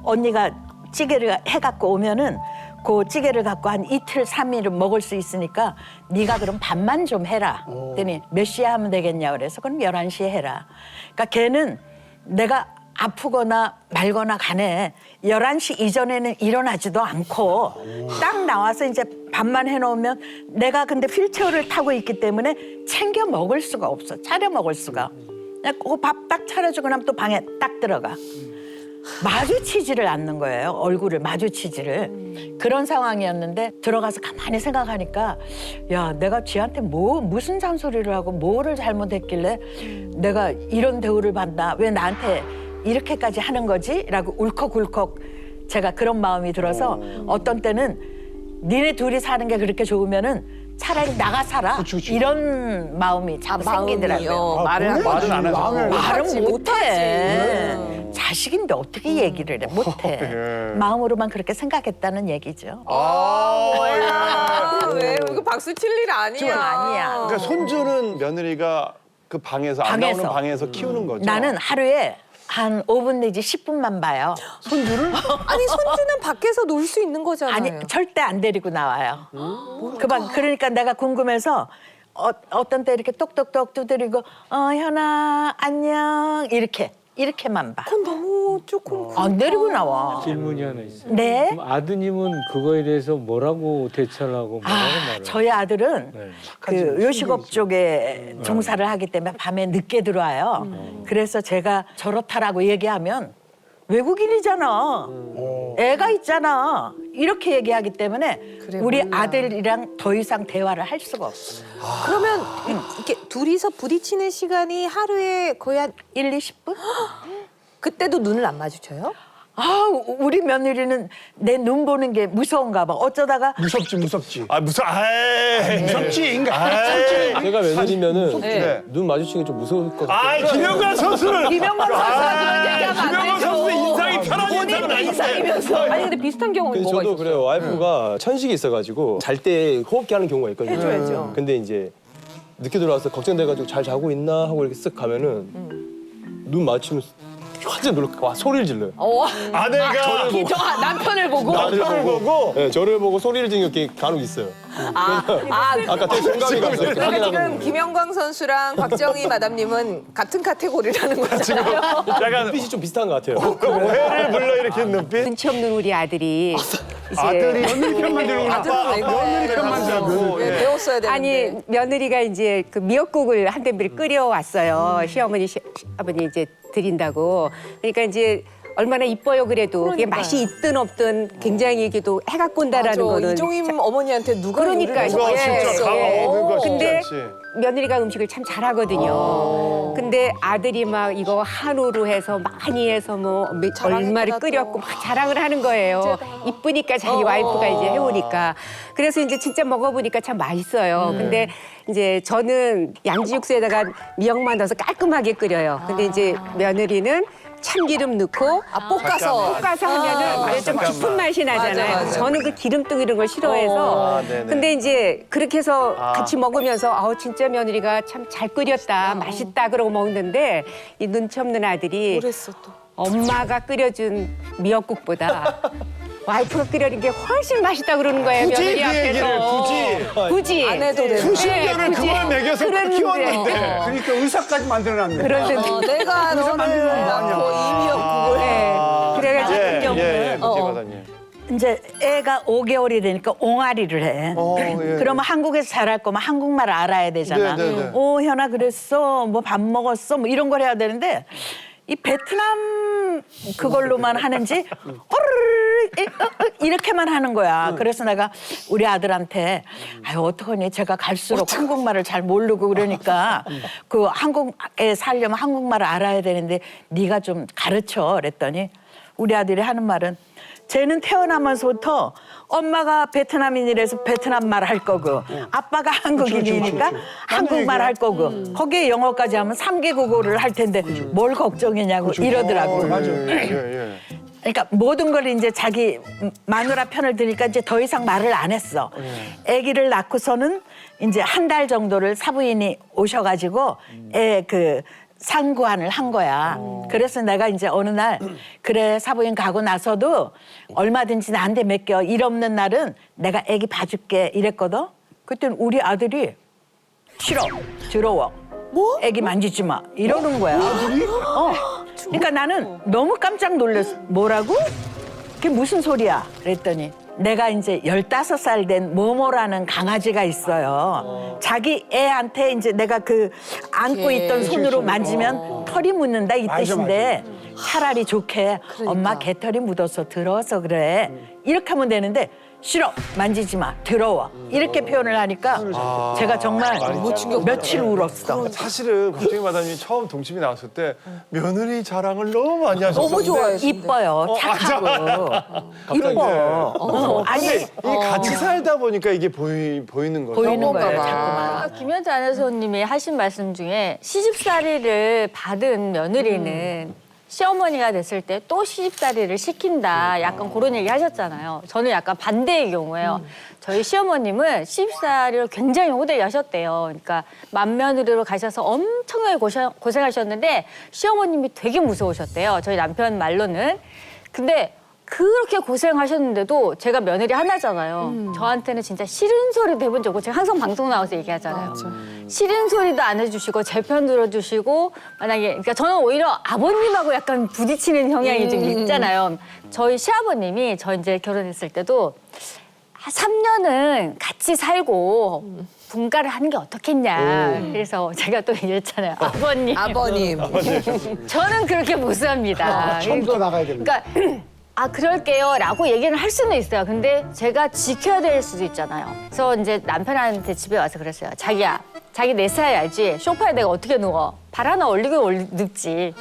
언니가 찌개를 해갖고 오면은 그 찌개를 갖고 한 이틀, 3일은 먹을 수 있으니까 네가 그럼 밥만 좀 해라. 그랬더니 몇 시에 하면 되겠냐 그래서 그럼 11시에 해라. 그러니까 걔는 내가 아프거나 말거나 간에 11시 이전에는 일어나지도 않고 딱 나와서 이제 밥만 해놓으면 내가 근데 휠체어를 타고 있기 때문에 챙겨 먹을 수가 없어. 차려 먹을 수가. 그냥 그 밥 딱 차려주고 나면 또 방에 딱 들어가. 마주치지를 않는 거예요. 얼굴을 마주치지를. 그런 상황이었는데 들어가서 가만히 생각하니까 야, 내가 쥐한테 무슨 잔소리를 하고 뭐를 잘못했길래 내가 이런 대우를 받나? 왜 나한테 이렇게까지 하는 거지? 라고 울컥울컥 제가 그런 마음이 들어서 어떤 때는 니네 둘이 사는 게 그렇게 좋으면은 차라리 나가 살아. 이런 마음이 자꾸 생기더라고요. 말은 안 하죠. 말은 못해. 자식인데 어떻게 얘기를 해? 못해. 마음으로만 그렇게 생각했다는 얘기죠. 왜? 이거 박수 칠 일 아니야. 아니야. 그러니까 손주는 며느리가 그 방에서 안 나오는 방에서 키우는 거죠. 나는 하루에 한 5분 내지 10분만 봐요. 손주를? 아니 손주는 밖에서 놀 수 있는 거잖아요. 아니 절대 안 데리고 나와요. 그러니까 내가 궁금해서 어떤 때 이렇게 똑똑똑 두드리고 현아 안녕 이렇게만 봐. 그건 너무 조금 안 데리고 나와. 질문이 하나 있어요. 네. 그럼 아드님은 그거에 대해서 뭐라고 대처를 하고 뭐라고 말해요? 저희 아들은 네. 그 요식업 쪽에 종사를 하기 때문에 밤에 늦게 들어와요. 그래서 제가 저렇다라고 얘기하면 외국인이잖아. 애가 있잖아. 이렇게 얘기하기 때문에 우리 아들이랑 더 이상 대화를 할 수가 없어요. 그러면 이렇게 둘이서 부딪히는 시간이 하루에 거의 한 1, 20분? 그때도 눈을 안 마주쳐요? 우리 며느리는 내 눈 보는 게 무서운가 봐. 어쩌다가 무섭지. 무섭지, 제가 며느리면은 네. 눈 마주치는 게 좀 무서울 것 같아요. 김영관 선수는 김영관 선수가 그런 얘기하면 안 김영관 되죠. 선수 인상이 편한 인상은 아닌데. 아니 근데 비슷한 경우는 근데 뭐가 저도 있었어요? 그래요. 와이프가 천식이 있어가지고 잘 때 호흡기 하는 경우가 있거든요. 해줘야죠. 근데 이제 늦게 들어와서 걱정돼가지고 잘 자고 있나 하고 이렇게 쓱 가면은 눈 마주치면 완전 놀라 소리를 질러요. 아내가 남편을 보고 남편을 보고 네, 저를 보고 소리를 지르는 게 간혹 있어요. 아까 되게 공감이 갔어요. 그러니까 지금 김영광 선수랑 박정희 마담님은 같은 카테고리라는 거잖아요. 약간 눈빛이 좀 비슷한 것 같아요. 회를 불러일으킨 눈빛? 눈치 없는 우리 아들이 이제 아들이 며느리 편만 들고 며느리 편만 들고 배웠어야 되는데. 아니 며느리가 이제 그 미역국을 한 냄비를 끓여왔어요. 시어머니 아버니 이제 드린다고. 그러니까 이제 얼마나 이뻐요 그래도 그게 맛이 있든 없든 굉장히 이게 또 해가 꼰다라는 거는 이종임 어머니한테 누가 그러니까 요리를 예, 진짜 예. 그러니까 쉽지 근데 않지. 며느리가 음식을 참 잘하거든요. 근데 아들이 막 이거 한우로 해서 많이 해서 뭐 얼마를 끓였고 막 자랑을 하는 거예요. 이쁘니까 자기 와이프가 이제 해오니까. 그래서 이제 진짜 먹어보니까 참 맛있어요. 근데 이제 저는 양지 육수에다가 미역만 넣어서 깔끔하게 끓여요. 근데 이제 며느리는 참기름 넣고 볶아서 하면은 좀 깊은 맛이 나잖아요. 맞아. 저는 그 기름뚱 이런 걸 싫어해서. 네네. 근데 이제 그렇게 해서 같이 먹으면서 진짜 며느리가 참 잘 끓였다, 맛있다 그러고 먹는데 이 눈치 없는 아들이 엄마가 끓여준 미역국보다 와이프가 끓여준 게 훨씬 맛있다 그러는 거예요. 굳이 며느리 그 얘기를 앞에서. 굳이. 안 해도 되는. 수십 년을 굳이. 그걸 먹여서 그랬는데. 키웠는데. 그러니까 의사까지 만들어놨네. 그런데 내가 너를 낳고 이 미역국을 해. 그래가지고 예, 경우는 예, 문재 마담님. 이제 애가 5개월이 되니까 옹알이를 해. 예. 그러면 한국에서 자랄 거면 한국말 알아야 되잖아. 네, 네, 네. 현아 그랬어. 뭐 밥 먹었어. 뭐 이런 걸 해야 되는데 이 베트남 그걸로만 하는지 이렇게만 하는 거야. 그래서 내가 우리 아들한테 어떡하니 제가 갈수록 한국말을 잘 모르고 그러니까 그 한국에 살려면 한국말을 알아야 되는데 네가 좀 가르쳐 그랬더니 우리 아들이 하는 말은 쟤는 태어나면서부터 엄마가 베트남인이라서 베트남 말 할 거고 아빠가 한국인이니까 한국말 할 거고 거기에 영어까지 하면 3개 국어를 할 텐데 뭘 걱정이냐고 이러더라고. 그러니까 모든 걸 이제 자기 마누라 편을 드니까 이제 더 이상 말을 안 했어. 아기를 낳고서는 이제 한 달 정도를 사부인이 오셔가지고 애 그 상구안을 한 거야. 그래서 내가 이제 어느 날 그래 사부인 가고 나서도 얼마든지 나한테 맡겨. 일 없는 날은 내가 애기 봐줄게 이랬거든. 그때는 우리 아들이 싫어. 더러워. 뭐? 애기 만지지 마. 이러는 거야. 아들이? 그러니까 나는 너무 깜짝 놀랐어. 뭐라고? 그게 무슨 소리야? 그랬더니 내가 이제 15살 된 모모라는 강아지가 있어요. 자기 애한테 이제 내가 그 안고 있던 손으로 만지면 털이 묻는다 이 뜻인데 차라리 좋게 엄마 개털이 묻어서 더러워서 그래. 이렇게 하면 되는데 싫어. 만지지 마. 더러워. 이렇게 표현을 하니까 제가 정말 며칠 울었어. 사실은 박정희 마담님이 처음 동심이 나왔을 때 며느리 자랑을 너무 많이 하셨어요. 너무 좋아요. 이뻐요. 착하고. 이뻐. 아니 이 같이 살다 보니까 이게 보이는 거죠. 보이는 거예요. 자꾸만. 김현자 아나운서님이 하신 말씀 중에 시집살이를 받은 며느리는 시어머니가 됐을 때 또 시집살이를 시킨다. 약간 그런 얘기 하셨잖아요. 저는 약간 반대의 경우예요. 저희 시어머님은 시집살이를 굉장히 호되게 하셨대요. 그러니까 맏며느리로 가셔서 엄청나게 고생하셨는데 시어머님이 되게 무서우셨대요. 저희 남편 말로는. 근데 그렇게 고생하셨는데도 제가 며느리 하나잖아요. 저한테는 진짜 싫은 소리도 해본 적 없고 제가 항상 방송 나와서 얘기하잖아요. 싫은 소리도 안 해주시고 제 편 들어주시고 만약에 그러니까 저는 오히려 아버님하고 약간 부딪히는 성향이 좀 있잖아요. 저희 시아버님이 저 이제 결혼했을 때도 3년은 같이 살고 분가를 하는 게 어떻겠냐. 그래서 제가 또 얘기했잖아요. 아버님. 저는 그렇게 못 삽니다. 처음부터 나가야 됩니다. 그러니까 그럴게요 라고 얘기는 할 수는 있어요. 근데 제가 지켜야 될 수도 있잖아요. 그래서 이제 남편한테 집에 와서 그랬어요. 자기야, 자기 내 스타일 알지? 소파에 내가 어떻게 누워? 발 하나 올리고 눕지.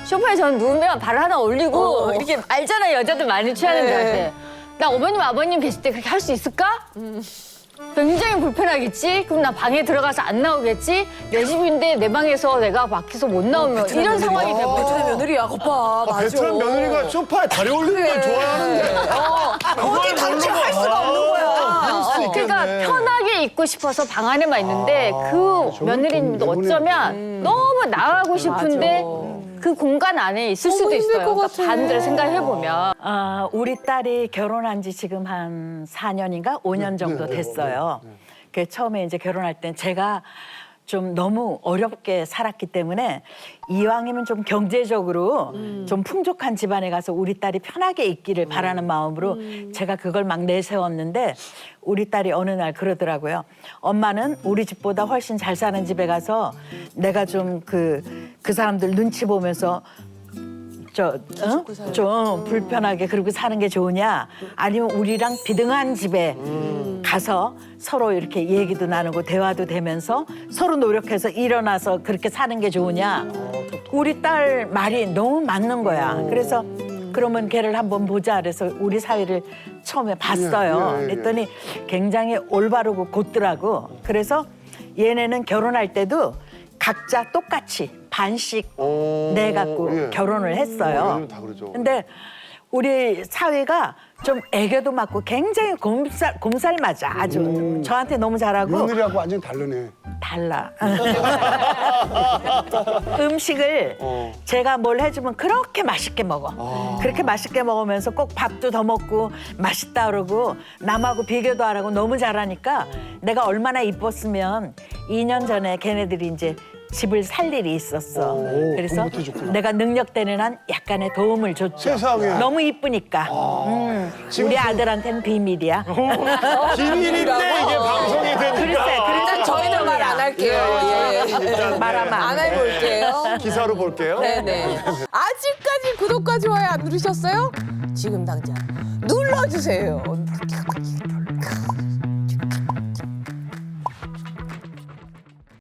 소파에 저는 누우면 발 하나 올리고 이렇게 알잖아요. 여자들 많이 취하는 데한테. 나 어머님, 아버님 계실 때 그렇게 할 수 있을까? 굉장히 불편하겠지? 그럼 나 방에 들어가서 안 나오겠지? 내 집인데 내 방에서 내가 밖에서 못 나오면 이런 상황이 되면 베트남 며느리야, 거봐. 맞아. 베트남 며느리가 소파에 다리 올리는 걸 좋아하는데. 어디 방치할 수가 없는 거야. 그러니까 편하게 있고 싶어서 방 안에만 있는데 그 며느리님도 어쩌면 너무 나가고 싶은데 그 공간 안에 있을 수도 있어요. 그러니까 반대로 생각해보면. 우리 딸이 결혼한 지 지금 한 4년인가 5년 정도 됐어요. 그 처음에 이제 결혼할 땐 제가 좀 너무 어렵게 살았기 때문에 이왕이면 좀 경제적으로 좀 풍족한 집안에 가서 우리 딸이 편하게 있기를 바라는 마음으로 제가 그걸 막 내세웠는데 우리 딸이 어느 날 그러더라고요. 엄마는 우리 집보다 훨씬 잘 사는 집에 가서 내가 좀 그 사람들 눈치 보면서 좀 불편하게 그러고 사는 게 좋으냐 아니면 우리랑 비등한 집에 가서 서로 이렇게 얘기도 나누고 대화도 되면서 서로 노력해서 일어나서 그렇게 사는 게 좋으냐. 우리 딸 말이 너무 맞는 거야. 그래서 그러면 걔를 한번 보자. 그래서 우리 사위를 처음에 봤어요. 그랬더니 굉장히 올바르고 곧더라고. 그래서 얘네는 결혼할 때도 각자 똑같이 반씩 내갖고 결혼을 했어요. 근데 우리 사위가 좀 애교도 많고 굉장히 곰살 맞아. 아주 저한테 너무 잘하고. 며느리하고 완전 다르네. 달라. 음식을 제가 뭘 해주면 그렇게 맛있게 먹어. 그렇게 맛있게 먹으면서 꼭 밥도 더 먹고 맛있다 그러고 남하고 비교도 안 하고 너무 잘하니까 내가 얼마나 이뻤으면 2년 전에 걔네들이 이제 집을 살 일이 있었어. 그래서 내가 능력되는 한 약간의 도움을 줬죠. 세상에. 너무 이쁘니까. 우리 아들한테는 비밀이야. 비밀인데 이게 방송이 되니까. 일단 저희는 말 안 할게요. 예. 말하면 안 해볼게요. 기사로 볼게요. 네네. 아직까지 구독과 좋아요 안 누르셨어요? 지금 당장 눌러주세요.